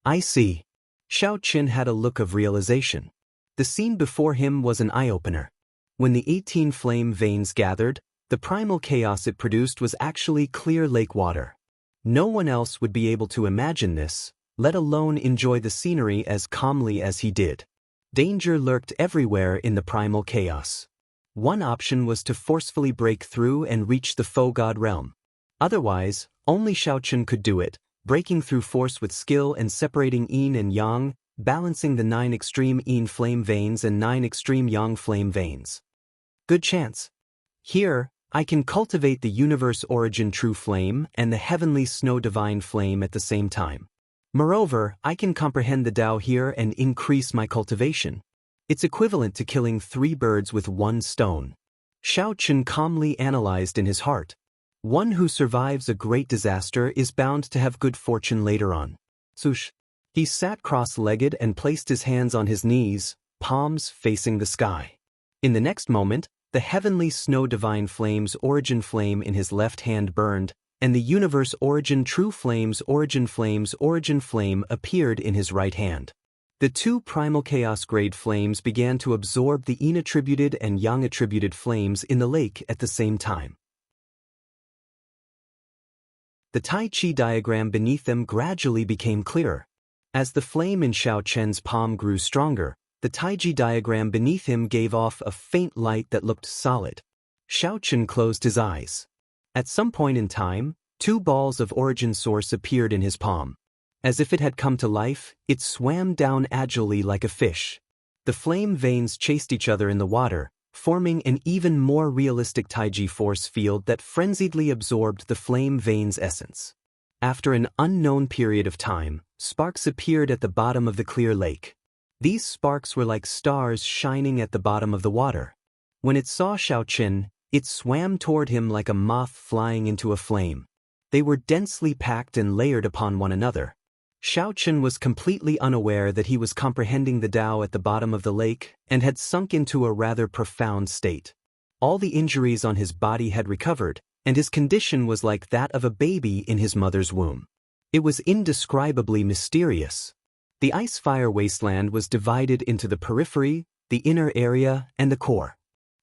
I see. Xiaochen had a look of realization. The scene before him was an eye-opener. When the 18 flame veins gathered, the primal chaos it produced was actually clear lake water. No one else would be able to imagine this, let alone enjoy the scenery as calmly as he did. Danger lurked everywhere in the primal chaos. One option was to forcefully break through and reach the faux god realm. Otherwise, only Xiaochen could do it, breaking through force with skill and separating yin and yang, balancing the 9 extreme yin flame veins and 9 extreme yang flame veins. Good chance. Here, I can cultivate the universe origin true flame and the heavenly snow divine flame at the same time. Moreover, I can comprehend the Tao here and increase my cultivation. It's equivalent to killing 3 birds with 1 stone. Xiaochen calmly analyzed in his heart. One who survives a great disaster is bound to have good fortune later on. Sush. He sat cross-legged and placed his hands on his knees, palms facing the sky. In the next moment, the heavenly snow divine flame's origin flame in his left hand burned, and the universe origin true flame's origin flame appeared in his right hand. The two primal chaos-grade flames began to absorb the yin-attributed and yang-attributed flames in the lake at the same time. The Tai Chi diagram beneath them gradually became clearer. As the flame in Xiao Chen's palm grew stronger, the Tai Chi diagram beneath him gave off a faint light that looked solid. Xiao Chen closed his eyes. At some point in time, two balls of origin source appeared in his palm. As if it had come to life, it swam down agilely like a fish. The flame veins chased each other in the water, forming an even more realistic Taiji force field that frenziedly absorbed the flame vein's essence. After an unknown period of time, sparks appeared at the bottom of the clear lake. These sparks were like stars shining at the bottom of the water. When it saw Xiao Chen, it swam toward him like a moth flying into a flame. They were densely packed and layered upon one another. Xiao Chen was completely unaware that he was comprehending the Tao at the bottom of the lake and had sunk into a rather profound state. All the injuries on his body had recovered, and his condition was like that of a baby in his mother's womb. It was indescribably mysterious. The ice-fire wasteland was divided into the periphery, the inner area, and the core.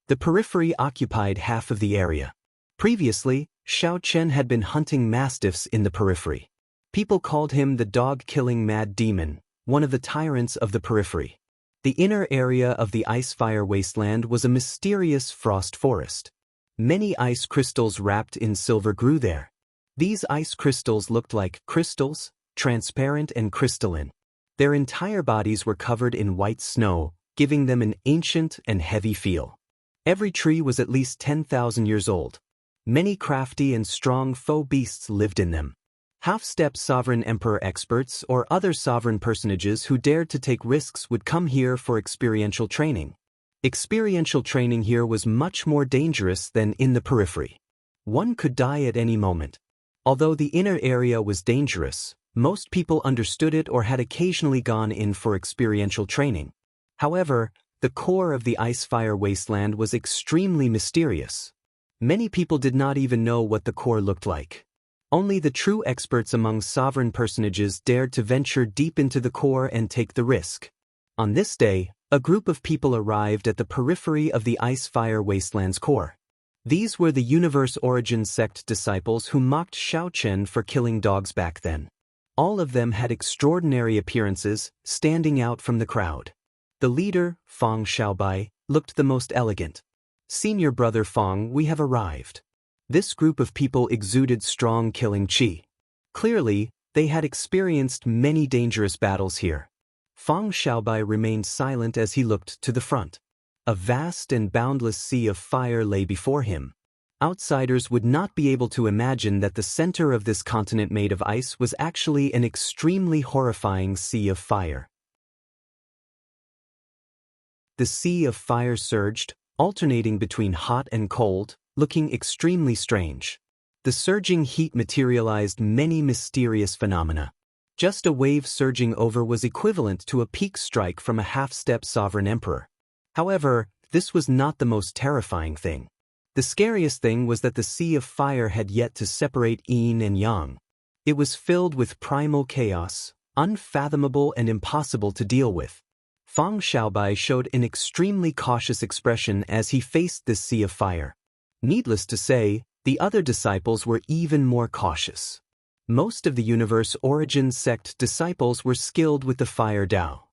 The periphery occupied half of the area. Previously, Xiao Chen had been hunting mastiffs in the periphery. People called him the dog-killing mad demon, one of the tyrants of the periphery. The inner area of the ice-fire wasteland was a mysterious frost forest. Many ice crystals wrapped in silver grew there. These ice crystals looked like crystals, transparent and crystalline. Their entire bodies were covered in white snow, giving them an ancient and heavy feel. Every tree was at least 10,000 years old. Many crafty and strong faux beasts lived in them. Half-step sovereign emperor experts or other sovereign personages who dared to take risks would come here for experiential training. Experiential training here was much more dangerous than in the periphery. One could die at any moment. Although the inner area was dangerous, most people understood it or had occasionally gone in for experiential training. However, the core of the ice-fire wasteland was extremely mysterious. Many people did not even know what the core looked like. Only the true experts among sovereign personages dared to venture deep into the core and take the risk. On this day, a group of people arrived at the periphery of the ice-fire wasteland's core. These were the Universe Origin sect disciples who mocked Xiao Chen for killing dogs back then. All of them had extraordinary appearances, standing out from the crowd. The leader, Fang Xiaobai, looked the most elegant. "Senior brother Fang, we have arrived." This group of people exuded strong killing qi. Clearly, they had experienced many dangerous battles here. Fang Xiaobai remained silent as he looked to the front. A vast and boundless sea of fire lay before him. Outsiders would not be able to imagine that the center of this continent made of ice was actually an extremely horrifying sea of fire. The sea of fire surged, alternating between hot and cold, looking extremely strange. The surging heat materialized many mysterious phenomena. Just a wave surging over was equivalent to a peak strike from a half-step sovereign emperor. However, this was not the most terrifying thing. The scariest thing was that the sea of fire had yet to separate yin and yang. It was filled with primal chaos, unfathomable and impossible to deal with. Fang Xiaobai showed an extremely cautious expression as he faced this sea of fire. Needless to say, the other disciples were even more cautious. Most of the Universe Origin sect disciples were skilled with the Fire Tao.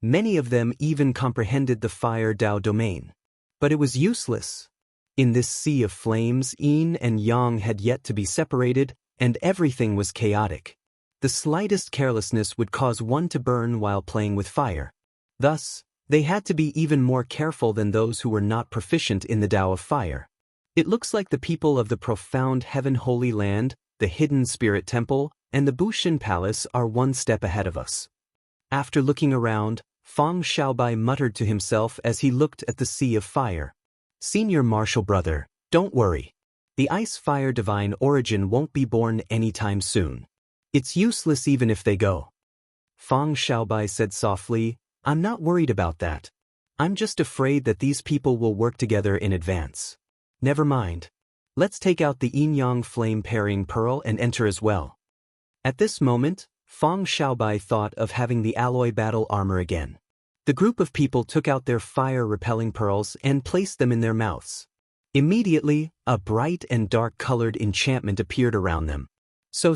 Many of them even comprehended the Fire Tao domain. But it was useless. In this sea of flames, yin and yang had yet to be separated, and everything was chaotic. The slightest carelessness would cause one to burn while playing with fire. Thus, they had to be even more careful than those who were not proficient in the Tao of fire. It looks like the people of the profound Heaven Holy Land, the Hidden Spirit Temple, and the Bushin Palace are one step ahead of us. After looking around, Fang Xiaobai muttered to himself as he looked at the sea of fire. "Senior martial brother, don't worry. The ice-fire divine origin won't be born anytime soon. It's useless even if they go." Fang Xiaobai said softly, "I'm not worried about that. I'm just afraid that these people will work together in advance. Never mind. Let's take out the yin-yang flame-pairing pearl and enter as well." At this moment, Fang Xiaobai thought of having the alloy battle armor again. The group of people took out their fire-repelling pearls and placed them in their mouths. Immediately, a bright and dark-colored enchantment appeared around them. So.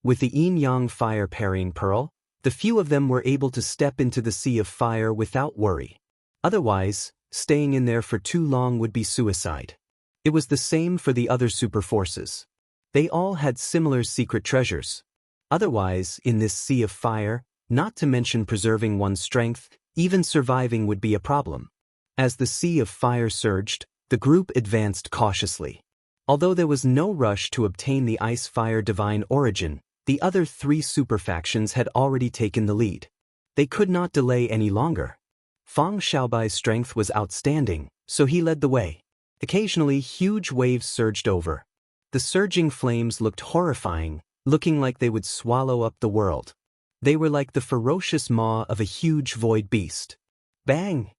With the yin-yang fire-parrying pearl, the few of them were able to step into the sea of fire without worry. Otherwise, staying in there for too long would be suicide. It was the same for the other super forces. They all had similar secret treasures. Otherwise, in this sea of fire, not to mention preserving one's strength, even surviving would be a problem. As the sea of fire surged, the group advanced cautiously. Although there was no rush to obtain the ice-fire divine origin, the other three super factions had already taken the lead. They could not delay any longer. Fang Xiaobai's strength was outstanding, so he led the way. Occasionally, huge waves surged over. The surging flames looked horrifying, looking like they would swallow up the world. They were like the ferocious maw of a huge void beast. Bang!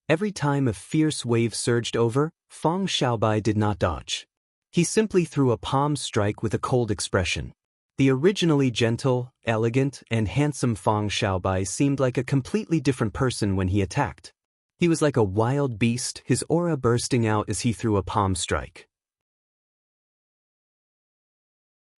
Every time a fierce wave surged over, Fang Xiaobai did not dodge. He simply threw a palm strike with a cold expression. The originally gentle, elegant, and handsome Fang Xiaobai seemed like a completely different person when he attacked. He was like a wild beast, his aura bursting out as he threw a palm strike.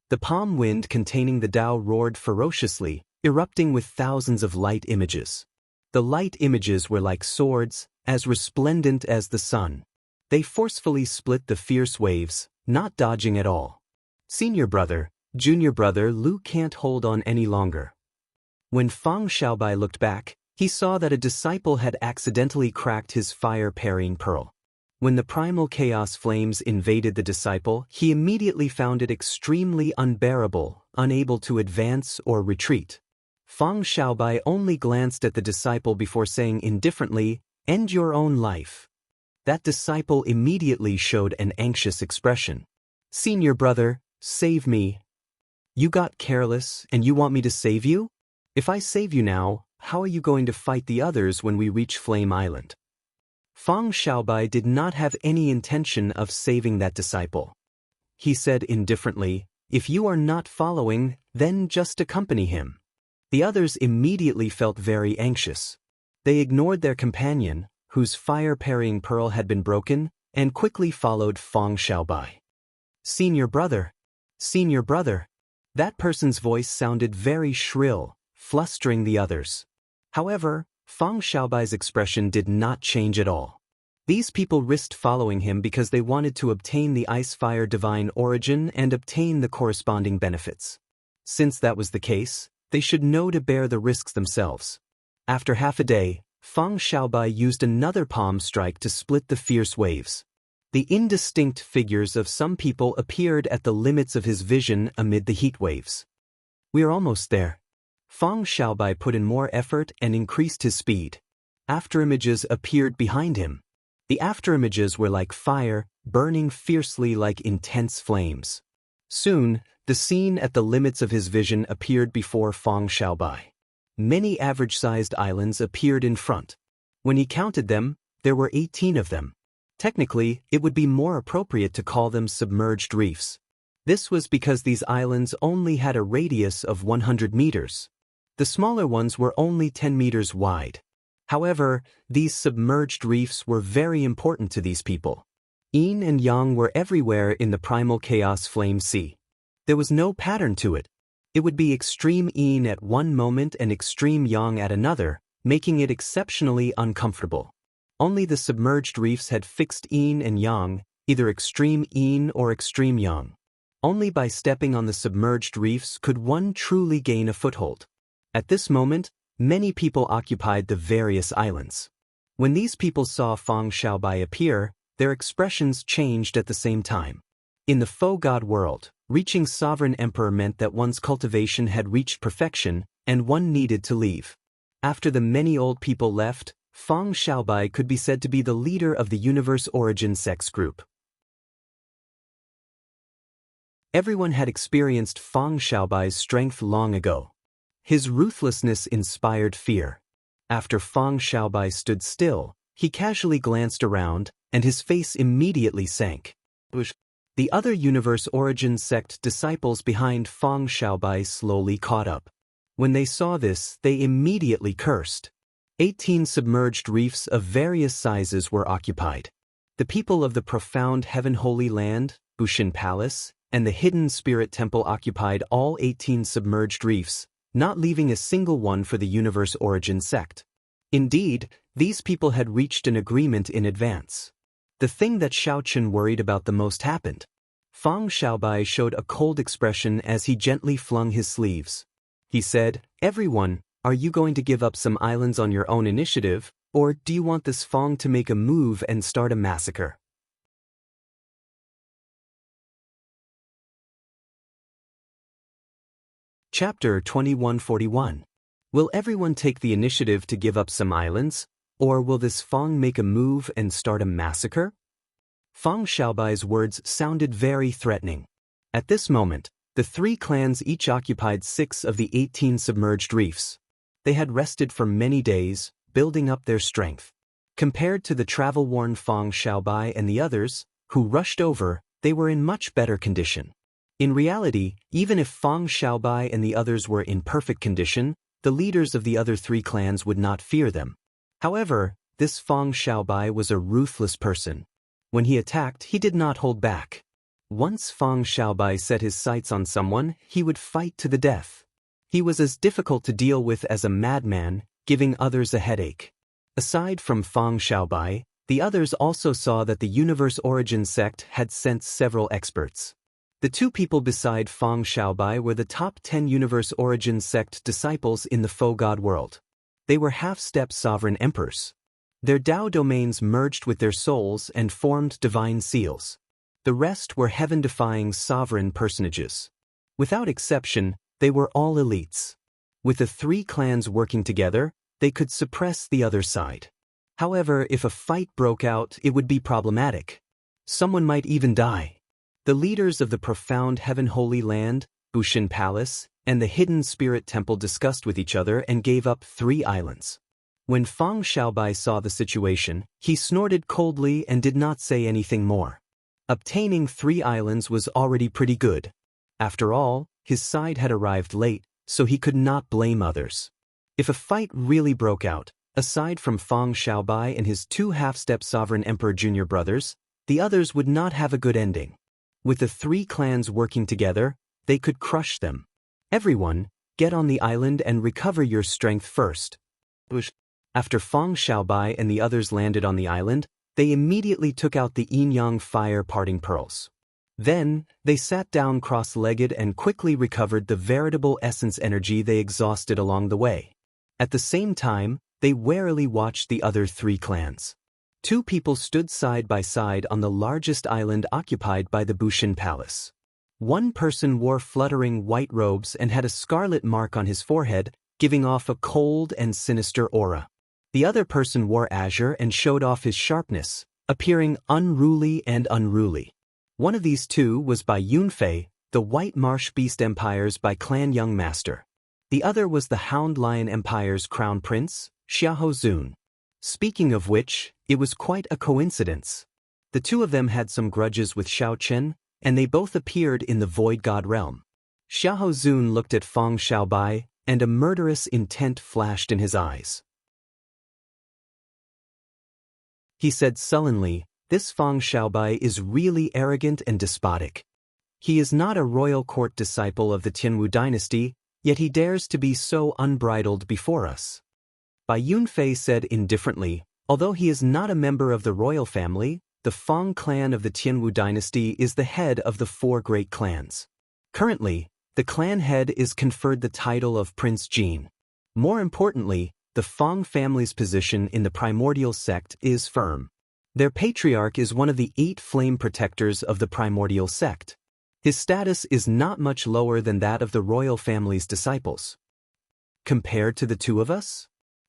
The palm wind containing the Tao roared ferociously, erupting with thousands of light images. The light images were like swords, as resplendent as the sun. They forcefully split the fierce waves, not dodging at all. Senior brother, junior brother Lu can't hold on any longer. When Fang Xiaobai looked back, he saw that a disciple had accidentally cracked his fire-parrying pearl. When the primal chaos flames invaded the disciple, he immediately found it extremely unbearable, unable to advance or retreat. Fang Xiaobai only glanced at the disciple before saying indifferently, "End your own life." That disciple immediately showed an anxious expression. "Senior brother, save me." "You got careless, and you want me to save you? If I save you now, how are you going to fight the others when we reach Flame Island?" Fang Xiaobai did not have any intention of saving that disciple. He said indifferently, "If you are not following, then just accompany him." The others immediately felt very anxious. They ignored their companion, whose fire-parrying pearl had been broken, and quickly followed Fang Xiaobai. "Senior brother! Senior brother!" That person's voice sounded very shrill, flustering the others. However, Fang Xiaobai's expression did not change at all. These people risked following him because they wanted to obtain the ice-fire divine origin and obtain the corresponding benefits. Since that was the case, they should know to bear the risks themselves. After half a day, Fang Xiaobai used another palm strike to split the fierce waves. The indistinct figures of some people appeared at the limits of his vision amid the heat waves. "We are almost there." Fang Xiaobai put in more effort and increased his speed. Afterimages appeared behind him. The afterimages were like fire, burning fiercely like intense flames. Soon, the scene at the limits of his vision appeared before Fang Xiaobai. Many average-sized islands appeared in front. When he counted them, there were 18 of them. Technically, it would be more appropriate to call them submerged reefs. This was because these islands only had a radius of 100 meters. The smaller ones were only 10 meters wide. However, these submerged reefs were very important to these people. Yin and Yang were everywhere in the primal chaos flame sea. There was no pattern to it. It would be extreme Yin at one moment and extreme Yang at another, making it exceptionally uncomfortable. Only the submerged reefs had fixed Yin and Yang, either extreme Yin or extreme Yang. Only by stepping on the submerged reefs could one truly gain a foothold. At this moment, many people occupied the various islands. When these people saw Fang Xiaobai appear, their expressions changed at the same time. In the faux god world, reaching sovereign emperor meant that one's cultivation had reached perfection, and one needed to leave. After the many old people left, Fang Xiaobai could be said to be the leader of the universe origin sex group. Everyone had experienced Fang Xiaobai's strength long ago. His ruthlessness inspired fear. After Fang Xiaobai stood still, he casually glanced around, and his face immediately sank. The other universe origin sect disciples behind Fang Xiaobai slowly caught up. When they saw this, they immediately cursed. 18 submerged reefs of various sizes were occupied. The people of the profound Heaven Holy Land, Bushin Palace, and the Hidden Spirit Temple occupied all 18 submerged reefs, not leaving a single one for the universe origin sect. Indeed, these people had reached an agreement in advance. The thing that Xiao Chen worried about the most happened. Fang Xiaobai showed a cold expression as he gently flung his sleeves. He said, "Everyone, are you going to give up some islands on your own initiative, or do you want this Fang to make a move and start a massacre?" Chapter 2141. Will everyone take the initiative to give up some islands, or will this Fang make a move and start a massacre? Fang Xiaobai's words sounded very threatening. At this moment, the three clans each occupied 6 of the 18 submerged reefs. They had rested for many days, building up their strength. Compared to the travel-worn Fang Xiaobai and the others, who rushed over, they were in much better condition. In reality, even if Fang Xiaobai and the others were in perfect condition, the leaders of the other 3 clans would not fear them. However, this Fang Xiaobai was a ruthless person. When he attacked, he did not hold back. Once Fang Xiaobai set his sights on someone, he would fight to the death. He was as difficult to deal with as a madman, giving others a headache. Aside from Fang Xiaobai, the others also saw that the universe origin sect had sent several experts. The 2 people beside Fang Xiaobai were the top 10 universe origin sect disciples in the faux god world. They were half-step sovereign emperors. Their Tao domains merged with their souls and formed divine seals. The rest were heaven-defying sovereign personages. Without exception, they were all elites. With the 3 clans working together, they could suppress the other side. However, if a fight broke out, it would be problematic. Someone might even die. The leaders of the profound Heaven Holy Land, Bushin Palace, and the Hidden Spirit Temple discussed with each other and gave up 3 islands. When Fang Xiaobai saw the situation, he snorted coldly and did not say anything more. Obtaining 3 islands was already pretty good. After all, his side had arrived late, so he could not blame others. If a fight really broke out, aside from Fang Xiaobai and his 2 half-step sovereign emperor junior brothers, the others would not have a good ending. With the 3 clans working together, they could crush them. Everyone, get on the island and recover your strength first. After Fang Xiaobai and the others landed on the island, they immediately took out the yin-yang fire parting pearls. Then, they sat down cross-legged and quickly recovered the veritable essence energy they exhausted along the way. At the same time, they warily watched the other 3 clans. 2 people stood side by side on the largest island occupied by the Bushin Palace. One person wore fluttering white robes and had a scarlet mark on his forehead, giving off a cold and sinister aura. The other person wore azure and showed off his sharpness, appearing unruly and unruly. One of these 2 was by Yunfei, the White Marsh Beast Empire's by Clan Young Master. The other was the Hound Lion Empire's Crown Prince, Xiahou Zun. Speaking of which, it was quite a coincidence. The 2 of them had some grudges with Xiao Chen, and they both appeared in the Void God realm. Xiahou Zun looked at Fang Xiaobai, and a murderous intent flashed in his eyes. He said sullenly, "This Fang Xiaobai is really arrogant and despotic. He is not a royal court disciple of the Tianwu dynasty, yet he dares to be so unbridled before us." Bai Yunfei said indifferently, "Although he is not a member of the royal family, the Fang clan of the Tianwu dynasty is the head of the 4 great clans. Currently, the clan head is conferred the title of Prince Jin. More importantly, the Fang family's position in the primordial sect is firm. Their patriarch is one of the 8 flame protectors of the primordial sect. His status is not much lower than that of the royal family's disciples." "Compared to the 2 of us?"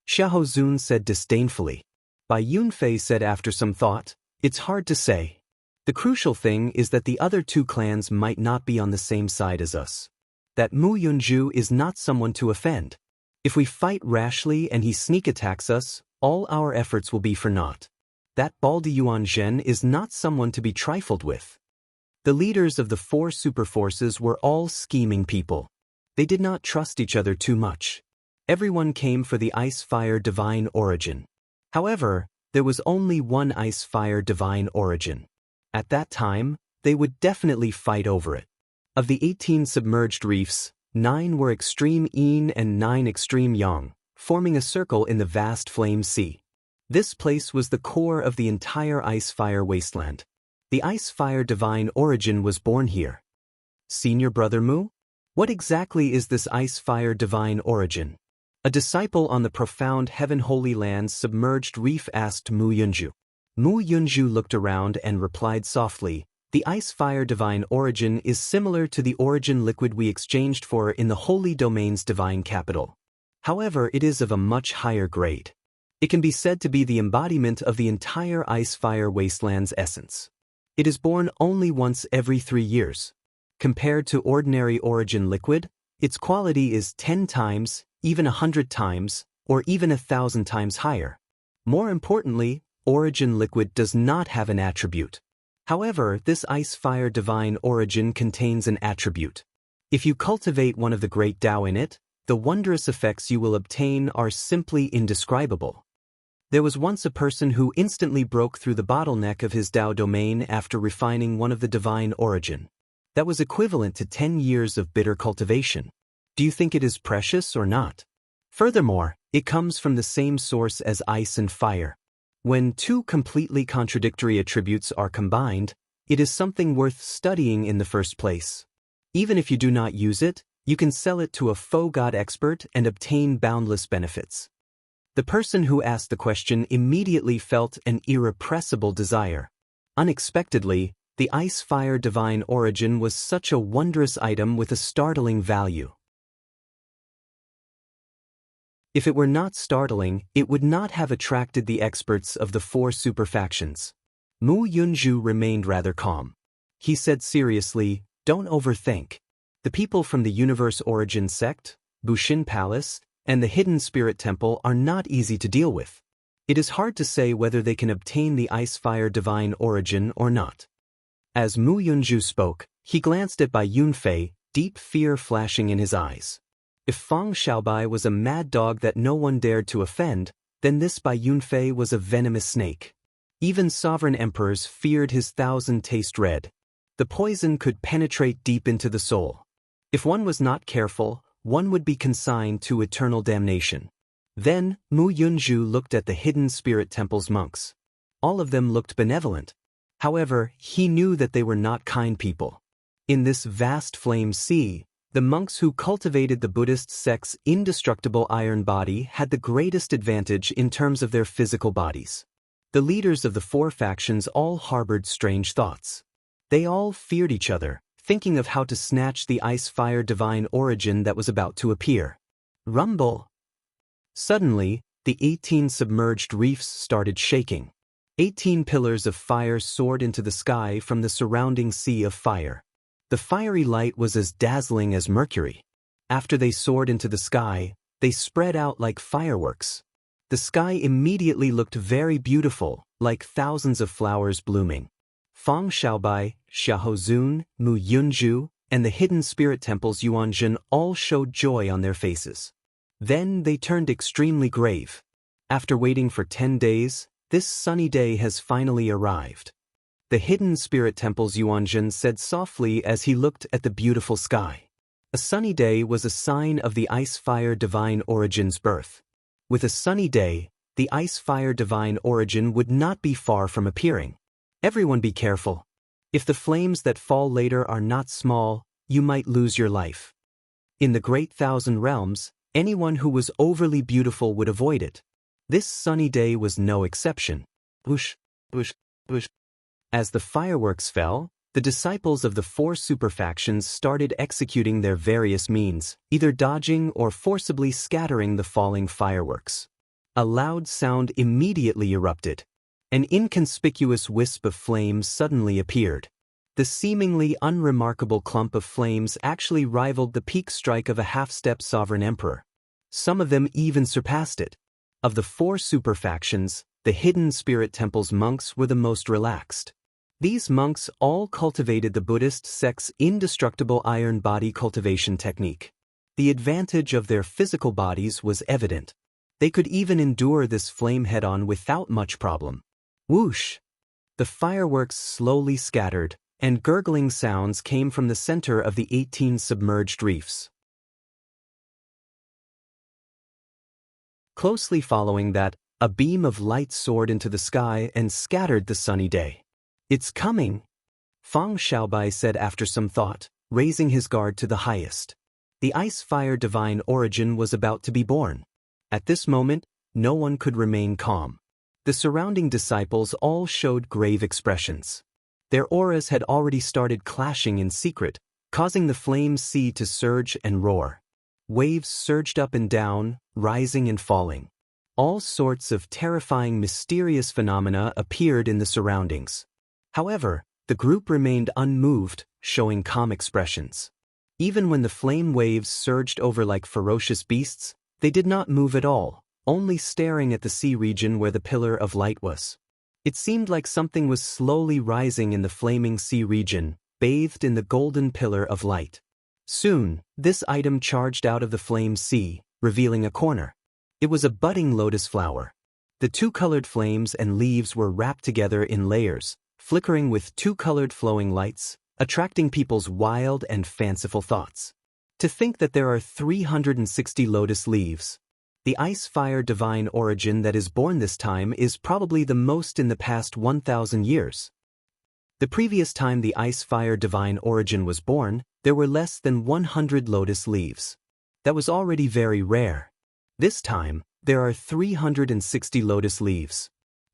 Xiahou Zun said disdainfully. Bai Yunfei said after some thought, "It's hard to say. The crucial thing is that the other 2 clans might not be on the same side as us. That Mu Yunju is not someone to offend. If we fight rashly and he sneak attacks us, all our efforts will be for naught. That Baldi Yuan Zhen is not someone to be trifled with." The leaders of the four superforces were all scheming people. They did not trust each other too much. Everyone came for the ice-fire divine origin. However, there was only one ice-fire divine origin. At that time, they would definitely fight over it. Of the 18 submerged reefs, 9 were extreme yin and 9 extreme yang, forming a circle in the vast flame sea. This place was the core of the entire ice-fire wasteland. The ice-fire divine origin was born here. Senior Brother Mu? What exactly is this ice-fire divine origin? A disciple on the profound heaven-holy land's submerged reef asked Mu Yunju. Mu Yunju looked around and replied softly, "The ice-fire divine origin is similar to the origin liquid we exchanged for in the holy domain's divine capital. However, it is of a much higher grade. It can be said to be the embodiment of the entire ice-fire wasteland's essence. It is born only once every 3 years. Compared to ordinary origin liquid, its quality is 10 times, even 100 times, or even 1,000 times higher. More importantly, origin liquid does not have an attribute. However, this ice-fire divine origin contains an attribute. If you cultivate one of the great Tao in it, the wondrous effects you will obtain are simply indescribable." There was once a person who instantly broke through the bottleneck of his Tao domain after refining one of the divine origin. That was equivalent to 10 years of bitter cultivation. Do you think it is precious or not? Furthermore, it comes from the same source as ice and fire. When two completely contradictory attributes are combined, it is something worth studying in the first place. Even if you do not use it, you can sell it to a faux god expert and obtain boundless benefits. The person who asked the question immediately felt an irrepressible desire. Unexpectedly, the ice-fire divine origin was such a wondrous item with a startling value. If it were not startling, it would not have attracted the experts of the four superfactions. Mu Yunju remained rather calm. He said seriously, "Don't overthink. The people from the Universe Origin Sect, Bushin Palace, and the Hidden Spirit Temple are not easy to deal with. It is hard to say whether they can obtain the ice-fire divine origin or not." As Mu Yunju spoke, he glanced at Bai Yunfei, deep fear flashing in his eyes. If Fang Xiaobai was a mad dog that no one dared to offend, then this Bai Yunfei was a venomous snake. Even sovereign emperors feared his thousand-taste red. The poison could penetrate deep into the soul. If one was not careful, one would be consigned to eternal damnation. Then, Mu Yunju looked at the Hidden Spirit Temple's monks. All of them looked benevolent. However, he knew that they were not kind people. In this vast flame sea, the monks who cultivated the Buddhist sect's indestructible iron body had the greatest advantage in terms of their physical bodies. The leaders of the four factions all harbored strange thoughts. They all feared each other, thinking of how to snatch the ice-fire divine origin that was about to appear. Rumble! Suddenly, the 18 submerged reefs started shaking. 18 pillars of fire soared into the sky from the surrounding sea of fire. The fiery light was as dazzling as mercury. After they soared into the sky, they spread out like fireworks. The sky immediately looked very beautiful, like thousands of flowers blooming. Fang Xiaobai, Xiahozun, Mu Yunju, and the Hidden Spirit Temple's Yuanzhen all showed joy on their faces. Then they turned extremely grave. After waiting for 10 days, this sunny day has finally arrived. The Hidden Spirit Temple's Yuanzhen said softly as he looked at the beautiful sky. A sunny day was a sign of the ice-fire divine origin's birth. With a sunny day, the ice-fire divine origin would not be far from appearing. Everyone be careful. If the flames that fall later are not small, you might lose your life. In the Great Thousand Realms, anyone who was overly beautiful would avoid it. This sunny day was no exception. Whoosh, whoosh, whoosh. As the fireworks fell, the disciples of the four superfactions started executing their various means, either dodging or forcibly scattering the falling fireworks. A loud sound immediately erupted. An inconspicuous wisp of flames suddenly appeared. The seemingly unremarkable clump of flames actually rivaled the peak strike of a half-step sovereign emperor. Some of them even surpassed it. Of the four superfactions, the Hidden Spirit Temple's monks were the most relaxed. These monks all cultivated the Buddhist sect's indestructible iron body cultivation technique. The advantage of their physical bodies was evident. They could even endure this flame head-on without much problem. Whoosh! The fireworks slowly scattered, and gurgling sounds came from the center of the 18 submerged reefs. Closely following that, a beam of light soared into the sky and scattered the sunny day. "It's coming," Fang Xiaobai said after some thought, raising his guard to the highest. The ice fire divine origin was about to be born. At this moment, no one could remain calm. The surrounding disciples all showed grave expressions. Their auras had already started clashing in secret, causing the flame sea to surge and roar. Waves surged up and down, rising and falling. All sorts of terrifying, mysterious phenomena appeared in the surroundings. However, the group remained unmoved, showing calm expressions. Even when the flame waves surged over like ferocious beasts, they did not move at all, only staring at the sea region where the pillar of light was. It seemed like something was slowly rising in the flaming sea region, bathed in the golden pillar of light. Soon, this item charged out of the flame sea, revealing a corner. It was a budding lotus flower. The two-colored flames and leaves were wrapped together in layers, flickering with two-colored flowing lights, attracting people's wild and fanciful thoughts. To think that there are 360 lotus leaves. The ice fire divine origin that is born this time is probably the most in the past 1,000 years. The previous time the ice fire divine origin was born, there were less than 100 lotus leaves. That was already very rare. This time, there are 360 lotus leaves.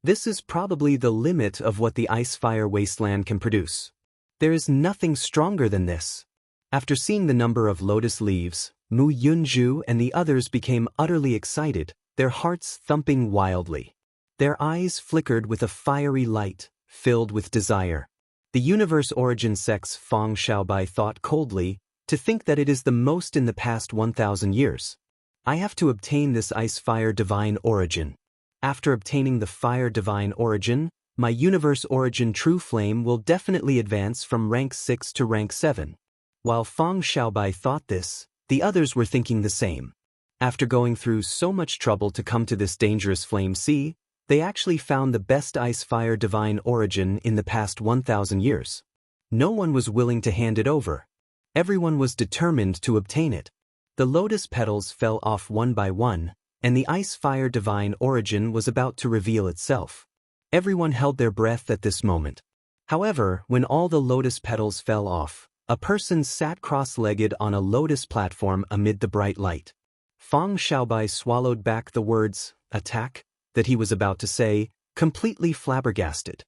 This is probably the limit of what the ice fire wasteland can produce. There is nothing stronger than this. After seeing the number of lotus leaves, Mu Yunju and the others became utterly excited, their hearts thumping wildly. Their eyes flickered with a fiery light, filled with desire. The universe origin sect's Fang Xiaobai thought coldly, to think that it is the most in the past 1,000 years. I have to obtain this ice fire divine origin. After obtaining the fire divine origin, my universe origin true flame will definitely advance from rank 6 to rank 7. While Fang Xiaobai thought this, the others were thinking the same. After going through so much trouble to come to this dangerous flame sea, they actually found the best ice fire divine origin in the past 1,000 years. No one was willing to hand it over. Everyone was determined to obtain it. The lotus petals fell off one by one, and the ice fire divine origin was about to reveal itself. Everyone held their breath at this moment. However, when all the lotus petals fell off, a person sat cross-legged on a lotus platform amid the bright light. Fang Xiaobai swallowed back the words, "attack," that he was about to say, completely flabbergasted.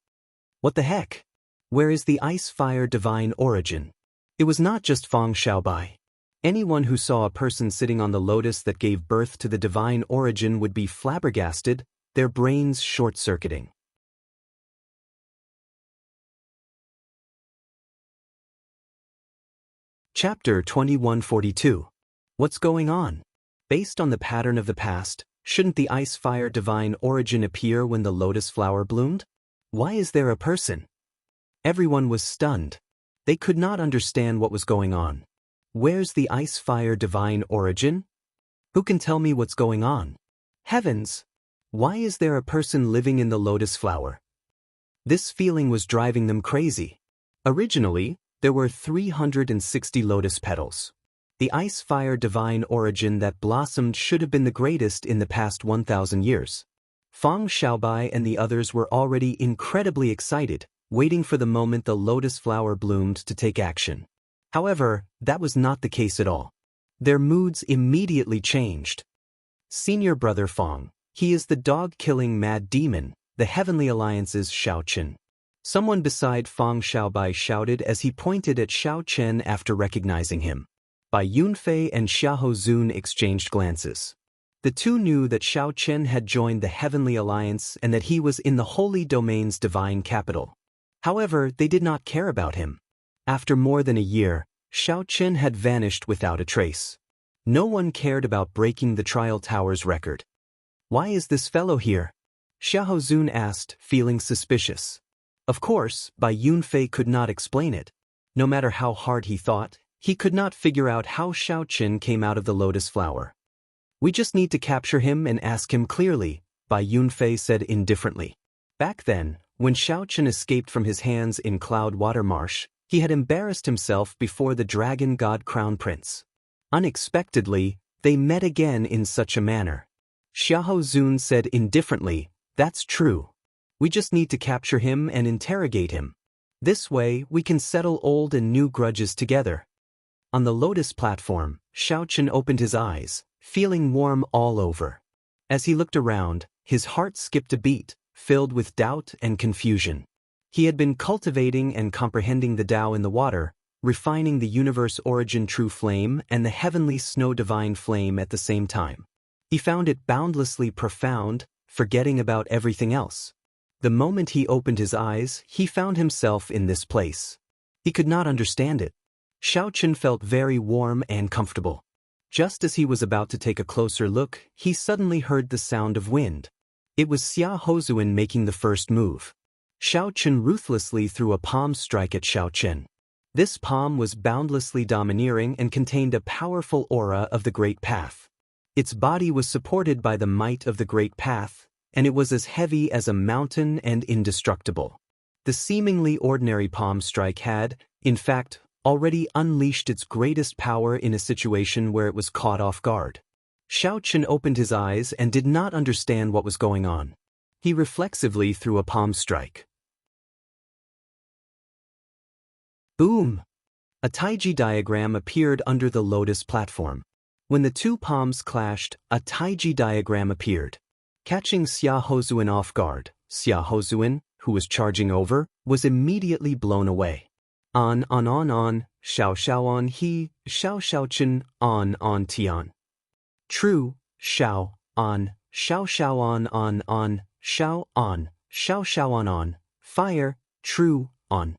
What the heck? Where is the ice fire divine origin? It was not just Fang Xiaobai. Anyone who saw a person sitting on the lotus that gave birth to the divine origin would be flabbergasted, their brains short-circuiting. Chapter 2142. What's going on? Based on the pattern of the past, shouldn't the ice fire divine origin appear when the lotus flower bloomed? Why is there a person? Everyone was stunned. They could not understand what was going on. Where's the ice fire divine origin? Who can tell me what's going on? Heavens! Why is there a person living in the lotus flower? This feeling was driving them crazy. Originally, there were 360 lotus petals. The ice fire divine origin that blossomed should have been the greatest in the past 1,000 years. Fang Xiaobai and the others were already incredibly excited, waiting for the moment the lotus flower bloomed to take action. However, that was not the case at all. Their moods immediately changed. Senior brother Fang, he is the dog-killing mad demon, the Heavenly Alliance's Xiao Chen. Someone beside Fang Xiaobai shouted as he pointed at Xiao Chen after recognizing him. Bai Yunfei and Xiahou Zun exchanged glances. The two knew that Xiao Chen had joined the Heavenly Alliance and that he was in the Holy Domain's divine capital. However, they did not care about him. After more than a year, Xiao Chen had vanished without a trace. No one cared about breaking the Trial Tower's record. Why is this fellow here? Xiahou Zun asked, feeling suspicious. Of course, Bai Yunfei could not explain it. No matter how hard he thought, he could not figure out how Xiao Qin came out of the lotus flower. We just need to capture him and ask him clearly, Bai Yunfei said indifferently. Back then, when Xiao Qin escaped from his hands in Cloud Water Marsh, he had embarrassed himself before the Dragon God Crown Prince. Unexpectedly, they met again in such a manner. Xiahou Zun said indifferently, "That's true. We just need to capture him and interrogate him. This way, we can settle old and new grudges together." On the lotus platform, Xiao Qin opened his eyes, feeling warm all over. As he looked around, his heart skipped a beat, filled with doubt and confusion. He had been cultivating and comprehending the Tao in the water, refining the universe origin true flame and the heavenly snow divine flame at the same time. He found it boundlessly profound, forgetting about everything else. The moment he opened his eyes, he found himself in this place. He could not understand it. Xiao Qin felt very warm and comfortable. Just as he was about to take a closer look, he suddenly heard the sound of wind. It was Xia Hozuan making the first move. Xiao Qin ruthlessly threw a palm strike at Xiao Qin. This palm was boundlessly domineering and contained a powerful aura of the Great Path. Its body was supported by the might of the Great Path, and it was as heavy as a mountain and indestructible. The seemingly ordinary palm strike had, in fact, already unleashed its greatest power in a situation where it was caught off guard. Xiao Qin opened his eyes and did not understand what was going on. He reflexively threw a palm strike. Boom! A Taiji diagram appeared under the lotus platform. When the two palms clashed, a Taiji diagram appeared. Catching Xia Hozuan off guard, Xia Hozuan, who was charging over, was immediately blown away. On, Xiao Xiao on he, Xiao Xiao Qin, on Tian. True, Xiao, on, Xiao Xiao on, Xiao Xiao Xiao on, fire, true, on,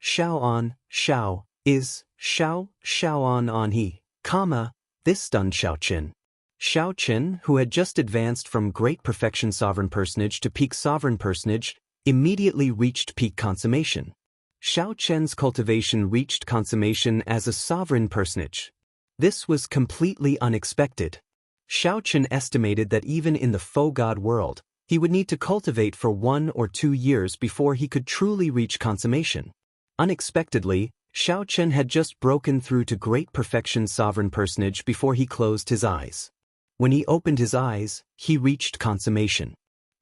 Xiao, is, Xiao Xiao on he, comma, this stunned Xiao Qin. Xiao Qin, who had just advanced from Great Perfection Sovereign Personage to Peak Sovereign Personage, immediately reached peak consummation. Xiao Qin's cultivation reached consummation as a Sovereign Personage. This was completely unexpected. Xiao Qin estimated that even in the faux god world, he would need to cultivate for 1 or 2 years before he could truly reach consummation. Unexpectedly, Xiao Qin had just broken through to Great Perfection Sovereign Personage before he closed his eyes. When he opened his eyes, he reached consummation.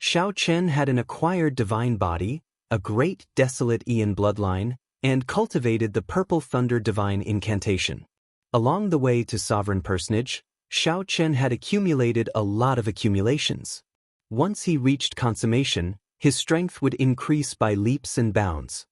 Xiao Qin had an acquired divine body, a great desolate Aeon bloodline, and cultivated the Purple Thunder divine incantation. Along the way to Sovereign Personage, Xiao Qin had accumulated a lot of accumulations. Once he reached consummation, his strength would increase by leaps and bounds.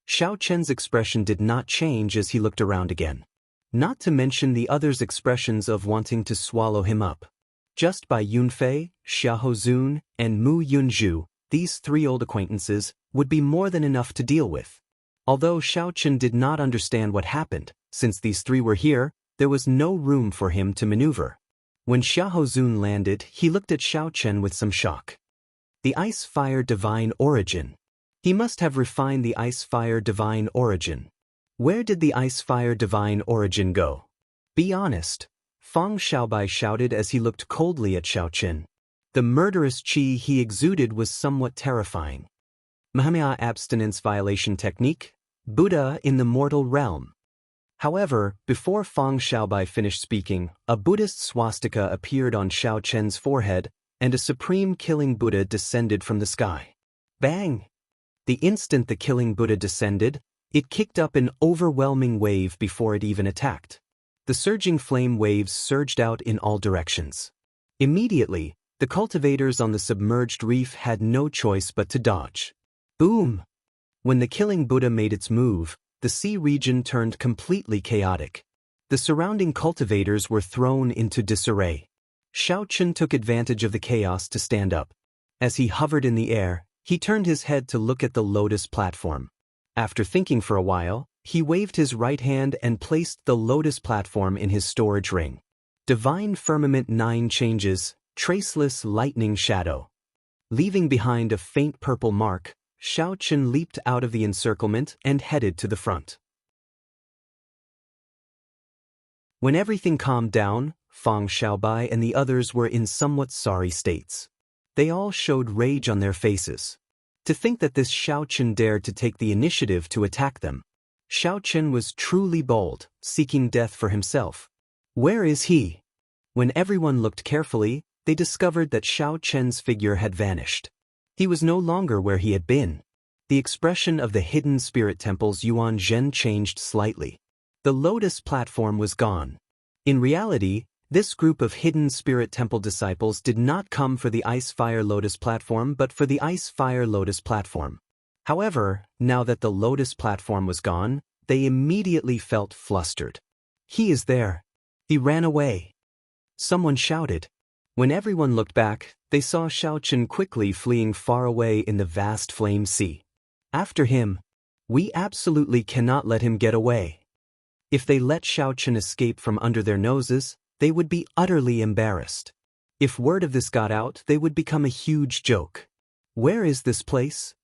Xiao Qin's expression did not change as he looked around again. Not to mention the others' expressions of wanting to swallow him up. Just Bai Yunfei, Xiahou Zun, and Mu Yunzhu, these 3 old acquaintances, would be more than enough to deal with. Although Xiao Qin did not understand what happened, since these 3 were here, there was no room for him to maneuver. When Xiahou Zun landed, he looked at Xiao Qin with some shock. The Ice-Fire Divine Origin. He must have refined the Ice-Fire Divine Origin. Where did the Ice-Fire Divine Origin go? Be honest. Fang Xiaobai shouted as he looked coldly at Xiao Qin. The murderous qi he exuded was somewhat terrifying. Mahamaya abstinence violation technique, Buddha in the mortal realm. However, before Fang Xiaobai finished speaking, a Buddhist swastika appeared on Xiao Qin's forehead, and a supreme killing Buddha descended from the sky. Bang! The instant the killing Buddha descended, it kicked up an overwhelming wave before it even attacked. The surging flame waves surged out in all directions. Immediately, the cultivators on the submerged reef had no choice but to dodge. Boom! When the killing Buddha made its move, the sea region turned completely chaotic. The surrounding cultivators were thrown into disarray. Xiao Qin took advantage of the chaos to stand up. As he hovered in the air, he turned his head to look at the lotus platform. After thinking for a while, he waved his right hand and placed the lotus platform in his storage ring. Divine Firmament 9 changes, traceless lightning shadow. Leaving behind a faint purple mark, Xiao Chen leaped out of the encirclement and headed to the front. When everything calmed down, Fang Xiaobai and the others were in somewhat sorry states. They all showed rage on their faces. To think that this Xiao Chen dared to take the initiative to attack them. Xiao Chen was truly bold, seeking death for himself. Where is he? When everyone looked carefully, they discovered that Xiao Chen's figure had vanished. He was no longer where he had been. The expression of the hidden spirit temple's Yuan Zhen changed slightly. The lotus platform was gone. In reality, this group of hidden spirit temple disciples did not come for the Ice Fire Lotus platform but for the Ice Fire Lotus platform. However, now that the lotus platform was gone, they immediately felt flustered. He is there. He ran away. Someone shouted. When everyone looked back, they saw Xiao Chen quickly fleeing far away in the vast flame sea. After him. We absolutely cannot let him get away. If they let Xiao Chen escape from under their noses, they would be utterly embarrassed. If word of this got out, they would become a huge joke. Where is this place?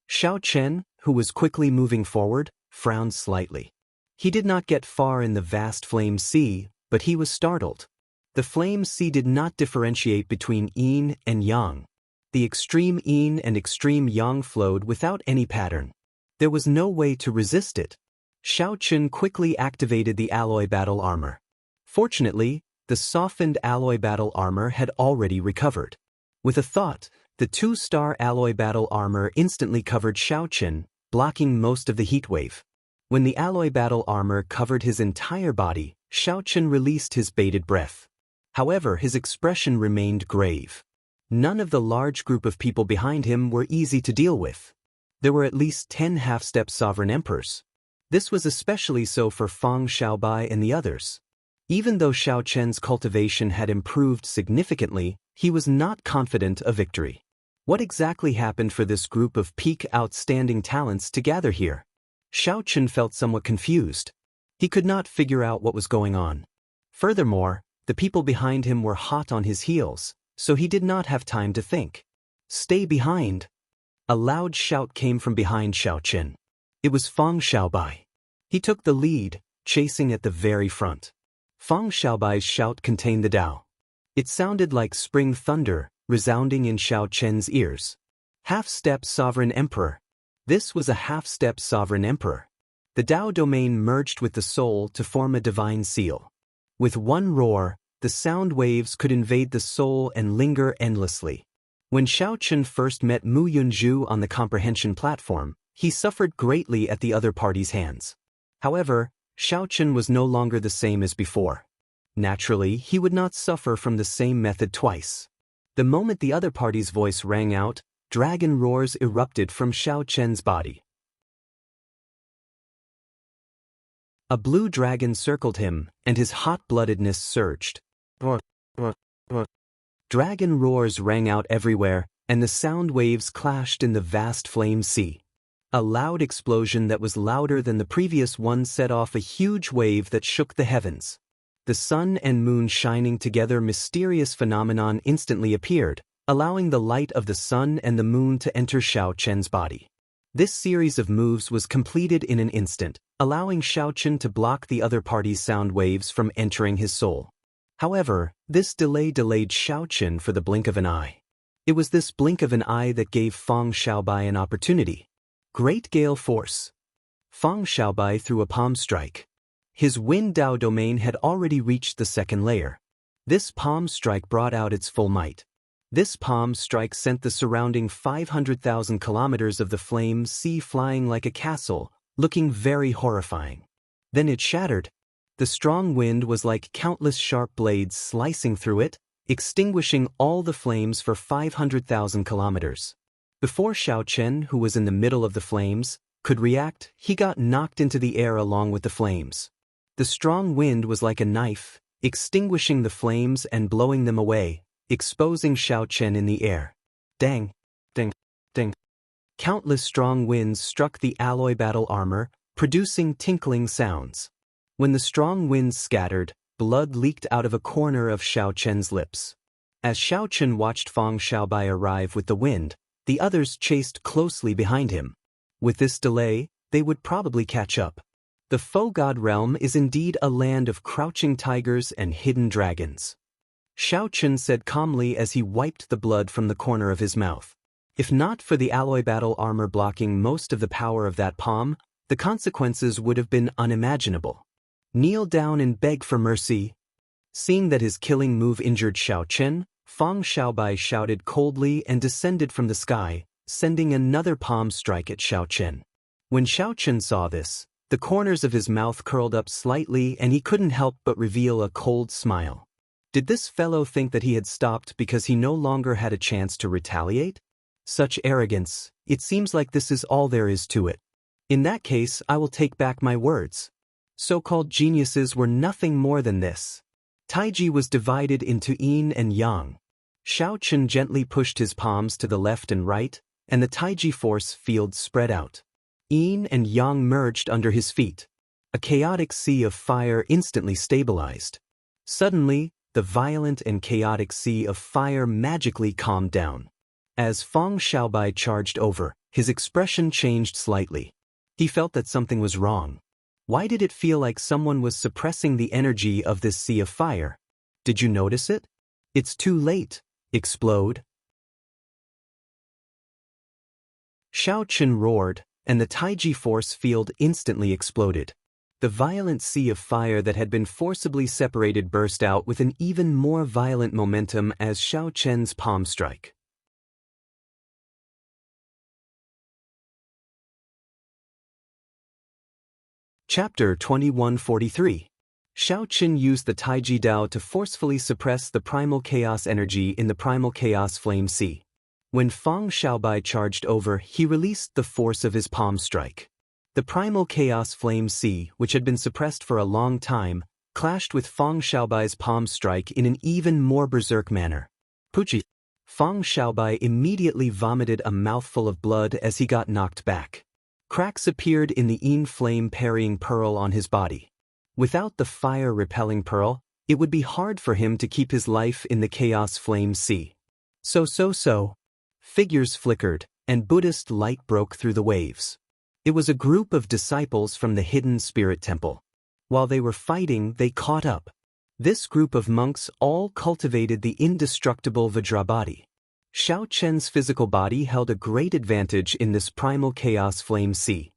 Xiao Chen, who was quickly moving forward, frowned slightly. He did not get far in the vast flame sea, but he was startled. The flame sea did not differentiate between yin and yang. The extreme yin and extreme yang flowed without any pattern. There was no way to resist it. Xiao Chen quickly activated the alloy battle armor. Fortunately, the softened alloy battle armor had already recovered. With a thought, the 2-star alloy battle armor instantly covered Xiao Chen, blocking most of the heat wave. When the alloy battle armor covered his entire body, Xiao Chen released his bated breath. However, his expression remained grave. None of the large group of people behind him were easy to deal with. There were at least 10 half-step sovereign emperors. This was especially so for Fang Xiaobai and the others. Even though Xiao Chen's cultivation had improved significantly, he was not confident of victory. What exactly happened for this group of peak outstanding talents to gather here? Xiao Chen felt somewhat confused. He could not figure out what was going on. Furthermore, the people behind him were hot on his heels, so he did not have time to think. Stay behind! A loud shout came from behind Xiao Chen. It was Fang Xiaobai. He took the lead, chasing at the very front. Fang Xiaobai's shout contained the Tao. It sounded like spring thunder, resounding in Xiao Chen's ears. Half-step sovereign emperor. This was a half-step sovereign emperor. The Tao domain merged with the soul to form a divine seal. With one roar, the sound waves could invade the soul and linger endlessly. When Xiao Chen first met Mu Yunzhu on the comprehension platform, he suffered greatly at the other party's hands. However, Xiao Chen was no longer the same as before. Naturally, he would not suffer from the same method twice. The moment the other party's voice rang out, dragon roars erupted from Xiao Chen's body. A blue dragon circled him, and his hot-bloodedness surged. Dragon roars rang out everywhere, and the sound waves clashed in the vast flame sea. A loud explosion that was louder than the previous one set off a huge wave that shook the heavens. The sun and moon shining together, mysterious phenomenon instantly appeared, allowing the light of the sun and the moon to enter Xiao Chen's body. This series of moves was completed in an instant, allowing Xiao Chen to block the other party's sound waves from entering his soul. However, this delay delayed Xiao Chen for the blink of an eye. It was this blink of an eye that gave Fang Xiaobai an opportunity. Great Gale Force. Fang Xiaobai threw a palm strike. His Wind Dao domain had already reached the second layer. This palm strike brought out its full might. This palm strike sent the surrounding 500,000 kilometers of the flame sea flying like a castle, looking very horrifying. Then it shattered. The strong wind was like countless sharp blades slicing through it, extinguishing all the flames for 500,000 kilometers. Before Xiao Chen, who was in the middle of the flames, could react, he got knocked into the air along with the flames. The strong wind was like a knife, extinguishing the flames and blowing them away, exposing Xiao Chen in the air. Dang! Ding! Ding! Countless strong winds struck the alloy battle armor, producing tinkling sounds. When the strong winds scattered, blood leaked out of a corner of Xiao Chen's lips. As Xiao Chen watched Fang Xiaobai arrive with the wind, The others chased closely behind him. With this delay, they would probably catch up. The Foe God realm is indeed a land of crouching tigers and hidden dragons. Xiao Chen said calmly as he wiped the blood from the corner of his mouth. If not for the alloy battle armor blocking most of the power of that palm, the consequences would have been unimaginable. Kneel down and beg for mercy. Seeing that his killing move injured Xiao Chen, Fang Xiaobai shouted coldly and descended from the sky, sending another palm strike at Xiao Chen. When Xiao Chen saw this, the corners of his mouth curled up slightly and he couldn't help but reveal a cold smile. Did this fellow think that he had stopped because he no longer had a chance to retaliate? Such arrogance, it seems like this is all there is to it. In that case, I will take back my words. So-called geniuses were nothing more than this. Taiji was divided into yin and yang. Xiao Chen gently pushed his palms to the left and right, and the Taiji force field spread out. Yin and yang merged under his feet. A chaotic sea of fire instantly stabilized. Suddenly, the violent and chaotic sea of fire magically calmed down. As Fang Xiaobai charged over, his expression changed slightly. He felt that something was wrong. Why did it feel like someone was suppressing the energy of this sea of fire? Did you notice it? It's too late. Explode. Xiao Chen roared, and the Taiji force field instantly exploded. The violent sea of fire that had been forcibly separated burst out with an even more violent momentum as Xiao Chen's palm strike. Chapter 2143. Xiao Chen used the Taiji Dao to forcefully suppress the primal chaos energy in the primal chaos flame sea. When Fang Xiaobai charged over, he released the force of his palm strike. The primal chaos flame sea, which had been suppressed for a long time, clashed with Fang Xiaobai's palm strike in an even more berserk manner. Puchi! Fang Xiaobai immediately vomited a mouthful of blood as he got knocked back. Cracks appeared in the yin flame parrying pearl on his body. Without the fire-repelling pearl, it would be hard for him to keep his life in the chaos flame sea. So. Figures flickered, and Buddhist light broke through the waves. It was a group of disciples from the hidden spirit temple. While they were fighting, they caught up. This group of monks all cultivated the indestructible Vajrabody. Xiao Chen's physical body held a great advantage in this primal chaos flame sea.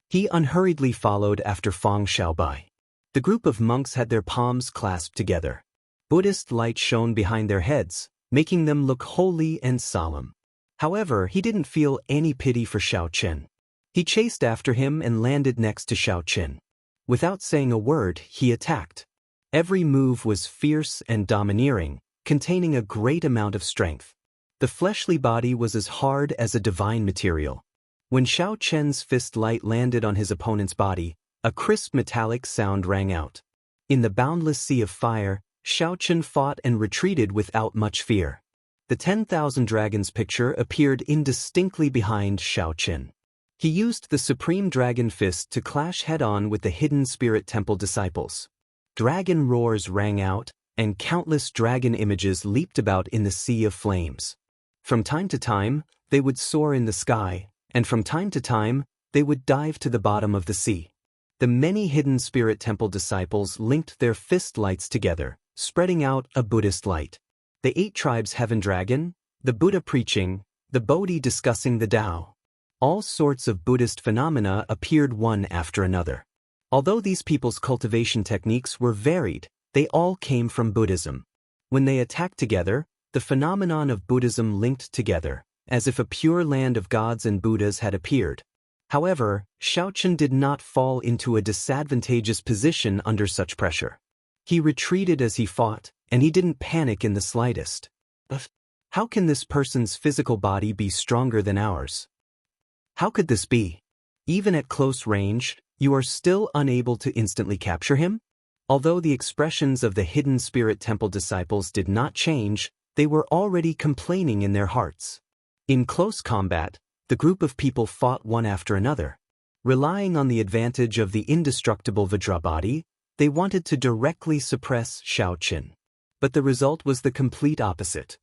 He unhurriedly followed after Fang Xiaobai. The group of monks had their palms clasped together. Buddhist light shone behind their heads, making them look holy and solemn. However, he didn't feel any pity for Xiao Chen. He chased after him and landed next to Xiao Chen. Without saying a word, he attacked. Every move was fierce and domineering, containing a great amount of strength. The fleshly body was as hard as a divine material. When Xiao Chen's fist light landed on his opponent's body, a crisp metallic sound rang out. In the boundless sea of fire, Xiao Chen fought and retreated without much fear. The 10,000 Dragons picture appeared indistinctly behind Xiao Chen. He used the Supreme Dragon Fist to clash head-on with the Hidden Spirit Temple disciples. Dragon roars rang out, and countless dragon images leaped about in the sea of flames. From time to time, they would soar in the sky, and from time to time, they would dive to the bottom of the sea. The many Hidden Spirit Temple disciples linked their fist lights together, spreading out a Buddhist light. The 8 tribes Heaven Dragon, the Buddha preaching, the Bodhi discussing the Tao. All sorts of Buddhist phenomena appeared one after another. Although these people's cultivation techniques were varied, they all came from Buddhism. When they attacked together, the phenomenon of Buddhism linked together, as if a pure land of gods and Buddhas had appeared. However, Xiao Chen did not fall into a disadvantageous position under such pressure. He retreated as he fought, and he didn't panic in the slightest. How can this person's physical body be stronger than ours? How could this be? Even at close range, you are still unable to instantly capture him? Although the expressions of the Hidden Spirit Temple disciples did not change, they were already complaining in their hearts. In close combat, the group of people fought one after another. Relying on the advantage of the indestructible Vajrabody, they wanted to directly suppress Xiao Chen. But the result was the complete opposite.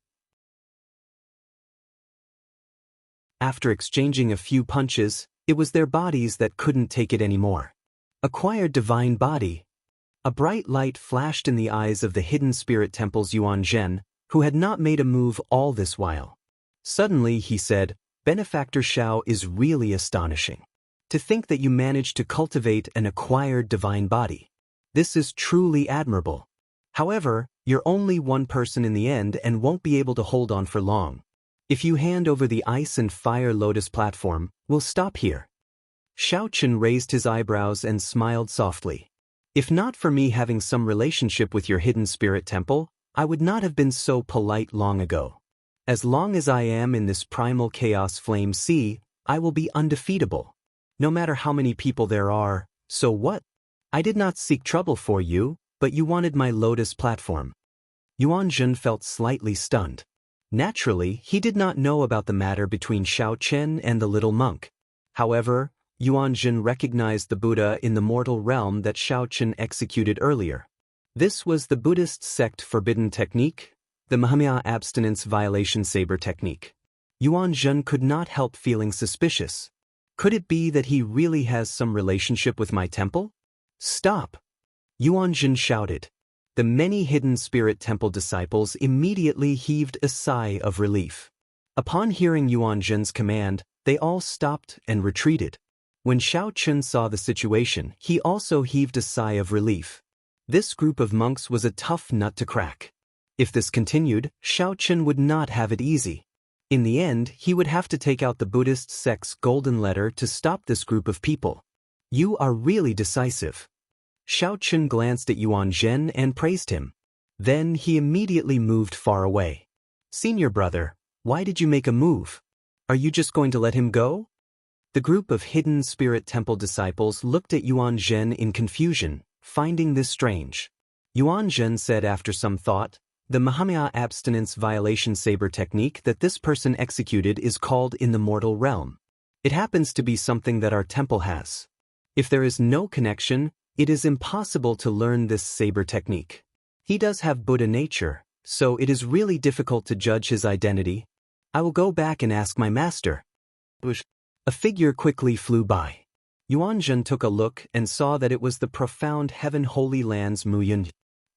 after exchanging a few punches, it was their bodies that couldn't take it anymore. Acquired divine body. A bright light flashed in the eyes of the hidden spirit temple's Yuan Zhen, who had not made a move all this while. Suddenly he said, "Benefactor Xiao is really astonishing. To think that you managed to cultivate an acquired divine body. This is truly admirable. However, you're only one person in the end and won't be able to hold on for long. If you hand over the Ice and Fire Lotus platform, we'll stop here." Xiao Chen raised his eyebrows and smiled softly. "If not for me having some relationship with your hidden spirit temple, I would not have been so polite long ago. As long as I am in this primal chaos flame sea, I will be undefeatable. No matter how many people there are, so what? I did not seek trouble for you, but you wanted my lotus platform." Yuan Zhen felt slightly stunned. Naturally, he did not know about the matter between Xiao Chen and the little monk. However, Yuan Zhen recognized the Buddha in the mortal realm that Xiao Chen executed earlier. This was the Buddhist sect forbidden technique, the Mahamaya abstinence violation saber technique. Yuan Zhen could not help feeling suspicious. Could it be that he really has some relationship with my temple? "Stop!" Yuan Zhen shouted. The many hidden spirit temple disciples immediately heaved a sigh of relief. Upon hearing Yuan Zhen's command, they all stopped and retreated. When Xiao Chen saw the situation, he also heaved a sigh of relief. This group of monks was a tough nut to crack. If this continued, Xiao Chen would not have it easy. In the end, he would have to take out the Buddhist sect's golden letter to stop this group of people. "You are really decisive." Xiao Chen glanced at Yuan Zhen and praised him. Then he immediately moved far away. "Senior brother, why did you make a move? Are you just going to let him go?" The group of hidden spirit temple disciples looked at Yuan Zhen in confusion, finding this strange. Yuan Zhen said after some thought, "The Mahamaya abstinence violation saber technique that this person executed is called in the mortal realm. It happens to be something that our temple has. If there is no connection, it is impossible to learn this saber technique. He does have Buddha nature, so it is really difficult to judge his identity. I will go back and ask my master." A figure quickly flew by. Yuan Zhen took a look and saw that it was the profound Heaven Holy Land's Mu Yun.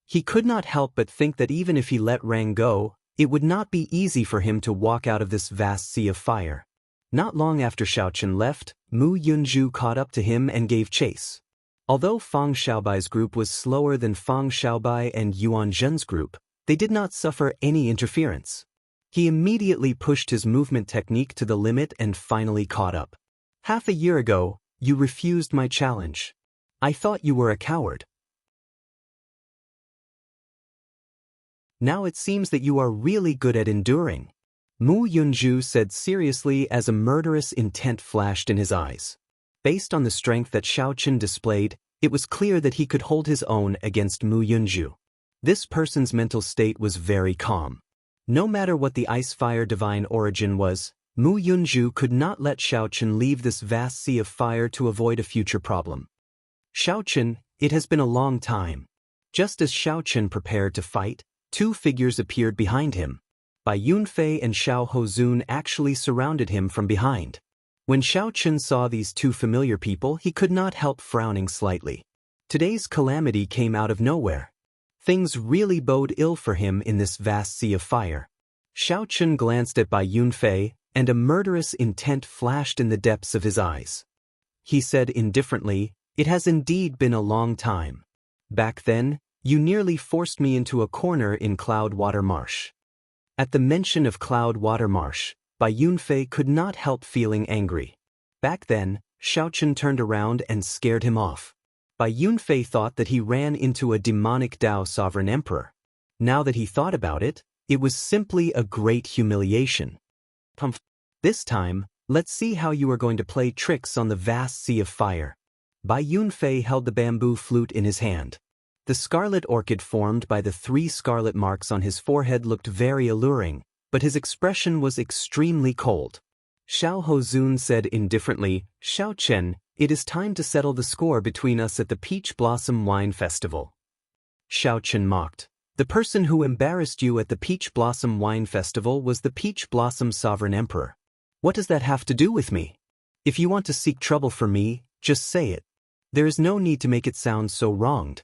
He could not help but think that even if he let Rang go, it would not be easy for him to walk out of this vast sea of fire. Not long after Xiao Chen left, Mu Yunju caught up to him and gave chase. Although Fang Xiaobai's group was slower than Fang Xiaobai and Yuan Zhen's group, they did not suffer any interference. He immediately pushed his movement technique to the limit and finally caught up. "Half a year ago, you refused my challenge. I thought you were a coward. Now it seems that you are really good at enduring," Mu Yunju said seriously as a murderous intent flashed in his eyes. Based on the strength that Xiao Chen displayed, it was clear that he could hold his own against Mu Yunju. This person's mental state was very calm. No matter what the ice-fire divine origin was, Mu Yunju could not let Xiao Chen leave this vast sea of fire to avoid a future problem. "Xiao Chen, it has been a long time." Just as Xiao Chen prepared to fight, two figures appeared behind him. Bai Yunfei and Xiao Hozun actually surrounded him from behind. When Xiao Chen saw these two familiar people, he could not help frowning slightly. Today's calamity came out of nowhere. Things really bode ill for him in this vast sea of fire. Xiao Chen glanced at Bai Yunfei, and a murderous intent flashed in the depths of his eyes. He said indifferently, "It has indeed been a long time. Back then, you nearly forced me into a corner in Cloudwater Marsh." At the mention of Cloudwater Marsh, Bai Yunfei could not help feeling angry. Back then, Xiao Chen turned around and scared him off. Bai Yunfei thought that he ran into a demonic Tao sovereign emperor. Now that he thought about it, it was simply a great humiliation. This time, let's see how you are going to play tricks on the vast sea of fire. Bai Yunfei held the bamboo flute in his hand. The scarlet orchid formed by the 3 scarlet marks on his forehead looked very alluring, but his expression was extremely cold. Xiao Hozun said indifferently, "Xiao Chen, it is time to settle the score between us at the Peach Blossom Wine Festival." Xiao Chen mocked. "The person who embarrassed you at the Peach Blossom Wine Festival was the Peach Blossom Sovereign Emperor. What does that have to do with me? If you want to seek trouble for me, just say it. There is no need to make it sound so wronged.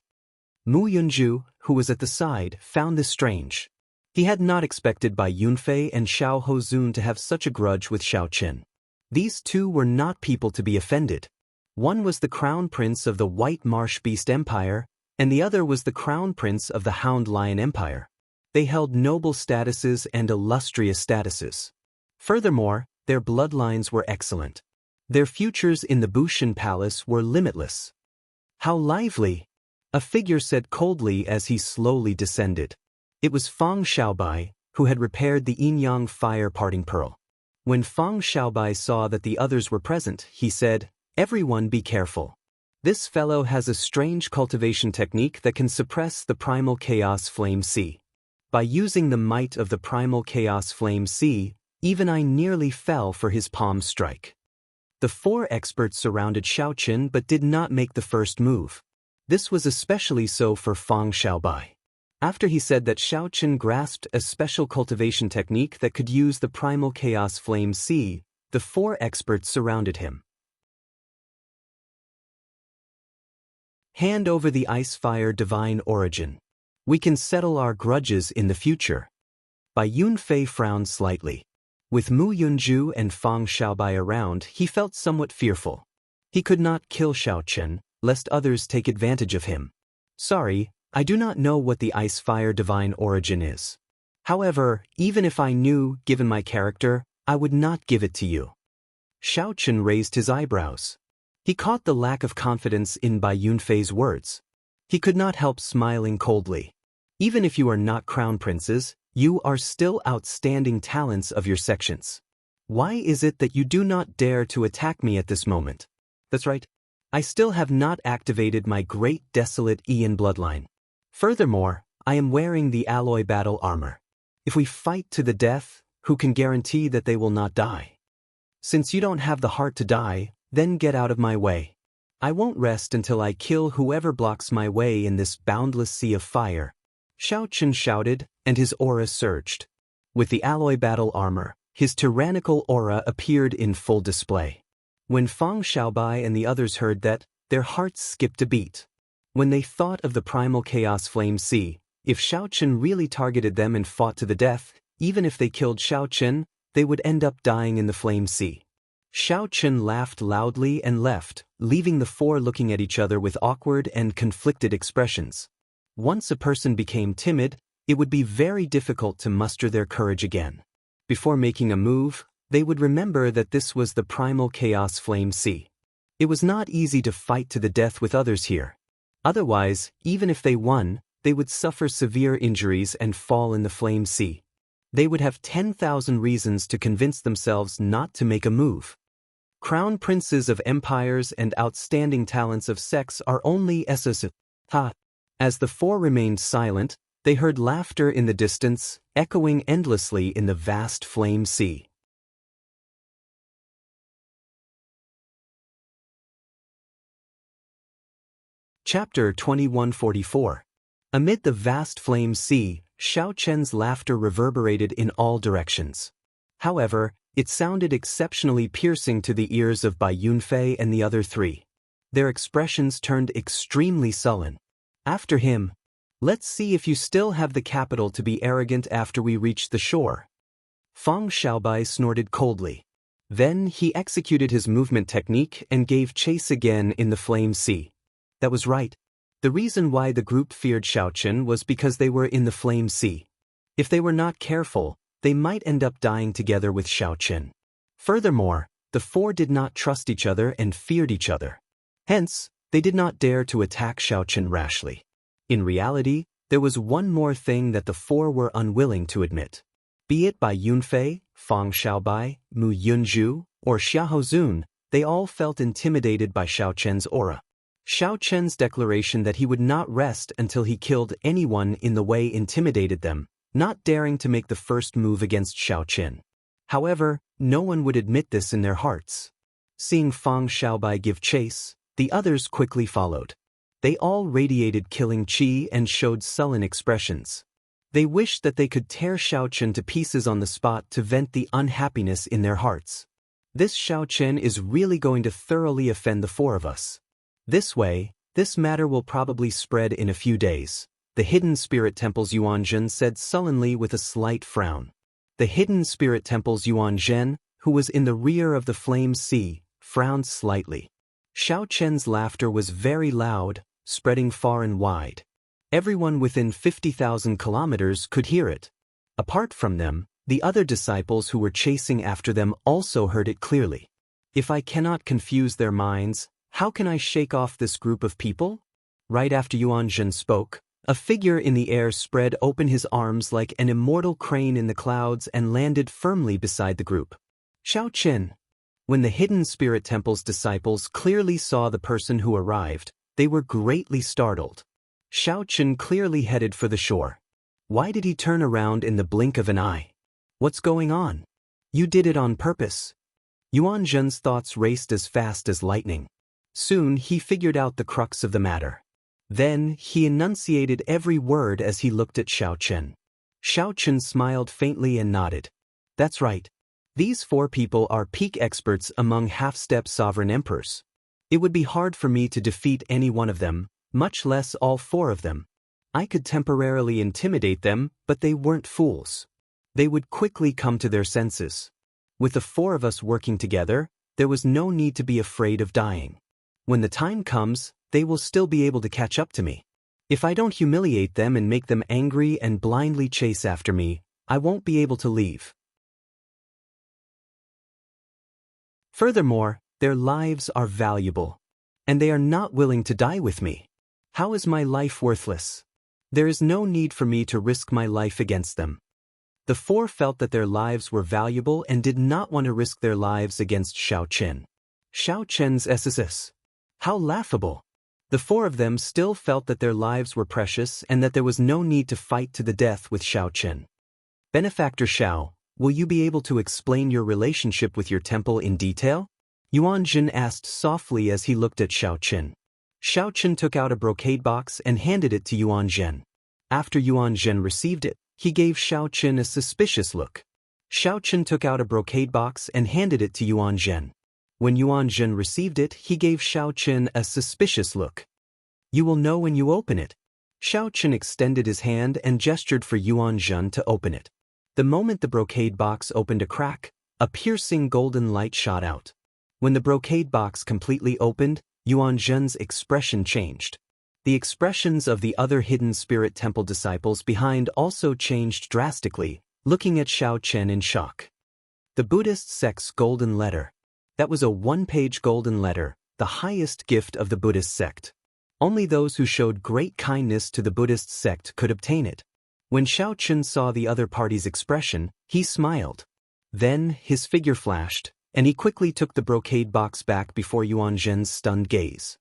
Mu Yunju, who was at the side, found this strange. He had not expected Bai Yunfei and Xiao Hozun to have such a grudge with Xiao Qin. These two were not people to be offended. One was the crown prince of the White Marsh Beast Empire, and the other was the crown prince of the Hound Lion Empire. They held noble statuses and illustrious statuses. Furthermore, their bloodlines were excellent. Their futures in the Bushan Palace were limitless. How lively! A figure said coldly as he slowly descended. It was Fang Xiaobai, who had repaired the yin-yang fire parting pearl. When Fang Xiaobai saw that the others were present, he said, "Everyone be careful. This fellow has a strange cultivation technique that can suppress the primal chaos flame sea. By using the might of the primal chaos flame sea, even I nearly fell for his palm strike." The four experts surrounded Xiao Qin but did not make the first move. This was especially so for Fang Xiaobai. After he said that Xiao Qin grasped a special cultivation technique that could use the primal chaos flame sea, the four experts surrounded him. Hand over the ice fire divine origin. We can settle our grudges in the future. Bai Yunfei frowned slightly. With Mu Yunju and Fang Xiaobai around, he felt somewhat fearful. He could not kill Xiao Qin, lest others take advantage of him. Sorry, I do not know what the ice fire divine origin is. However, even if I knew, given my character, I would not give it to you. Xiao Qin raised his eyebrows. He caught the lack of confidence in Bai Yunfei's words. He could not help smiling coldly. Even if you are not crown princes, you are still outstanding talents of your sections. Why is it that you do not dare to attack me at this moment? That's right. I still have not activated my great desolate Ian bloodline. Furthermore, I am wearing the alloy battle armor. If we fight to the death, who can guarantee that they will not die? Since you don't have the heart to die, then get out of my way. I won't rest until I kill whoever blocks my way in this boundless sea of fire. Xiao Qin shouted, and his aura surged. With the alloy battle armor, his tyrannical aura appeared in full display. When Fang Xiaobai and the others heard that, their hearts skipped a beat. When they thought of the primal chaos flame sea, if Xiao Qin really targeted them and fought to the death, even if they killed Xiao Qin, they would end up dying in the flame sea. Xiao Qin laughed loudly and left, leaving the four looking at each other with awkward and conflicted expressions. Once a person became timid, it would be very difficult to muster their courage again. Before making a move, they would remember that this was the primal chaos flame sea. It was not easy to fight to the death with others here. Otherwise, even if they won, they would suffer severe injuries and fall in the flame sea. They would have 10,000 reasons to convince themselves not to make a move. Crown princes of empires and outstanding talents of sex are only SS. As the four remained silent, they heard laughter in the distance, echoing endlessly in the vast flame sea. Chapter 2144. Amid the vast flame sea, Xiao Chen's laughter reverberated in all directions. However, it sounded exceptionally piercing to the ears of Bai Yunfei and the other three. Their expressions turned extremely sullen. After him. Let's see if you still have the capital to be arrogant after we reach the shore. Fang Xiaobai snorted coldly. Then he executed his movement technique and gave chase again in the flame sea. That was right. The reason why the group feared Xiao Qin was because they were in the flame sea. If they were not careful, they might end up dying together with Xiao Qin. Furthermore, the four did not trust each other and feared each other. Hence, they did not dare to attack Xiao Qin rashly. In reality, there was one more thing that the four were unwilling to admit. Be it Bai Yunfei, Fang Xiaobai, Mu Yunju, or Xiao Hozun, they all felt intimidated by Xiao Chen's aura. Xiao Chen's declaration that he would not rest until he killed anyone in the way intimidated them, not daring to make the first move against Xiao Qin. However, no one would admit this in their hearts. Seeing Fang Xiaobai give chase, the others quickly followed. They all radiated killing chi and showed sullen expressions. They wished that they could tear Xiao Chen to pieces on the spot to vent the unhappiness in their hearts. This Xiao Chen is really going to thoroughly offend the four of us. This way, this matter will probably spread in a few days, the Hidden Spirit Temple's Yuan Zhen said sullenly with a slight frown. The Hidden Spirit Temple's Yuan Zhen, who was in the rear of the Flame Sea, frowned slightly. Xiao Chen's laughter was very loud, spreading far and wide. Everyone within 50,000 kilometers could hear it. Apart from them, the other disciples who were chasing after them also heard it clearly. If I cannot confuse their minds, how can I shake off this group of people? Right after Yuan Zhen spoke, a figure in the air spread open his arms like an immortal crane in the clouds and landed firmly beside the group. Xiao Chen. When the Hidden Spirit Temple's disciples clearly saw the person who arrived, they were greatly startled. Xiao Chen clearly headed for the shore. Why did he turn around in the blink of an eye? What's going on? You did it on purpose. Yuan Zhen's thoughts raced as fast as lightning. Soon he figured out the crux of the matter. Then he enunciated every word as he looked at Xiao Chen. Xiao Chen smiled faintly and nodded. That's right. These four people are peak experts among half-step sovereign emperors. It would be hard for me to defeat any one of them, much less all four of them. I could temporarily intimidate them, but they weren't fools. They would quickly come to their senses. With the four of us working together, there was no need to be afraid of dying. When the time comes, they will still be able to catch up to me. If I don't humiliate them and make them angry and blindly chase after me, I won't be able to leave. Furthermore, their lives are valuable. And they are not willing to die with me. How is my life worthless? There is no need for me to risk my life against them. The four felt that their lives were valuable and did not want to risk their lives against Xiao Chen. Xiao Chen's SSS. How laughable. The four of them still felt that their lives were precious and that there was no need to fight to the death with Xiao Chen. Benefactor Xiao, will you be able to explain your relationship with your temple in detail? Yuan Zhen asked softly as he looked at Xiao Chen. Xiao Chen took out a brocade box and handed it to Yuan Zhen. After Yuan Zhen received it, he gave Xiao Chen a suspicious look. Xiao Chen took out a brocade box and handed it to Yuan Zhen. When Yuan Zhen received it, he gave Xiao Chen a suspicious look. You will know when you open it. Xiao Chen extended his hand and gestured for Yuan Zhen to open it. The moment the brocade box opened a crack, a piercing golden light shot out. When the brocade box completely opened, Yuan Zhen's expression changed. The expressions of the other Hidden Spirit Temple disciples behind also changed drastically, looking at Xiao Chen in shock. The Buddhist sect's golden letter. That was a one-page golden letter, the highest gift of the Buddhist sect. Only those who showed great kindness to the Buddhist sect could obtain it. When Xiao Chen saw the other party's expression, he smiled. Then his figure flashed, and he quickly took the brocade box back before Yuan Zhen's stunned gaze.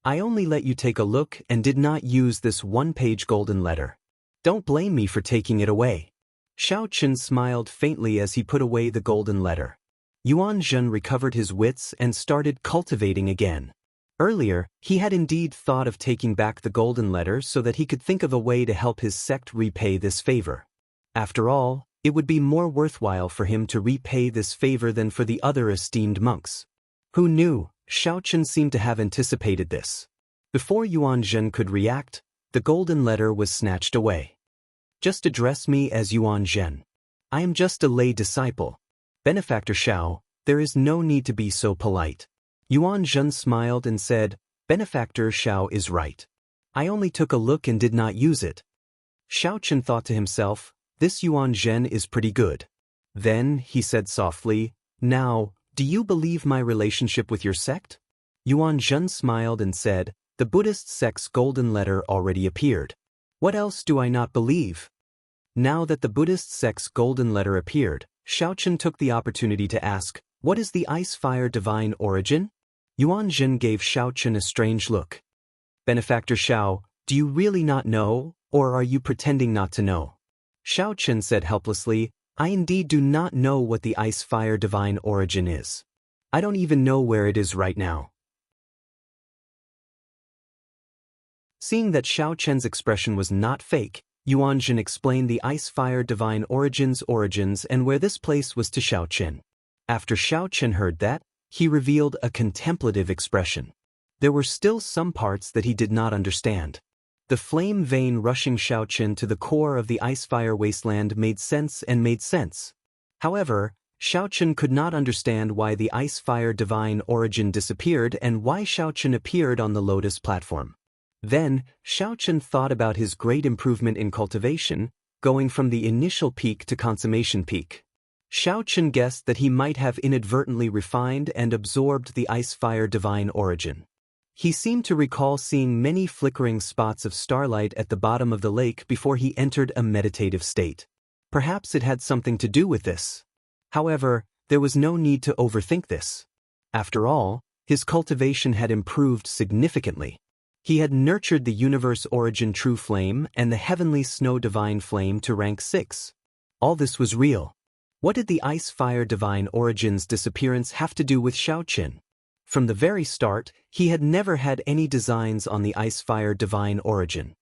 I only let you take a look and did not use this one-page golden letter. Don't blame me for taking it away. Xiao Chen smiled faintly as he put away the golden letter. Yuan Zhen recovered his wits and started cultivating again. Earlier, he had indeed thought of taking back the golden letter so that he could think of a way to help his sect repay this favor. After all, it would be more worthwhile for him to repay this favor than for the other esteemed monks. Who knew? Xiao Chen seemed to have anticipated this. Before Yuan Zhen could react, the golden letter was snatched away. Just address me as Yuan Zhen. I am just a lay disciple. Benefactor Xiao, there is no need to be so polite. Yuan Zhen smiled and said, Benefactor Xiao is right. I only took a look and did not use it. Xiao Chen thought to himself, this Yuan Zhen is pretty good. Then, he said softly, now, do you believe my relationship with your sect? Yuan Zhen smiled and said, the Buddhist sect's golden letter already appeared. What else do I not believe? Now that the Buddhist sect's golden letter appeared, Xiao Chen took the opportunity to ask, what is the ice fire divine origin? Yuan Zhen gave Xiao Chen a strange look. Benefactor Xiao, do you really not know, or are you pretending not to know? Xiao Chen said helplessly, I indeed do not know what the ice fire divine origin is. I don't even know where it is right now. Seeing that Xiao Chen's expression was not fake, Yuanjin explained the ice fire divine origins and where this place was to Xiaoqin. After Xiaoqin heard that, he revealed a contemplative expression. There were still some parts that he did not understand. The flame vein rushing Xiaoqin to the core of the ice fire wasteland made sense. However, Xiaoqin could not understand why the ice fire divine origin disappeared and why Xiaoqin appeared on the lotus platform. Then, Xiaoqin thought about his great improvement in cultivation, going from the initial peak to consummation peak. Xiaoqin guessed that he might have inadvertently refined and absorbed the ice fire divine origin. He seemed to recall seeing many flickering spots of starlight at the bottom of the lake before he entered a meditative state. Perhaps it had something to do with this. However, there was no need to overthink this. After all, his cultivation had improved significantly. He had nurtured the universe origin true flame and the heavenly snow divine flame to rank 6. All this was real. What did the ice fire divine origin's disappearance have to do with Xiaoqin? From the very start, he had never had any designs on the ice fire divine origin.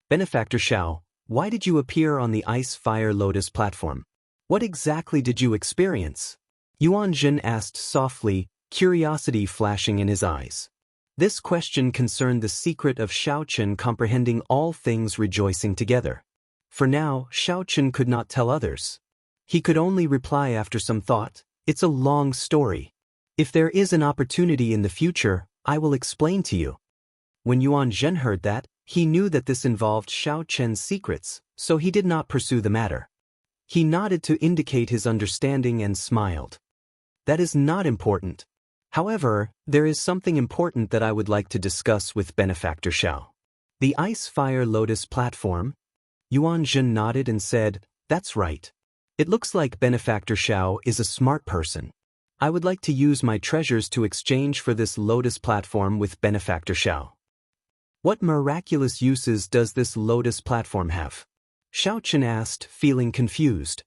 Benefactor Xiao, why did you appear on the ice fire lotus platform? What exactly did you experience? Yuanjin asked softly, curiosity flashing in his eyes. This question concerned the secret of Xiaoqin comprehending all things rejoicing together. For now, Xiaoqin could not tell others. He could only reply after some thought, it's a long story. If there is an opportunity in the future, I will explain to you. When Yuanjin heard that, he knew that this involved Xiaoqin's secrets, so he did not pursue the matter. He nodded to indicate his understanding and smiled. That is not important. However, there is something important that I would like to discuss with Benefactor Xiao. The ice fire lotus platform? Yuanjin nodded and said, that's right. It looks like Benefactor Xiao is a smart person. I would like to use my treasures to exchange for this lotus platform with Benefactor Xiao. What miraculous uses does this lotus platform have? Xiaoqin asked, feeling confused.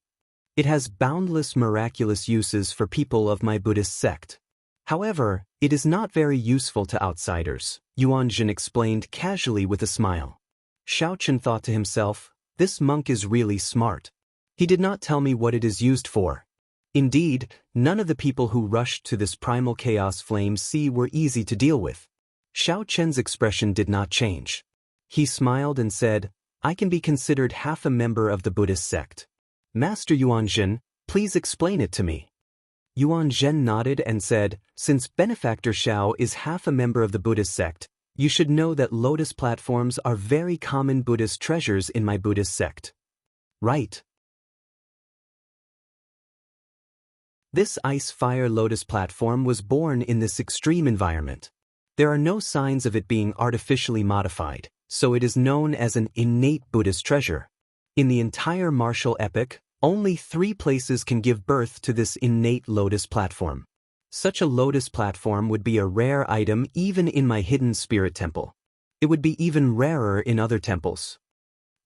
It has boundless miraculous uses for people of my Buddhist sect. However, it is not very useful to outsiders, Yuanjin explained casually with a smile. Xiaoqin thought to himself, this monk is really smart. He did not tell me what it is used for. Indeed, none of the people who rushed to this primal chaos flame sea were easy to deal with. Xiaoqin's expression did not change. He smiled and said, I can be considered half a member of the Buddhist sect. Master Yuanjin, please explain it to me. Yuanjin nodded and said, since Benefactor Xiao is half a member of the Buddhist sect, you should know that lotus platforms are very common Buddhist treasures in my Buddhist sect. Right. This ice fire lotus platform was born in this extreme environment. There are no signs of it being artificially modified, so it is known as an innate Buddhist treasure. In the entire martial epic, only 3 places can give birth to this innate lotus platform. Such a lotus platform would be a rare item even in my hidden spirit temple. It would be even rarer in other temples.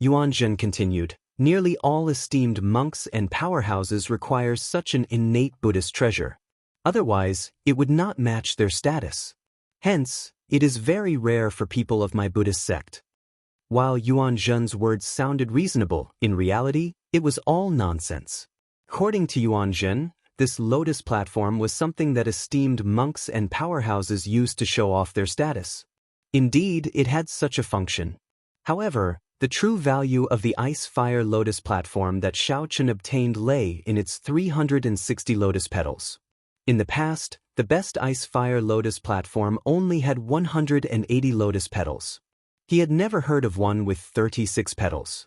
Yuanjin continued, nearly all esteemed monks and powerhouses require such an innate Buddhist treasure. Otherwise, it would not match their status. Hence, it is very rare for people of my Buddhist sect. While Yuanjin's words sounded reasonable, in reality, it was all nonsense. According to Yuanjin, this lotus platform was something that esteemed monks and powerhouses used to show off their status. Indeed, it had such a function. However, the true value of the ice fire lotus platform that Xiaoqin obtained lay in its 360 lotus petals. In the past, the best ice fire lotus platform only had 180 lotus petals. He had never heard of one with 36 petals.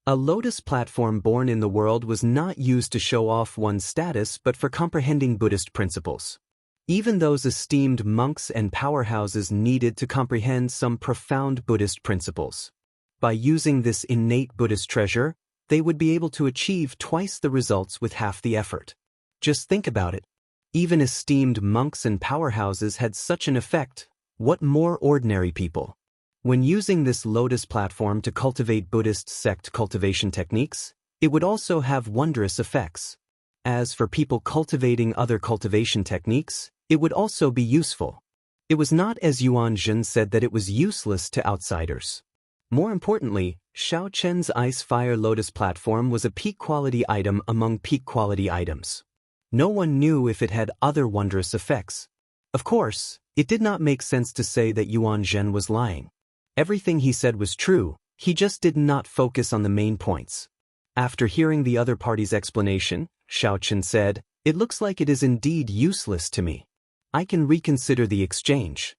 A lotus platform born in the world was not used to show off one's status but for comprehending Buddhist principles. Even those esteemed monks and powerhouses needed to comprehend some profound Buddhist principles. By using this innate Buddhist treasure, they would be able to achieve twice the results with half the effort. Just think about it. Even esteemed monks and powerhouses had such an effect. What more ordinary people? When using this lotus platform to cultivate Buddhist sect cultivation techniques, it would also have wondrous effects. As for people cultivating other cultivation techniques, it would also be useful. It was not as Yuanjin said that it was useless to outsiders. More importantly, Xiao Chen's Ice Fire Lotus platform was a peak-quality item among peak-quality items. No one knew if it had other wondrous effects. Of course, it did not make sense to say that Yuan Zhen was lying. Everything he said was true, he just did not focus on the main points. After hearing the other party's explanation, Xiao Chen said, "It looks like it is indeed useless to me. I can reconsider the exchange.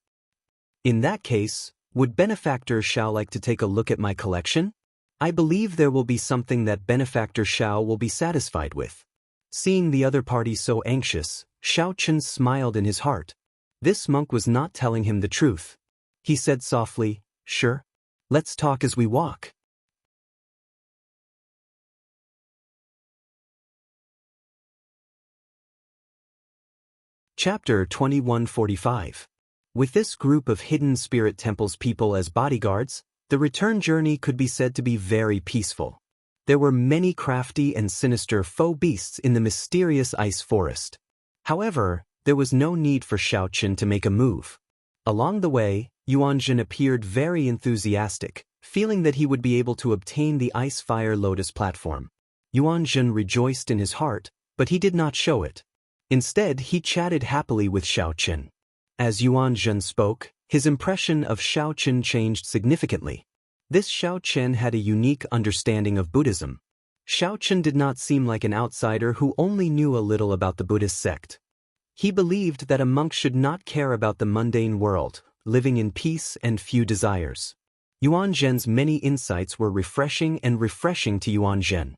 In that case, would Benefactor Xiao like to take a look at my collection? I believe there will be something that Benefactor Xiao will be satisfied with." Seeing the other party so anxious, Xiao Chen smiled in his heart. This monk was not telling him the truth. He said softly, "Sure. Let's talk as we walk." Chapter 2145. With this group of hidden spirit temples people as bodyguards, the return journey could be said to be very peaceful. There were many crafty and sinister foe beasts in the mysterious ice forest. However, there was no need for Xiao Chen to make a move. Along the way, Yuan Zhen appeared very enthusiastic, feeling that he would be able to obtain the Ice Fire Lotus platform. Yuan Zhen rejoiced in his heart, but he did not show it. Instead, he chatted happily with Xiao Chen. As Yuan Zhen spoke, his impression of Xiao Chen changed significantly. This Xiao Chen had a unique understanding of Buddhism. Xiao Chen did not seem like an outsider who only knew a little about the Buddhist sect. He believed that a monk should not care about the mundane world, living in peace and few desires. Yuan Zhen's many insights were refreshing to Yuan Zhen.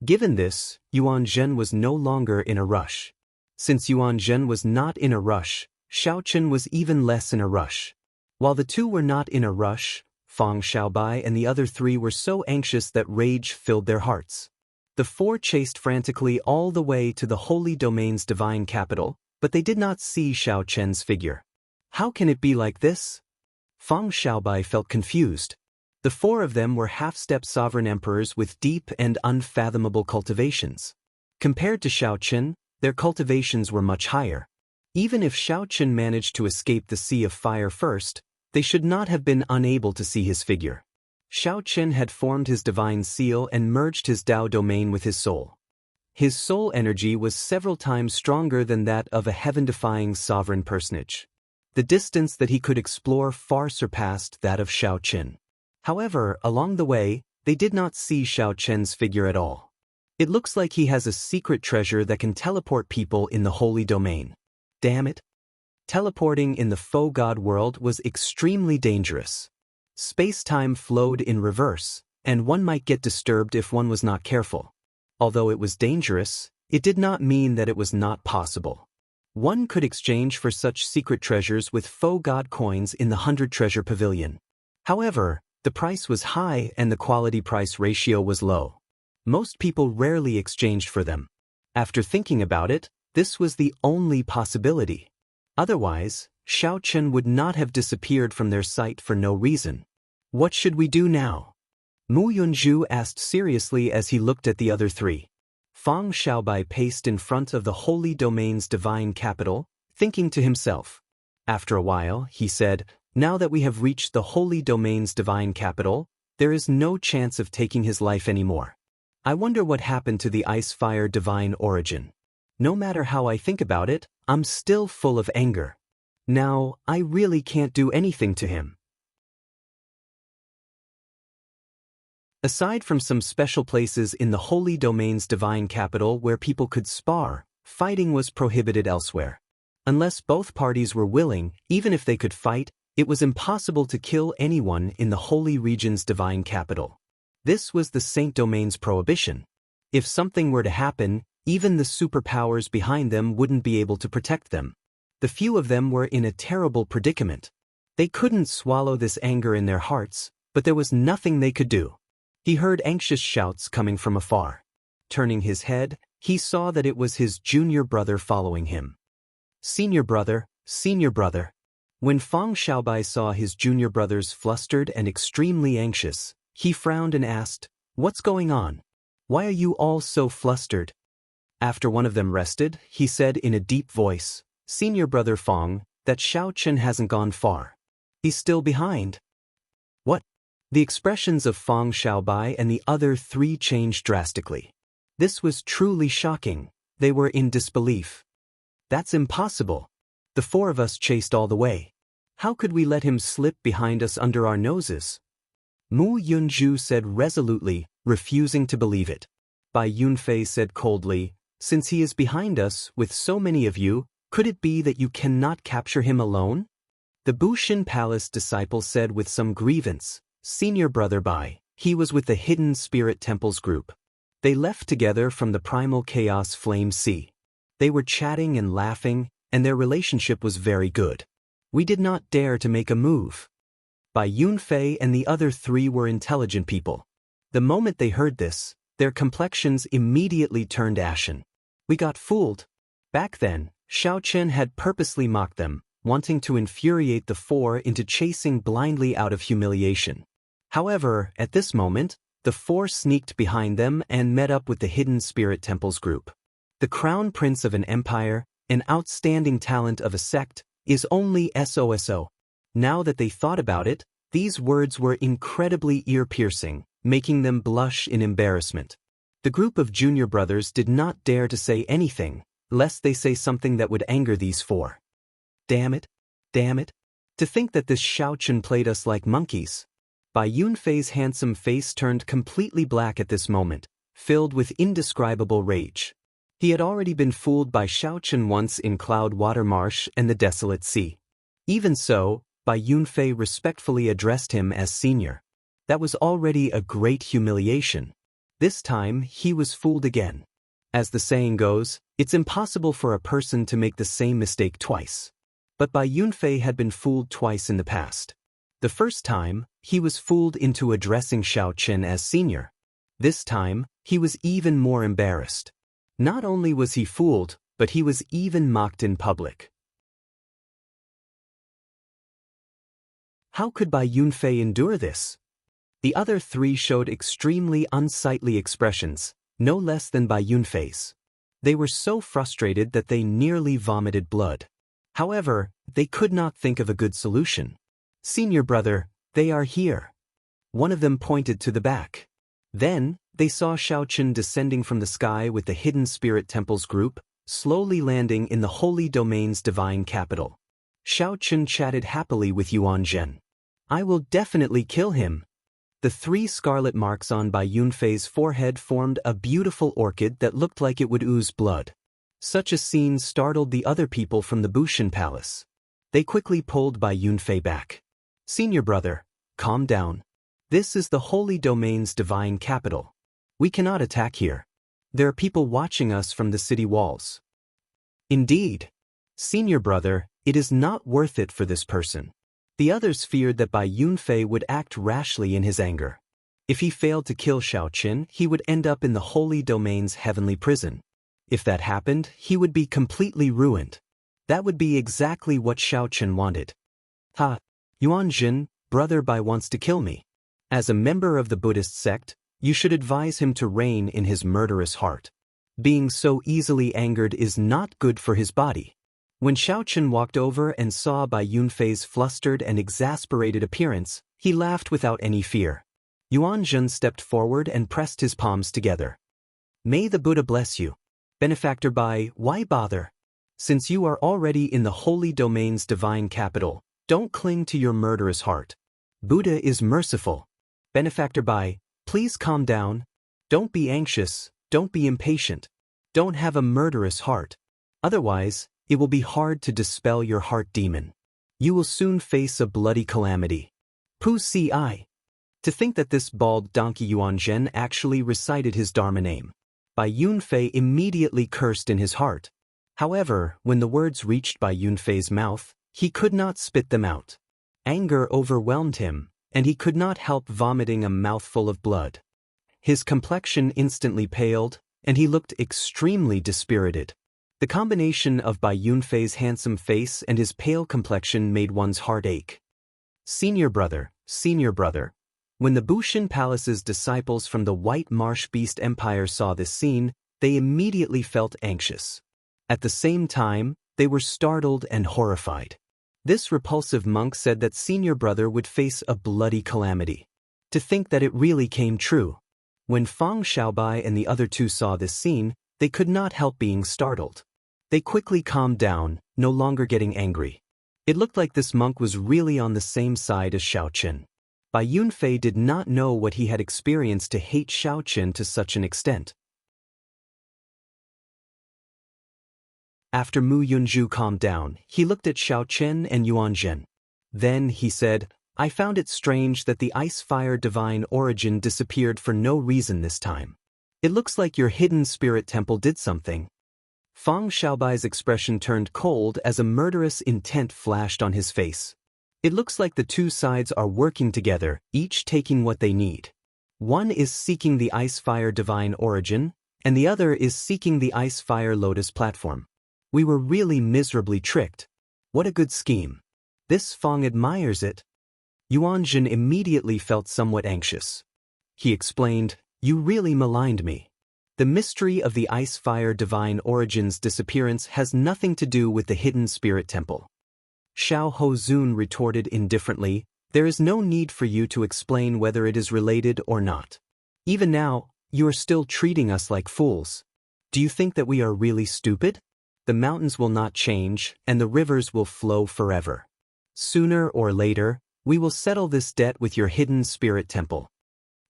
Given this, Yuan Zhen was no longer in a rush. Since Yuan Zhen was not in a rush, Xiao Chen was even less in a rush. While the two were not in a rush, Fang Xiaobai and the other three were so anxious that rage filled their hearts. The four chased frantically all the way to the Holy Domain's divine capital, but they did not see Xiao Chen's figure. How can it be like this? Fang Xiaobai felt confused. The four of them were half-step sovereign emperors with deep and unfathomable cultivations. Compared to Xiao Chen, their cultivations were much higher. Even if Xiao Chen managed to escape the Sea of Fire first, they should not have been unable to see his figure. Xiao Chen had formed his divine seal and merged his Tao domain with his soul. His soul energy was several times stronger than that of a heaven-defying sovereign personage. The distance that he could explore far surpassed that of Xiao Chen. However, along the way, they did not see Xiao Chen's figure at all. It looks like he has a secret treasure that can teleport people in the holy domain. Damn it. Teleporting in the faux god world was extremely dangerous. Space-time flowed in reverse, and one might get disturbed if one was not careful. Although it was dangerous, it did not mean that it was not possible. One could exchange for such secret treasures with faux god coins in the 100 Treasure Pavilion. However, the price was high and the quality-price ratio was low. Most people rarely exchanged for them. After thinking about it, this was the only possibility. Otherwise, Xiao Chen would not have disappeared from their sight for no reason. What should we do now? Mu Yunzhu asked seriously as he looked at the other three. Fang Xiaobai paced in front of the Holy Domain's divine capital, thinking to himself. After a while, he said, "Now that we have reached the Holy Domain's divine capital, there is no chance of taking his life anymore. I wonder what happened to the Ice Fire divine origin. No matter how I think about it, I'm still full of anger. Now, I really can't do anything to him." Aside from some special places in the Holy Domain's divine capital where people could spar, fighting was prohibited elsewhere. Unless both parties were willing, even if they could fight, it was impossible to kill anyone in the Holy Region's divine capital. This was the Saint Domain's prohibition. If something were to happen, even the superpowers behind them wouldn't be able to protect them. The few of them were in a terrible predicament. They couldn't swallow this anger in their hearts, but there was nothing they could do. He heard anxious shouts coming from afar. Turning his head, he saw that it was his junior brother following him. Senior brother, senior brother." When Fang Xiaobai saw his junior brothers flustered and extremely anxious, he frowned and asked, "What's going on? Why are you all so flustered?" After one of them rested, he said in a deep voice, "Senior brother Fang, that Xiao Chen hasn't gone far. He's still behind." "What? The expressions of Feng Xiaobai and the other three changed drastically. This was truly shocking. They were in disbelief. That's impossible. The four of us chased all the way. How could we let him slip behind us under our noses? Mu Yunju said resolutely, refusing to believe it. Bai Yunfei said coldly, since he is behind us with so many of you, could it be that you cannot capture him alone? The Bushin Palace disciple said with some grievance, Senior Brother Bai, he was with the Hidden Spirit Temples group. They left together from the Primal Chaos Flame Sea. They were chatting and laughing, and their relationship was very good. We did not dare to make a move. Bai Yunfei and the other three were intelligent people. The moment they heard this, their complexions immediately turned ashen. We got fooled. Back then, Xiao Chen had purposely mocked them, wanting to infuriate the four into chasing blindly out of humiliation. However, at this moment, the four sneaked behind them and met up with the Hidden Spirit Temples group. The crown prince of an empire, an outstanding talent of a sect, is only SOSO. Now that they thought about it, these words were incredibly ear-piercing, making them blush in embarrassment. The group of junior brothers did not dare to say anything, lest they say something that would anger these four. Damn it! Damn it! To think that this Xiao Chen played us like monkeys. Bai Yunfei's handsome face turned completely black at this moment, filled with indescribable rage. He had already been fooled by Xiao Chen once in Cloud Water Marsh and the Desolate Sea. Even so, Bai Yunfei respectfully addressed him as senior. That was already a great humiliation. This time, he was fooled again. As the saying goes, it's impossible for a person to make the same mistake twice. But Bai Yunfei had been fooled twice in the past. The first time, he was fooled into addressing Xiao Chen as senior. This time, he was even more embarrassed. Not only was he fooled, but he was even mocked in public. How could Bai Yunfei endure this? The other three showed extremely unsightly expressions, no less than Bai Yunfei's. They were so frustrated that they nearly vomited blood. However, they could not think of a good solution. Senior brother, they are here. One of them pointed to the back. Then, they saw Xiao Chen descending from the sky with the Hidden Spirit Temples group, slowly landing in the Holy Domain's divine capital. Xiao Chen chatted happily with Yuan Zhen. I will definitely kill him. The three scarlet marks on Bai Yunfei's forehead formed a beautiful orchid that looked like it would ooze blood. Such a scene startled the other people from the Bushin Palace. They quickly pulled Bai Yunfei back. Senior brother, calm down. This is the Holy Domain's divine capital. We cannot attack here. There are people watching us from the city walls. Indeed. Senior brother, it is not worth it for this person. The others feared that Bai Yunfei would act rashly in his anger. If he failed to kill Xiao Chen, he would end up in the Holy Domain's heavenly prison. If that happened, he would be completely ruined. That would be exactly what Xiao Chen wanted. Ha! Yuan Zhen, brother Bai wants to kill me. As a member of the Buddhist sect, you should advise him to rein in his murderous heart. Being so easily angered is not good for his body. When Xiao Chen walked over and saw Bai Yunfei's flustered and exasperated appearance, he laughed without any fear. Yuan Zhen stepped forward and pressed his palms together. May the Buddha bless you. Benefactor Bai, why bother? Since you are already in the Holy Domain's divine capital, don't cling to your murderous heart. Buddha is merciful. Benefactor Bai, please calm down. Don't be anxious, don't be impatient. Don't have a murderous heart. Otherwise, it will be hard to dispel your heart demon. You will soon face a bloody calamity. Pu Si. To think that this bald donkey Yuan Zhen actually recited his Dharma name. Bai Yunfei immediately cursed in his heart. However, when the words reached Bai Yunfei's mouth, he could not spit them out. Anger overwhelmed him, and he could not help vomiting a mouthful of blood. His complexion instantly paled, and he looked extremely dispirited. The combination of Bai Yunfei's handsome face and his pale complexion made one's heart ache. Senior brother, when the Bushin Palace's disciples from the White Marsh Beast Empire saw this scene, they immediately felt anxious. At the same time, they were startled and horrified. This repulsive monk said that senior brother would face a bloody calamity. To think that it really came true. When Fang Xiaobai and the other two saw this scene, they could not help being startled. They quickly calmed down, no longer getting angry. It looked like this monk was really on the same side as Xiaoqin. Bai Yunfei did not know what he had experienced to hate Xiaoqin to such an extent. After Mu Yunju calmed down, he looked at Xiaoqin and Yuanzhen. Then he said, I found it strange that the ice fire divine origin disappeared for no reason this time. It looks like your hidden spirit temple did something. Fang Xiaobai's expression turned cold as a murderous intent flashed on his face. It looks like the two sides are working together, each taking what they need. One is seeking the ice fire divine origin, and the other is seeking the ice fire lotus platform. We were really miserably tricked. What a good scheme. This Fang admires it. Yuanzhen immediately felt somewhat anxious. He explained, You really maligned me. The mystery of the ice fire divine origin's disappearance has nothing to do with the hidden spirit temple. Xiao Hozun retorted indifferently, There is no need for you to explain whether it is related or not. Even now, you are still treating us like fools. Do you think that we are really stupid? The mountains will not change, and the rivers will flow forever. Sooner or later, we will settle this debt with your hidden spirit temple.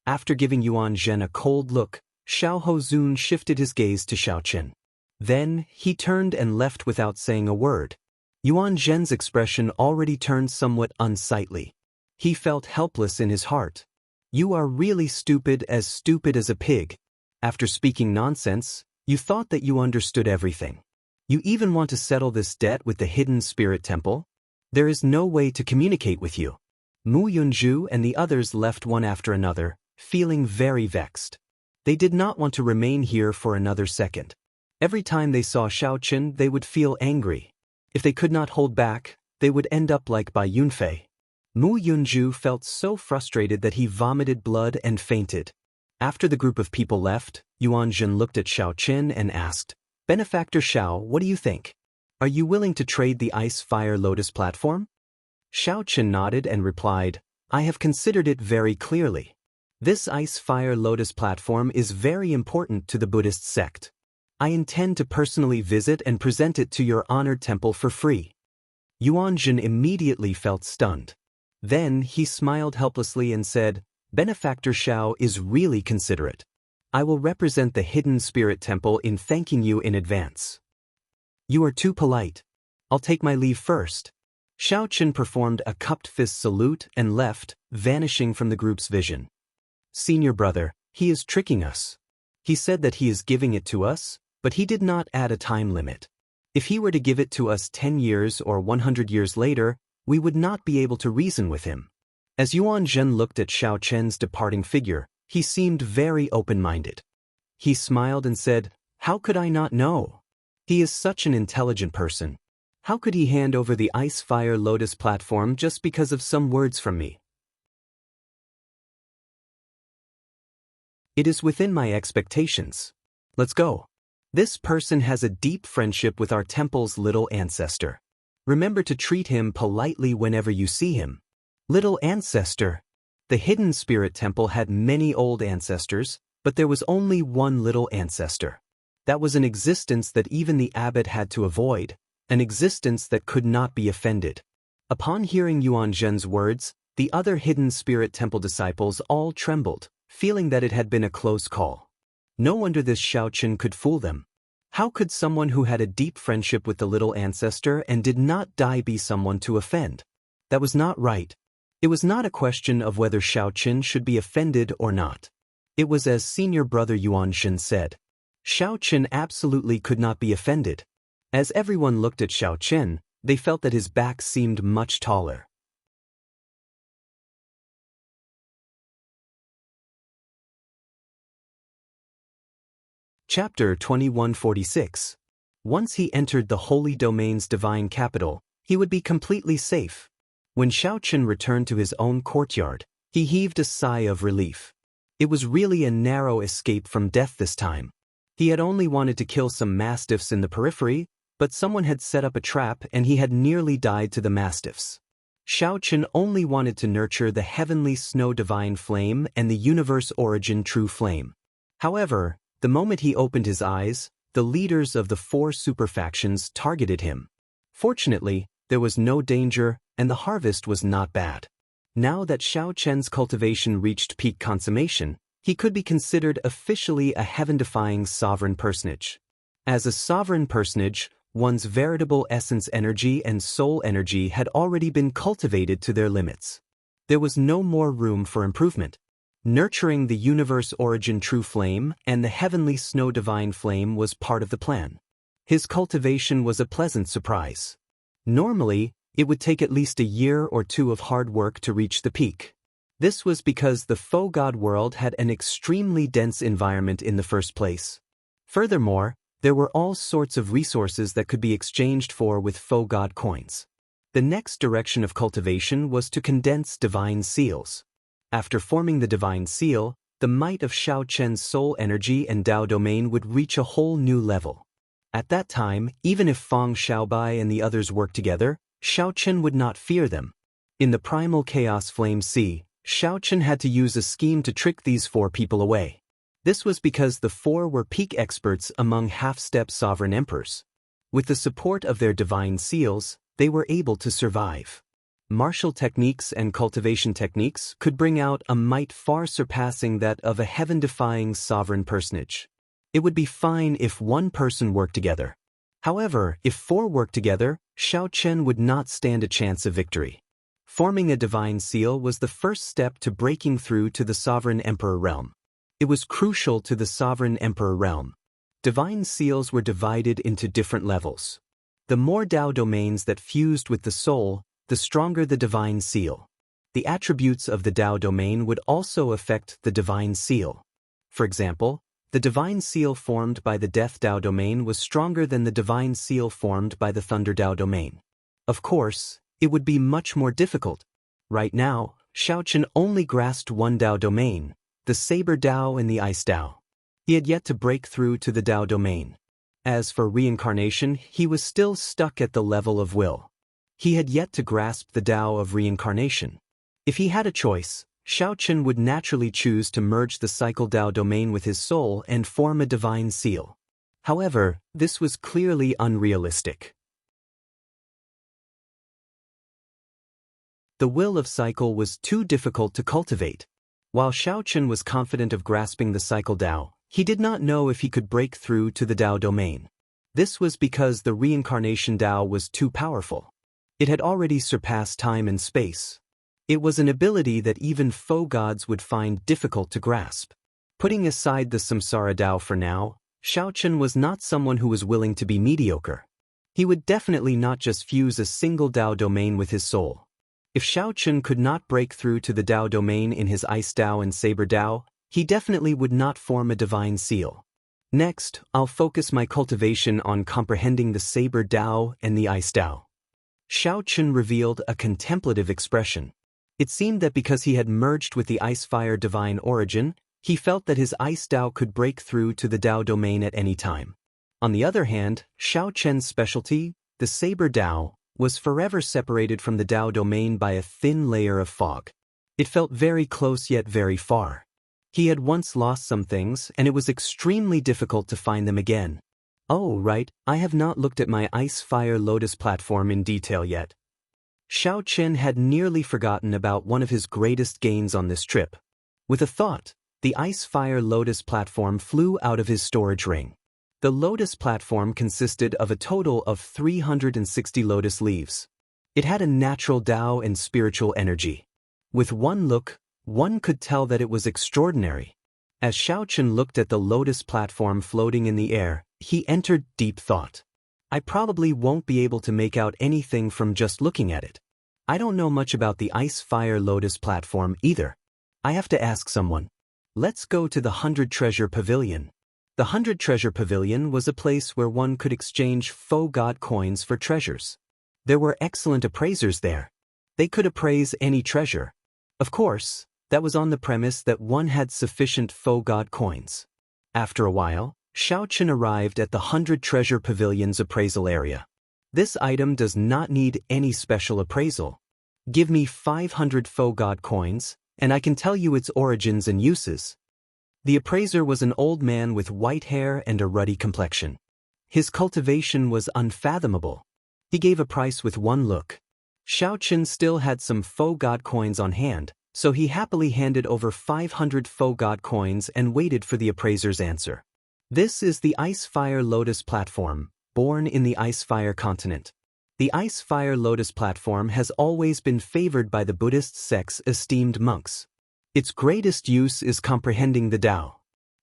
After giving Yuanzhen a cold look, Xiao Hozun shifted his gaze to Xiaoqin. Then, he turned and left without saying a word. Yuanzhen's expression already turned somewhat unsightly. He felt helpless in his heart. You are really stupid as a pig. After speaking nonsense, you thought that you understood everything. You even want to settle this debt with the hidden spirit temple? There is no way to communicate with you. Mu Yunju and the others left one after another, feeling very vexed. They did not want to remain here for another second. Every time they saw Xiaoqin, they would feel angry. If they could not hold back, they would end up like Bai Yunfei. Mu Yunju felt so frustrated that he vomited blood and fainted. After the group of people left, Yuanzhen looked at Xiaoqin and asked, Benefactor Xiao, what do you think? Are you willing to trade the ice fire lotus platform? Xiaoqin nodded and replied, I have considered it very clearly. This ice fire lotus platform is very important to the Buddhist sect. I intend to personally visit and present it to your honored temple for free. Yuanzhen immediately felt stunned. Then he smiled helplessly and said, Benefactor Xiao is really considerate. I will represent the hidden spirit temple in thanking you in advance. You are too polite. I'll take my leave first. Xiaoqin performed a cupped fist salute and left, vanishing from the group's vision. Senior brother, he is tricking us. He said that he is giving it to us, but he did not add a time limit. If he were to give it to us 10 years or 100 years later, we would not be able to reason with him. As Yuanzhen looked at Xiaoqin's departing figure, he seemed very open-minded. He smiled and said, How could I not know? He is such an intelligent person. How could he hand over the ice fire lotus platform just because of some words from me? It is within my expectations. Let's go. This person has a deep friendship with our temple's little ancestor. Remember to treat him politely whenever you see him. Little ancestor. The hidden spirit temple had many old ancestors, but there was only one little ancestor. That was an existence that even the abbot had to avoid, an existence that could not be offended. Upon hearing Yuanzhen's words, the other hidden spirit temple disciples all trembled, feeling that it had been a close call. No wonder this Xiaoqin could fool them. How could someone who had a deep friendship with the little ancestor and did not die be someone to offend? That was not right. It was not a question of whether Xiaoqin should be offended or not. It was as senior brother Yuanzhen said. Xiaoqin absolutely could not be offended. As everyone looked at Xiaoqin, they felt that his back seemed much taller. Chapter 2146. Once he entered the Holy Domain's divine capital, he would be completely safe. When Xiaoqin returned to his own courtyard, he heaved a sigh of relief. It was really a narrow escape from death this time. He had only wanted to kill some mastiffs in the periphery, but someone had set up a trap and he had nearly died to the mastiffs. Xiao Chen only wanted to nurture the heavenly snow divine flame and the universe origin true flame. However, the moment he opened his eyes, the leaders of the 4 superfactions targeted him. Fortunately, there was no danger, and the harvest was not bad. Now that Xiao Chen's cultivation reached peak consummation, he could be considered officially a heaven-defying sovereign personage. As a sovereign personage, one's veritable essence energy and soul energy had already been cultivated to their limits. There was no more room for improvement. Nurturing the universe origin true flame and the heavenly snow divine flame was part of the plan. His cultivation was a pleasant surprise. Normally, it would take at least a year or 2 of hard work to reach the peak. This was because the faux god world had an extremely dense environment in the first place. Furthermore, there were all sorts of resources that could be exchanged for with faux god coins. The next direction of cultivation was to condense divine seals. After forming the divine seal, the might of Xiao Chen's soul energy and Dao domain would reach a whole new level. At that time, even if Fang Xiaobai and the others worked together, Xiao Chen would not fear them. In the primal chaos flame sea, Xiao Chen had to use a scheme to trick these 4 people away. This was because the 4 were peak experts among half-step sovereign emperors. With the support of their divine seals, they were able to survive. Martial techniques and cultivation techniques could bring out a might far surpassing that of a heaven-defying sovereign personage. It would be fine if 1 person worked together. However, if 4 worked together, Xiao Chen would not stand a chance of victory. Forming a divine seal was the first step to breaking through to the sovereign emperor realm. It was crucial to the sovereign emperor realm. Divine seals were divided into different levels. The more Dao domains that fused with the soul, the stronger the divine seal. The attributes of the Dao domain would also affect the divine seal. For example, the divine seal formed by the Death Dao domain was stronger than the divine seal formed by the Thunder Dao domain. Of course, it would be much more difficult. Right now, Xiao Chen only grasped 1 Dao domain, the Saber Dao and the Ice Dao. He had yet to break through to the Dao domain. As for reincarnation, he was still stuck at the level of will. He had yet to grasp the Dao of reincarnation. If he had a choice, Xiao Chen would naturally choose to merge the cycle Dao domain with his soul and form a divine seal. However, this was clearly unrealistic. The will of cycle was too difficult to cultivate. While Xiao Chen was confident of grasping the cycle Dao, he did not know if he could break through to the Dao domain. This was because the reincarnation Dao was too powerful. It had already surpassed time and space. It was an ability that even faux gods would find difficult to grasp. Putting aside the Samsara Dao for now, Xiao Chen was not someone who was willing to be mediocre. He would definitely not just fuse a single Dao domain with his soul. If Xiao Chen could not break through to the Dao domain in his Ice Dao and Saber Dao, he definitely would not form a divine seal. Next, I'll focus my cultivation on comprehending the Saber Dao and the Ice Dao. Xiao Chen revealed a contemplative expression. It seemed that because he had merged with the Ice-Fire divine origin, he felt that his Ice Dao could break through to the Dao domain at any time. On the other hand, Xiao Chen's specialty, the Saber Dao, was forever separated from the Dao domain by a thin layer of fog. It felt very close yet very far. He had once lost some things, and it was extremely difficult to find them again. Oh, right, I have not looked at my Ice-Fire Lotus platform in detail yet. Xiao Chen had nearly forgotten about one of his greatest gains on this trip. With a thought, the Ice-Fire Lotus platform flew out of his storage ring. The Lotus platform consisted of a total of 360 lotus leaves. It had a natural Dao and spiritual energy. With one look, one could tell that it was extraordinary. As Xiao Chen looked at the Lotus platform floating in the air, he entered deep thought. I probably won't be able to make out anything from just looking at it. I don't know much about the Ice-Fire Lotus platform either. I have to ask someone. Let's go to the 100 Treasure Pavilion. The 100 Treasure Pavilion was a place where one could exchange faux god coins for treasures. There were excellent appraisers there. They could appraise any treasure. Of course, that was on the premise that one had sufficient faux god coins. After a while, Xiao Chen arrived at the 100 Treasure Pavilion's appraisal area. This item does not need any special appraisal. Give me 500 faux god coins, and I can tell you its origins and uses. The appraiser was an old man with white hair and a ruddy complexion. His cultivation was unfathomable. He gave a price with one look. Xiao Chen still had some faux god coins on hand, so he happily handed over 500 faux god coins and waited for the appraiser's answer. This is the Ice-Fire Lotus platform, born in the Ice-Fire continent. The Ice-Fire Lotus platform has always been favored by the Buddhist sect's esteemed monks. Its greatest use is comprehending the Tao.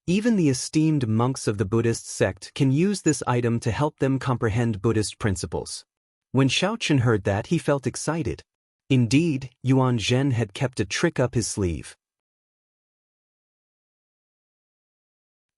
Even the esteemed monks of the Buddhist sect can use this item to help them comprehend Buddhist principles. When Xiao Chen heard that, he felt excited. Indeed, Yuan Zhen had kept a trick up his sleeve.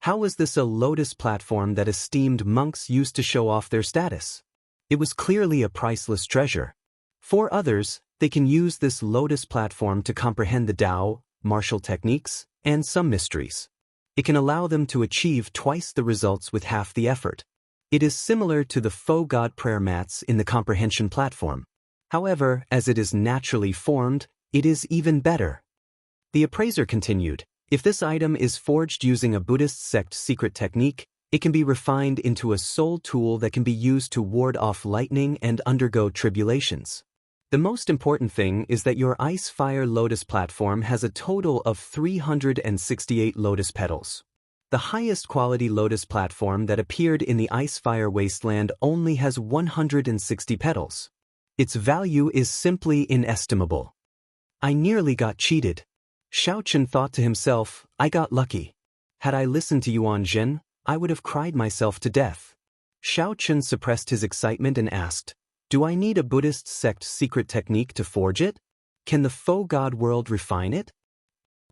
How was this a lotus platform that esteemed monks used to show off their status? It was clearly a priceless treasure. For others, they can use this lotus platform to comprehend the Tao, martial techniques, and some mysteries. It can allow them to achieve twice the results with half the effort. It is similar to the faux god prayer mats in the comprehension platform. However, as it is naturally formed, it is even better. The appraiser continued, if this item is forged using a Buddhist sect secret technique, it can be refined into a soul tool that can be used to ward off lightning and undergo tribulations. The most important thing is that your Ice-Fire Lotus platform has a total of 368 lotus petals. The highest quality lotus platform that appeared in the Ice-Fire Wasteland only has 160 petals. Its value is simply inestimable. I nearly got cheated. Xiao Chen thought to himself, I got lucky. Had I listened to Yuan Zhen, I would have cried myself to death. Xiao Chen suppressed his excitement and asked, do I need a Buddhist sect secret technique to forge it? Can the faux god world refine it?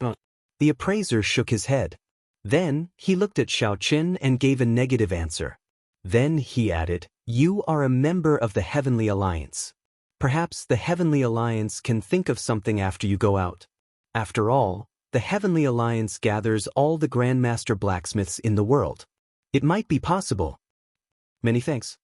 The appraiser shook his head. Then, he looked at Xiao Chen and gave a negative answer. Then he added, you are a member of the Heavenly Alliance. Perhaps the Heavenly Alliance can think of something after you go out. After all, the Heavenly Alliance gathers all the Grandmaster blacksmiths in the world. It might be possible. Many thanks.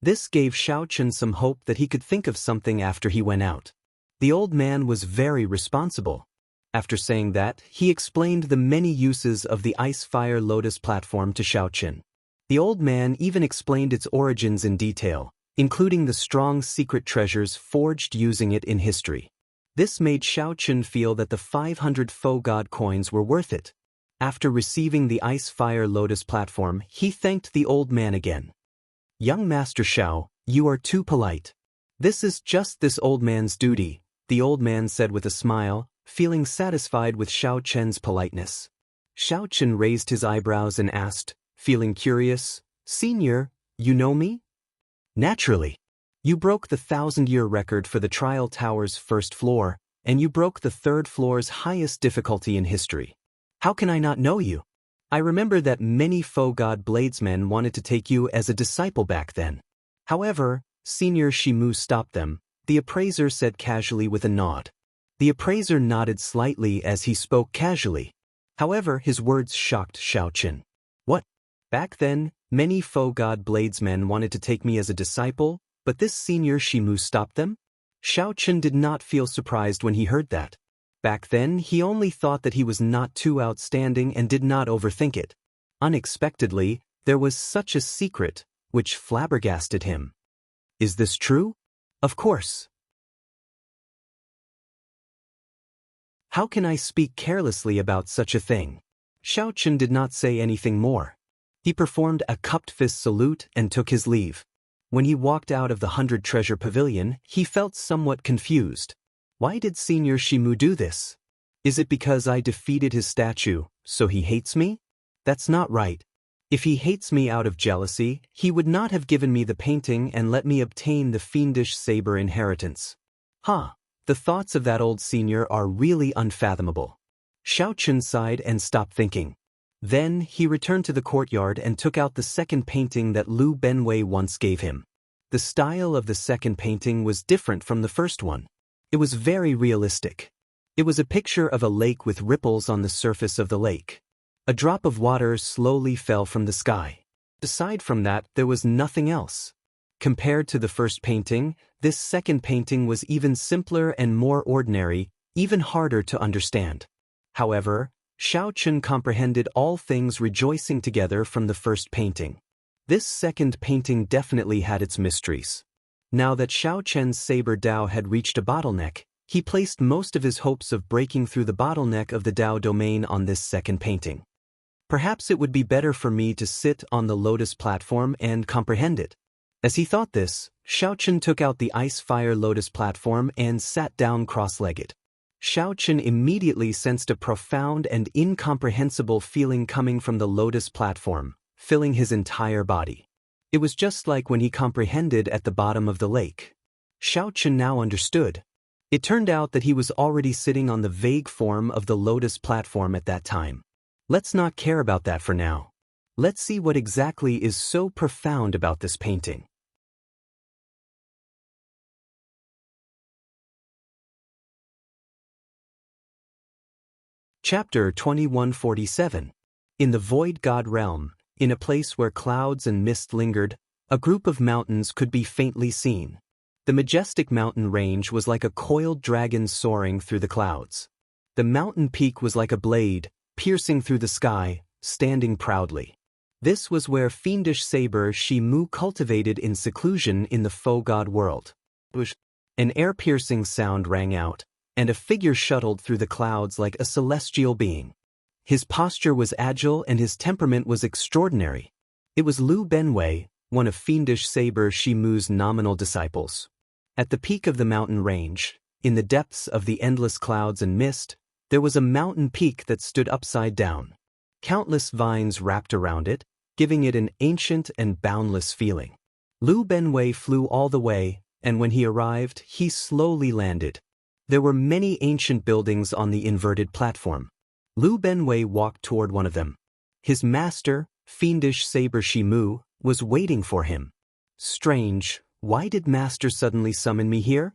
This gave Xiao Chen some hope that he could think of something after he went out. The old man was very responsible. After saying that, he explained the many uses of the Ice-Fire Lotus platform to Xiao Chen. The old man even explained its origins in detail, including the strong secret treasures forged using it in history. This made Xiao Chen feel that the 500 faux god coins were worth it. After receiving the Ice-Fire Lotus platform, he thanked the old man again. Young Master Xiao, you are too polite. This is just this old man's duty, the old man said with a smile, feeling satisfied with Xiao Chen's politeness. Xiao Chen raised his eyebrows and asked, feeling curious, Senior, you know me? Naturally. You broke the 1,000-year record for the Trial Tower's first floor, and you broke the third floor's highest difficulty in history. How can I not know you? I remember that many faux god bladesmen wanted to take you as a disciple back then. However, Senior Shimu stopped them, the appraiser said casually with a nod. The appraiser nodded slightly as he spoke casually. However, his words shocked Xiao Chen. What? Back then, many faux god bladesmen wanted to take me as a disciple, but this Senior Shimu stopped them? Xiao Chen did not feel surprised when he heard that. Back then, he only thought that he was not too outstanding and did not overthink it. Unexpectedly, there was such a secret, which flabbergasted him. Is this true? Of course. How can I speak carelessly about such a thing? Xiao Chen did not say anything more. He performed a cupped fist salute and took his leave. When he walked out of the 100 Treasure Pavilion, he felt somewhat confused. Why did Senior Shimu do this? Is it because I defeated his statue, so he hates me? That's not right. If he hates me out of jealousy, he would not have given me the painting and let me obtain the fiendish saber inheritance. The thoughts of that old senior are really unfathomable. Xiao Chen sighed and stopped thinking. Then he returned to the courtyard and took out the second painting that Lu Benwei once gave him. The style of the second painting was different from the first one. It was very realistic. It was a picture of a lake with ripples on the surface of the lake. A drop of water slowly fell from the sky. Aside from that, there was nothing else. Compared to the first painting, this second painting was even simpler and more ordinary, even harder to understand. However, Xiao Chun comprehended all things rejoicing together from the first painting. This second painting definitely had its mysteries. Now that Xiao Chen's saber Dao had reached a bottleneck, he placed most of his hopes of breaking through the bottleneck of the Dao domain on this second painting. Perhaps it would be better for me to sit on the lotus platform and comprehend it. As he thought this, Xiao Chun took out the ice-fire lotus platform and sat down cross-legged. Xiao Chun immediately sensed a profound and incomprehensible feeling coming from the lotus platform, filling his entire body. It was just like when he comprehended at the bottom of the lake. Xiao Chun now understood. It turned out that he was already sitting on the vague form of the lotus platform at that time. Let's not care about that for now. Let's see what exactly is so profound about this painting. Chapter 2147. In the Void God Realm, in a place where clouds and mist lingered, a group of mountains could be faintly seen. The majestic mountain range was like a coiled dragon soaring through the clouds. The mountain peak was like a blade, piercing through the sky, standing proudly. This was where fiendish saber Shi Mu cultivated in seclusion in the faux god world. An air-piercing sound rang out, and a figure shuttled through the clouds like a celestial being. His posture was agile and his temperament was extraordinary. It was Lu Benwei, one of fiendish saber Shi Mu's nominal disciples. At the peak of the mountain range, in the depths of the endless clouds and mist, there was a mountain peak that stood upside down. Countless vines wrapped around it, giving it an ancient and boundless feeling. Lu Benwei flew all the way, and when he arrived, he slowly landed. There were many ancient buildings on the inverted platform. Lu Benwei walked toward one of them. His master, fiendish saber Shi Mu, was waiting for him. Strange, why did master suddenly summon me here?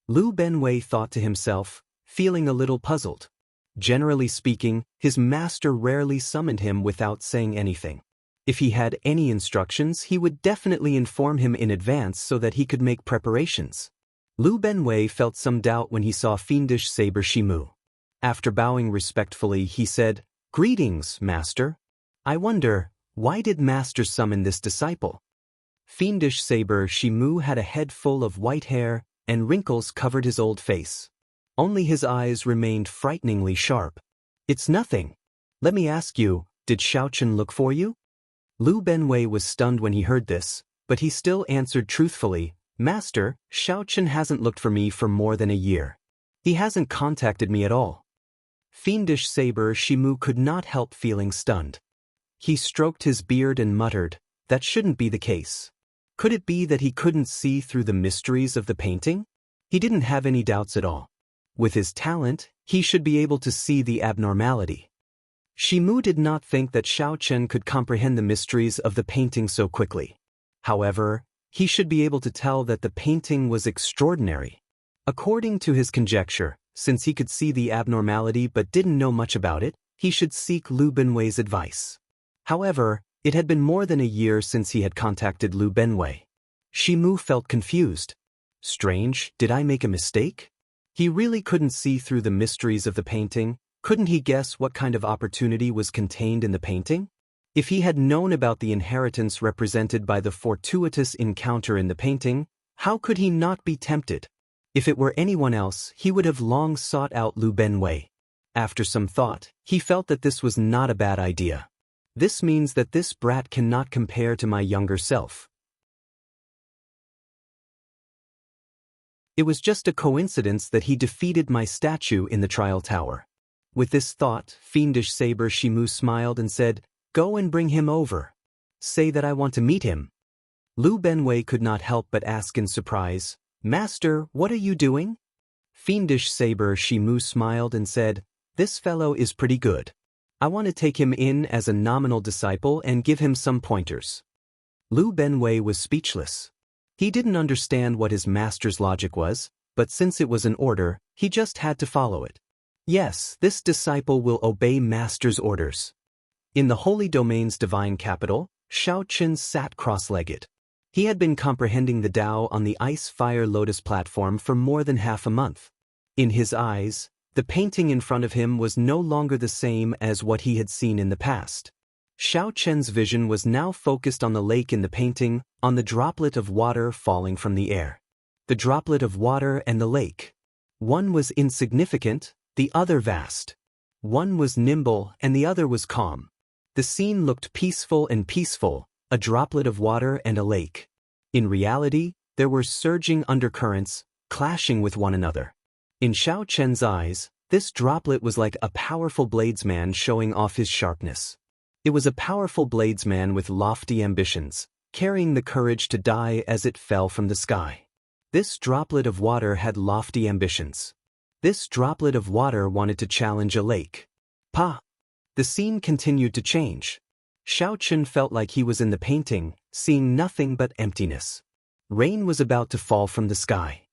Lu Benwei thought to himself, feeling a little puzzled. Generally speaking, his master rarely summoned him without saying anything. If he had any instructions, he would definitely inform him in advance so that he could make preparations. Lu Benwei felt some doubt when he saw fiendish saber Shi Mu. After bowing respectfully, he said, "Greetings, master. I wonder, why did master summon this disciple?" Fiendish saber Shi Mu had a head full of white hair, and wrinkles covered his old face. Only his eyes remained frighteningly sharp. "It's nothing. Let me ask you, did Xiao Chun look for you?" Lu Benwei was stunned when he heard this, but he still answered truthfully, "Master, Xiao Chun hasn't looked for me for more than a year. He hasn't contacted me at all." Fiendish saber Shi Mu could not help feeling stunned. He stroked his beard and muttered, "That shouldn't be the case." Could it be that he couldn't see through the mysteries of the painting? He didn't have any doubts at all. With his talent, he should be able to see the abnormality. Shi Mu did not think that Xiao Chun could comprehend the mysteries of the painting so quickly. However, he should be able to tell that the painting was extraordinary. According to his conjecture, since he could see the abnormality but didn't know much about it, he should seek Lu Benwei's advice. However, it had been more than a year since he had contacted Lu Benwei. Shi Mu felt confused. Strange, did I make a mistake? He really couldn't see through the mysteries of the painting. Couldn't he guess what kind of opportunity was contained in the painting? If he had known about the inheritance represented by the fortuitous encounter in the painting, how could he not be tempted? If it were anyone else, he would have long sought out Lu Benwei. After some thought, he felt that this was not a bad idea. This means that this brat cannot compare to my younger self. It was just a coincidence that he defeated my statue in the trial tower. With this thought, fiendish saber Shi Mu smiled and said, "Go and bring him over. Say that I want to meet him." Lu Benwei could not help but ask in surprise, "Master, what are you doing?" Fiendish saber Shi Mu smiled and said, "This fellow is pretty good. I want to take him in as a nominal disciple and give him some pointers." Lu Benwei was speechless. He didn't understand what his master's logic was, but since it was an order, he just had to follow it. Yes, this disciple will obey master's orders. In the Holy Domain's divine capital, Xiao Chun sat cross-legged. He had been comprehending the Tao on the Ice Fire Lotus platform for more than half a month. In his eyes, the painting in front of him was no longer the same as what he had seen in the past. Xiao Chen's vision was now focused on the lake in the painting, on the droplet of water falling from the air. The droplet of water and the lake. One was insignificant, the other vast. One was nimble and the other was calm. The scene looked peaceful, a droplet of water and a lake. In reality, there were surging undercurrents, clashing with one another. In Xiao Chen's eyes, this droplet was like a powerful bladesman showing off his sharpness. It was a powerful bladesman with lofty ambitions, carrying the courage to die as it fell from the sky. This droplet of water had lofty ambitions. This droplet of water wanted to challenge a lake. Pa! The scene continued to change. Xiao Chen felt like he was in the painting, seeing nothing but emptiness. Rain was about to fall from the sky.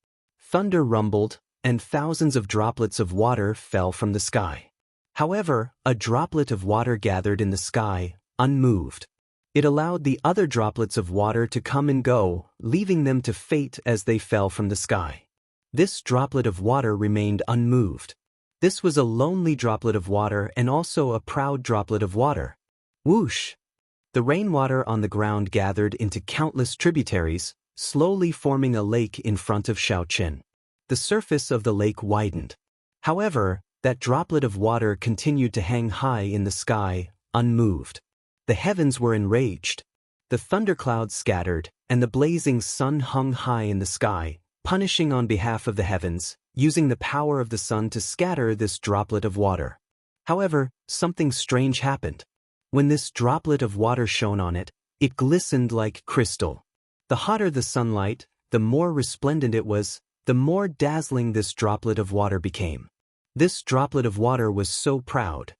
Thunder rumbled, and thousands of droplets of water fell from the sky. However, a droplet of water gathered in the sky, unmoved. It allowed the other droplets of water to come and go, leaving them to fate as they fell from the sky. This droplet of water remained unmoved. This was a lonely droplet of water and also a proud droplet of water. Whoosh! The rainwater on the ground gathered into countless tributaries, slowly forming a lake in front of Xiao Chen. The surface of the lake widened. However, that droplet of water continued to hang high in the sky, unmoved. The heavens were enraged. The thunderclouds scattered, and the blazing sun hung high in the sky, punishing on behalf of the heavens, using the power of the sun to scatter this droplet of water. However, something strange happened. When this droplet of water shone on it, it glistened like crystal. The hotter the sunlight, the more resplendent it was, the more dazzling this droplet of water became. This droplet of water was so proud.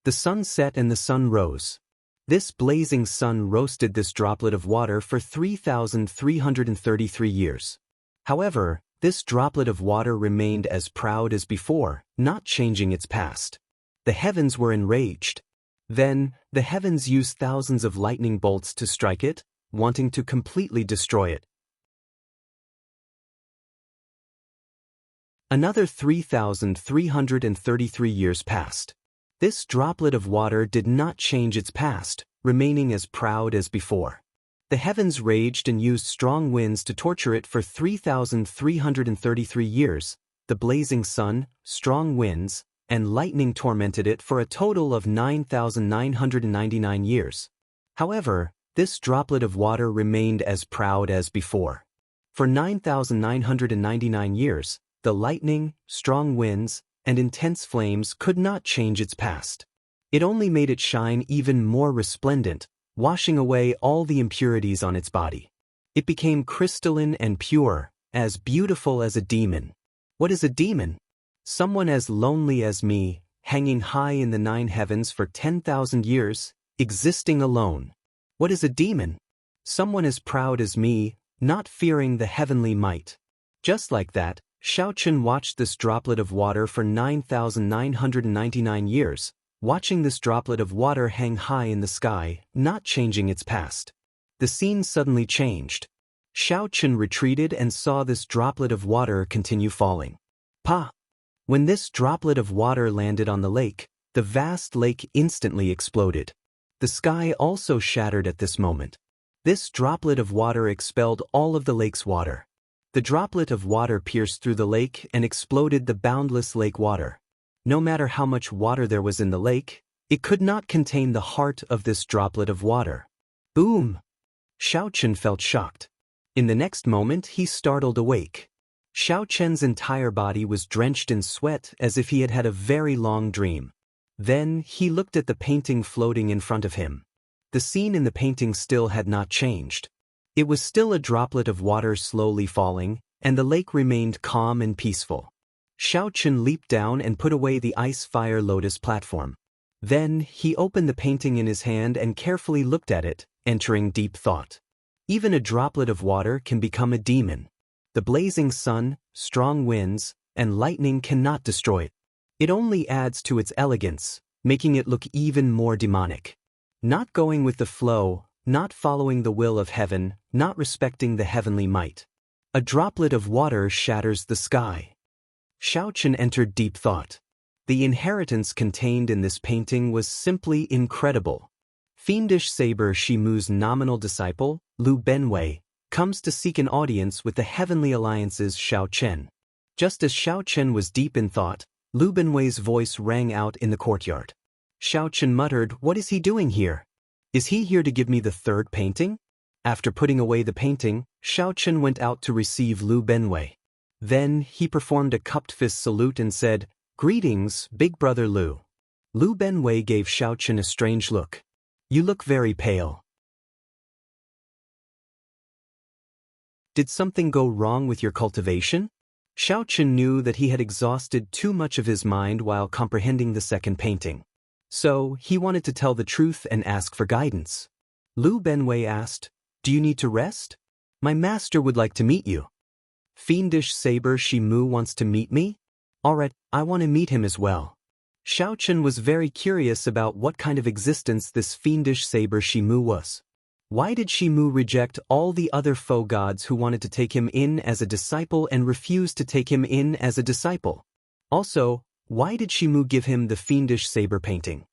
The sun set and the sun rose. This blazing sun roasted this droplet of water for 3,333 years. However, this droplet of water remained as proud as before, not changing its past. The heavens were enraged. Then, the heavens used thousands of lightning bolts to strike it, wanting to completely destroy it. Another 3,333 years passed. This droplet of water did not change its past, remaining as proud as before. The heavens raged and used strong winds to torture it for 3,333 years. The blazing sun, strong winds, and lightning tormented it for a total of 9,999 years. However, this droplet of water remained as proud as before. For 9,999 years, the lightning, strong winds, and intense flames could not change its past. It only made it shine even more resplendent, washing away all the impurities on its body. It became crystalline and pure, as beautiful as a demon. What is a demon? Someone as lonely as me, hanging high in the 9 heavens for 10,000 years, existing alone. What is a demon? Someone as proud as me, not fearing the heavenly might. Just like that, Xiao Chen watched this droplet of water for 9,999 years, watching this droplet of water hang high in the sky, not changing its past. The scene suddenly changed. Xiao Chen retreated and saw this droplet of water continue falling. Pa! When this droplet of water landed on the lake, the vast lake instantly exploded. The sky also shattered at this moment. This droplet of water expelled all of the lake's water. The droplet of water pierced through the lake and exploded the boundless lake water. No matter how much water there was in the lake, it could not contain the heart of this droplet of water. Boom! Xiao Chen felt shocked. In the next moment he startled awake. Xiao Chen's entire body was drenched in sweat as if he had had a very long dream. Then he looked at the painting floating in front of him. The scene in the painting still had not changed. It was still a droplet of water slowly falling, and the lake remained calm and peaceful. Xiao Chen leaped down and put away the Ice Fire Lotus platform. Then he opened the painting in his hand and carefully looked at it, entering deep thought. Even a droplet of water can become a demon. The blazing sun, strong winds, and lightning cannot destroy it. It only adds to its elegance, making it look even more demonic. Not going with the flow, not following the will of heaven, not respecting the heavenly might. A droplet of water shatters the sky. Xiaochen entered deep thought. The inheritance contained in this painting was simply incredible. Fiendish saber Shimu's nominal disciple, Lu Benwei, comes to seek an audience with the Heavenly Alliance's Xiaochen. Just as Xiaochen was deep in thought, Lu Benwei's voice rang out in the courtyard. Xiaochen muttered, "What is he doing here? Is he here to give me the third painting?" After putting away the painting, Xiaochen went out to receive Lu Benwei. Then he performed a cupped fist salute and said, "Greetings, big brother Lu." Lu Benwei gave Xiaochen a strange look. "You look very pale. Did something go wrong with your cultivation?" Xiaochen knew that he had exhausted too much of his mind while comprehending the second painting. So, he wanted to tell the truth and ask for guidance. Lu Benwei asked, "Do you need to rest? My master would like to meet you." "Fiendish saber Shimu wants to meet me? Alright, I want to meet him as well." Xiaochen was very curious about what kind of existence this fiendish saber Shimu was. Why did Shimu reject all the other foe gods who wanted to take him in as a disciple and refuse to take him in as a disciple? Also, why did Shimu give him the fiendish saber painting?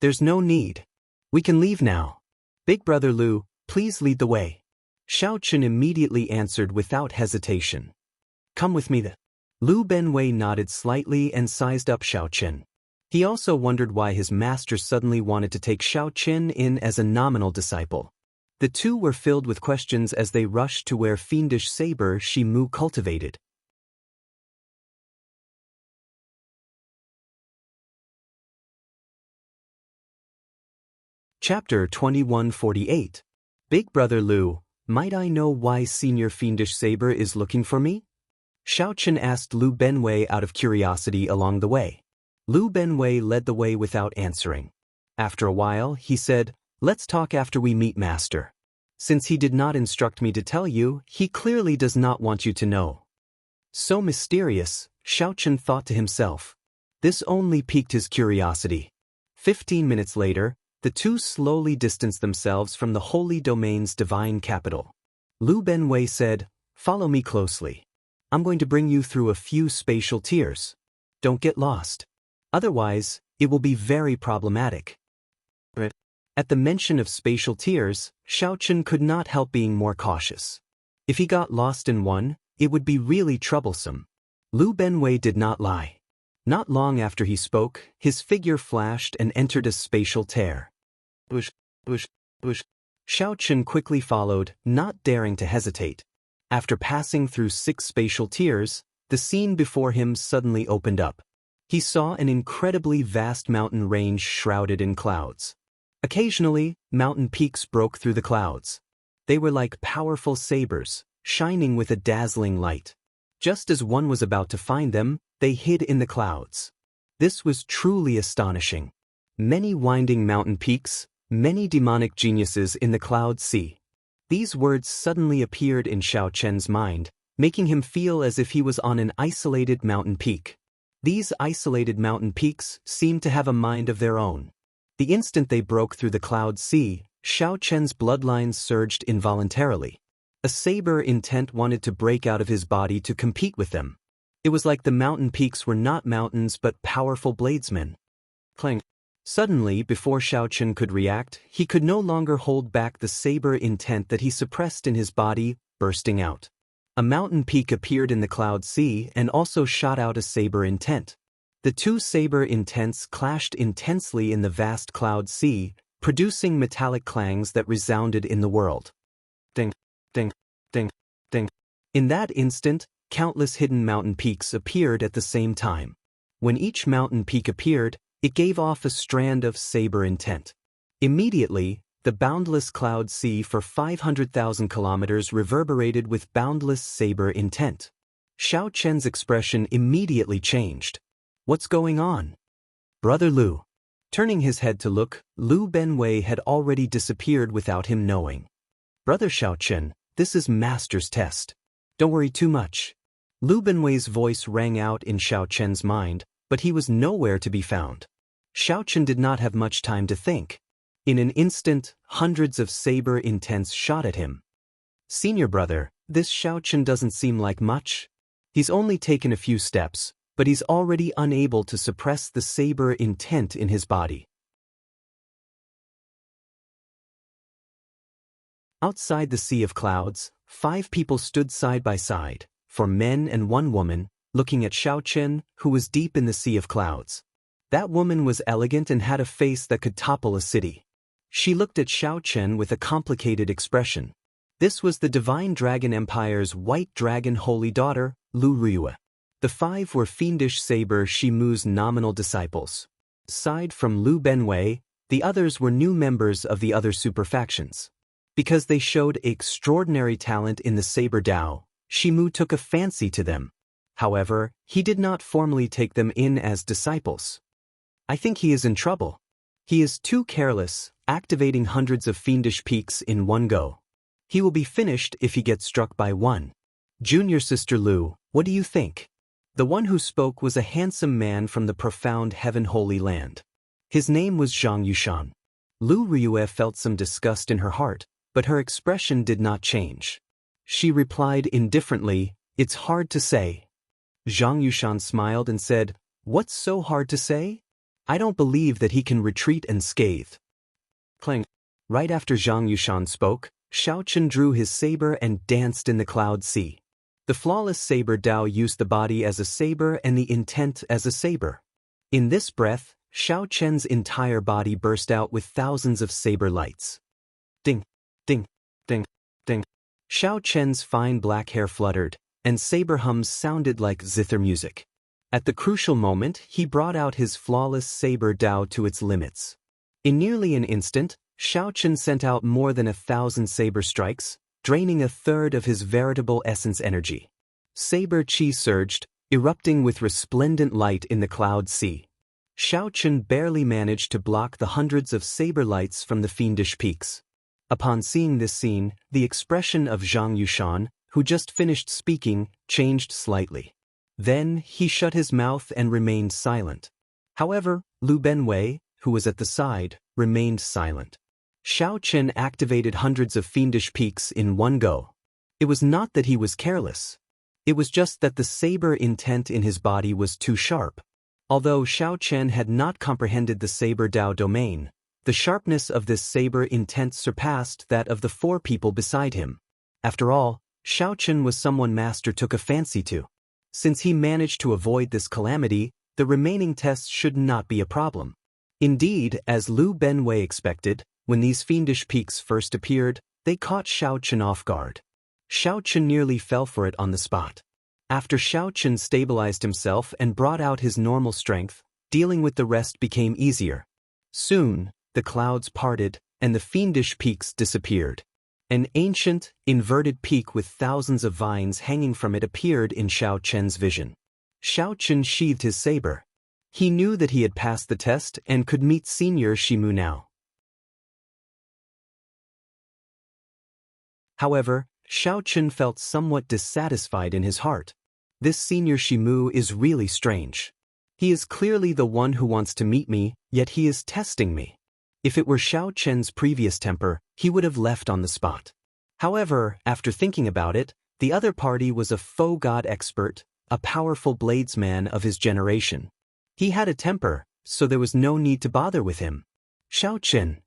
"There's no need. We can leave now. Big brother Lu, please lead the way." Xiaochen immediately answered without hesitation. "Come with me." Lu Benwei nodded slightly and sized up Xiaochen. He also wondered why his master suddenly wanted to take Xiaochen in as a nominal disciple. The two were filled with questions as they rushed to where fiendish saber Shimu cultivated. Chapter 2148. Big Brother Lu, might I know why Senior Fiendish Saber is looking for me? Xiaochen asked Lu Benwei out of curiosity along the way. Lu Benwei led the way without answering. After a while, he said, "Let's talk after we meet Master. Since he did not instruct me to tell you, he clearly does not want you to know." So mysterious, Xiaochen thought to himself. This only piqued his curiosity. 15 minutes later, the two slowly distanced themselves from the Holy Domain's divine capital. Lu Benwei said, "Follow me closely. I'm going to bring you through a few spatial tiers. Don't get lost. Otherwise, it will be very problematic." At the mention of spatial tiers, Xiaochen could not help being more cautious. If he got lost in one, it would be really troublesome. Lu Benwei did not lie. Not long after he spoke, his figure flashed and entered a spatial tear. Bush. Xiaochen quickly followed, not daring to hesitate. After passing through 6 spatial tiers, the scene before him suddenly opened up. He saw an incredibly vast mountain range shrouded in clouds. Occasionally, mountain peaks broke through the clouds. They were like powerful sabers, shining with a dazzling light. Just as one was about to find them, they hid in the clouds. This was truly astonishing. Many winding mountain peaks, many demonic geniuses in the cloud sea. These words suddenly appeared in Xiaochen's mind, making him feel as if he was on an isolated mountain peak. These isolated mountain peaks seemed to have a mind of their own. The instant they broke through the cloud sea, Xiaochen's bloodlines surged involuntarily. A saber intent wanted to break out of his body to compete with them. It was like the mountain peaks were not mountains but powerful bladesmen. Clang. Suddenly, before Xiaochen could react, he could no longer hold back the saber intent that he suppressed in his body, bursting out. A mountain peak appeared in the cloud sea and also shot out a saber intent. The two saber intents clashed intensely in the vast cloud sea, producing metallic clangs that resounded in the world. Ding, ding, ding, ding. In that instant, countless hidden mountain peaks appeared at the same time. When each mountain peak appeared, it gave off a strand of saber intent. Immediately, the boundless cloud sea for 500,000 kilometers reverberated with boundless saber intent. Xiaochen's expression immediately changed. "What's going on?" "Brother Lu." Turning his head to look, Lu Benwei had already disappeared without him knowing. "Brother Xiaochen, this is Master's test. Don't worry too much." Lu Benwei's voice rang out in Xiaochen's mind, but he was nowhere to be found. Xiaochen did not have much time to think. In an instant, hundreds of saber intents shot at him. "Senior brother, this Xiaochen doesn't seem like much. He's only taken a few steps, but he's already unable to suppress the saber intent in his body." Outside the sea of clouds, 5 people stood side by side, 4 men and 1 woman, looking at Xiaochen, who was deep in the sea of clouds. That woman was elegant and had a face that could topple a city. She looked at Xiaochen with a complicated expression. This was the Divine Dragon Empire's White Dragon Holy Daughter, Lu Ruyue. The 5 were fiendish saber Shimu's nominal disciples. Aside from Lu Benwei, the others were new members of the other super factions. Because they showed extraordinary talent in the saber Dao, Shimu took a fancy to them. However, he did not formally take them in as disciples. "I think he is in trouble. He is too careless, activating hundreds of fiendish peaks in one go. He will be finished if he gets struck by one. Junior sister Lu, what do you think?" The one who spoke was a handsome man from the profound Heaven Holy Land. His name was Zhang Yushan. Lu Ruyue felt some disgust in her heart, but her expression did not change. She replied indifferently, "It's hard to say." Zhang Yushan smiled and said, "What's so hard to say? I don't believe that he can retreat unscathed." Clang. Right after Zhang Yushan spoke, Xiaochen drew his saber and danced in the cloud sea. The flawless saber Dao used the body as a saber and the intent as a saber. In this breath, Xiaochen's entire body burst out with thousands of saber lights. Ding, ding, ding, ding. Xiaochen's fine black hair fluttered, and saber hums sounded like zither music. At the crucial moment, he brought out his flawless saber Dao to its limits. In nearly an instant, Xiaochen sent out more than 1,000 saber strikes, draining a third of his veritable essence energy. Saber chi surged, erupting with resplendent light in the cloud sea. Xiaochen barely managed to block the hundreds of saber lights from the fiendish peaks. Upon seeing this scene, the expression of Zhang Yushan, who just finished speaking, changed slightly. Then he shut his mouth and remained silent. However, Lu Benwei, who was at the side, remained silent. Xiaochen activated hundreds of fiendish peaks in one go. It was not that he was careless. It was just that the saber intent in his body was too sharp. Although Xiaochen had not comprehended the saber Dao domain, the sharpness of this saber intent surpassed that of the 4 people beside him. After all, Xiaochen was someone Master took a fancy to. Since he managed to avoid this calamity, the remaining tests should not be a problem. Indeed, as Lu Benwei expected, when these fiendish peaks first appeared, they caught Xiaochen off guard. Xiaochen nearly fell for it on the spot. After Xiaochen stabilized himself and brought out his normal strength, dealing with the rest became easier. Soon, the clouds parted, and the fiendish peaks disappeared. An ancient, inverted peak with thousands of vines hanging from it appeared in Xiaochen's vision. Xiaochen sheathed his saber. He knew that he had passed the test and could meet Senior Shimu now. However, Xiaochen felt somewhat dissatisfied in his heart. This Senior Shimu is really strange. He is clearly the one who wants to meet me, yet he is testing me. If it were Xiaochen's previous temper, he would have left on the spot. However, after thinking about it, the other party was a faux god expert, a powerful bladesman of his generation. He had a temper, so there was no need to bother with him. "Xiaochen!"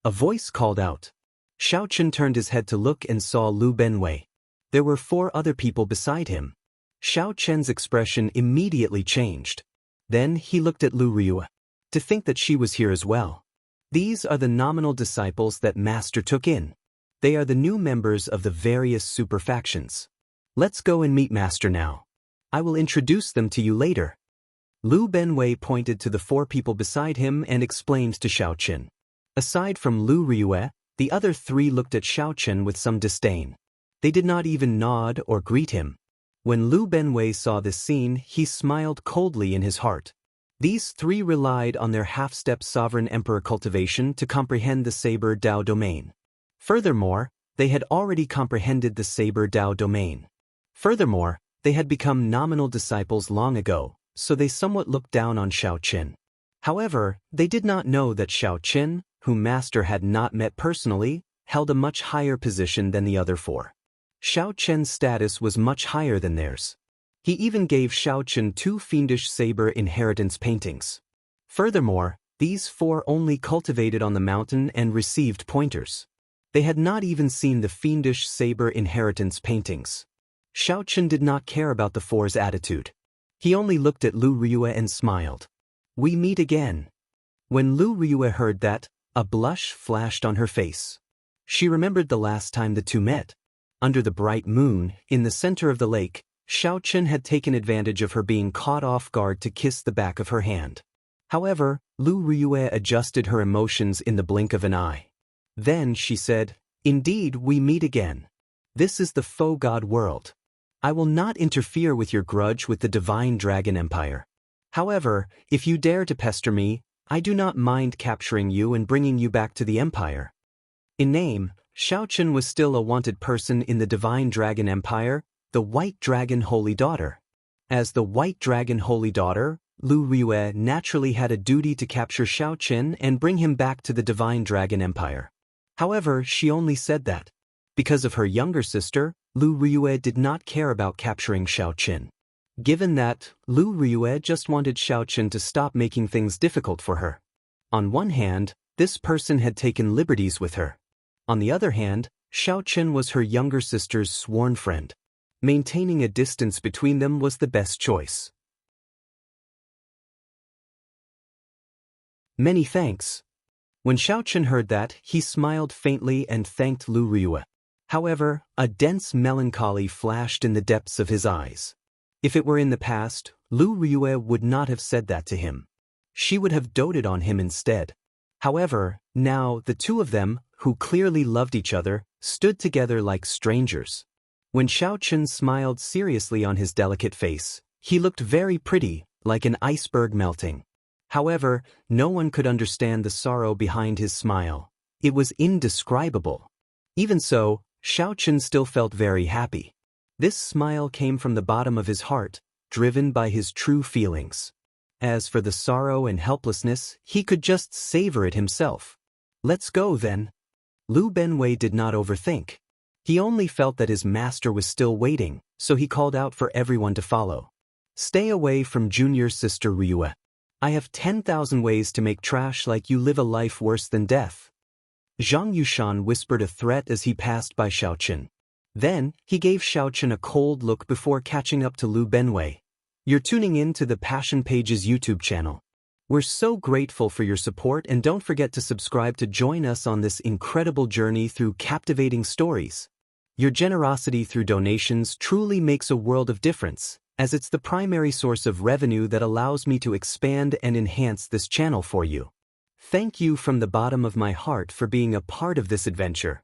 A voice called out. Xiaochen turned his head to look and saw Lu Benwei. There were 4 other people beside him. Xiaochen's expression immediately changed. Then he looked at Lu Ruyue. To think that she was here as well. These are the nominal disciples that Master took in. They are the new members of the various super factions. Let's go and meet Master now. I will introduce them to you later. Lu Benwei pointed to the 4 people beside him and explained to Xiaochen. Aside from Lu Ruyue, the other 3 looked at Xiaochen with some disdain. They did not even nod or greet him. When Lu Benwei saw this scene, he smiled coldly in his heart. These 3 relied on their half-step sovereign emperor cultivation to comprehend the saber Dao domain. Furthermore, they had already comprehended the saber Dao domain. Furthermore, they had become nominal disciples long ago, so they somewhat looked down on Xiaochen. However, they did not know that Xiaochen, whom Master had not met personally, held a much higher position than the other four. Xiao Chen's status was much higher than theirs. He even gave Xiao Chen 2 fiendish saber inheritance paintings. Furthermore, these four only cultivated on the mountain and received pointers. They had not even seen the fiendish saber inheritance paintings. Xiao Chen did not care about the four's attitude. He only looked at Lu Ryue and smiled. "We meet again." When Lu Ryue heard that, a blush flashed on her face. She remembered the last time the two met. Under the bright moon, in the center of the lake, Xiao Chen had taken advantage of her being caught off guard to kiss the back of her hand. However, Lu Ryue adjusted her emotions in the blink of an eye. Then she said, "Indeed, we meet again. This is the faux god world. I will not interfere with your grudge with the Divine Dragon Empire. However, if you dare to pester me, I do not mind capturing you and bringing you back to the Empire." In name, Xiao Chen was still a wanted person in the Divine Dragon Empire, the White Dragon Holy Daughter. As the White Dragon Holy Daughter, Lu Ryue naturally had a duty to capture Xiao Chen and bring him back to the Divine Dragon Empire. However, she only said that. Because of her younger sister, Lu Ryue did not care about capturing Xiao Chen. Given that, Lu Ryue just wanted Xiao Chen to stop making things difficult for her. On one hand, this person had taken liberties with her. On the other hand, Xiao Chen was her younger sister's sworn friend. Maintaining a distance between them was the best choice. Many thanks. When Xiao Chen heard that, he smiled faintly and thanked Lu Ryue. However, a dense melancholy flashed in the depths of his eyes. If it were in the past, Lu Ryue would not have said that to him. She would have doted on him instead. However, now the two of them, who clearly loved each other, stood together like strangers. When Xiao Chen smiled seriously on his delicate face, he looked very pretty, like an iceberg melting. However, no one could understand the sorrow behind his smile. It was indescribable. Even so, Xiao Chen still felt very happy. This smile came from the bottom of his heart, driven by his true feelings. As for the sorrow and helplessness, he could just savor it himself. "Let's go then." Lu Benwei did not overthink. He only felt that his master was still waiting, so he called out for everyone to follow. "Stay away from junior sister Ryue. I have 10,000 ways to make trash like you live a life worse than death." Zhang Yushan whispered a threat as he passed by Xiao Chen. Then, he gave Xiao Chen a cold look before catching up to Lu Benwei. "You're tuning in to the Passion Pages YouTube channel. We're so grateful for your support, and don't forget to subscribe to join us on this incredible journey through captivating stories. Your generosity through donations truly makes a world of difference, as it's the primary source of revenue that allows me to expand and enhance this channel for you. Thank you from the bottom of my heart for being a part of this adventure.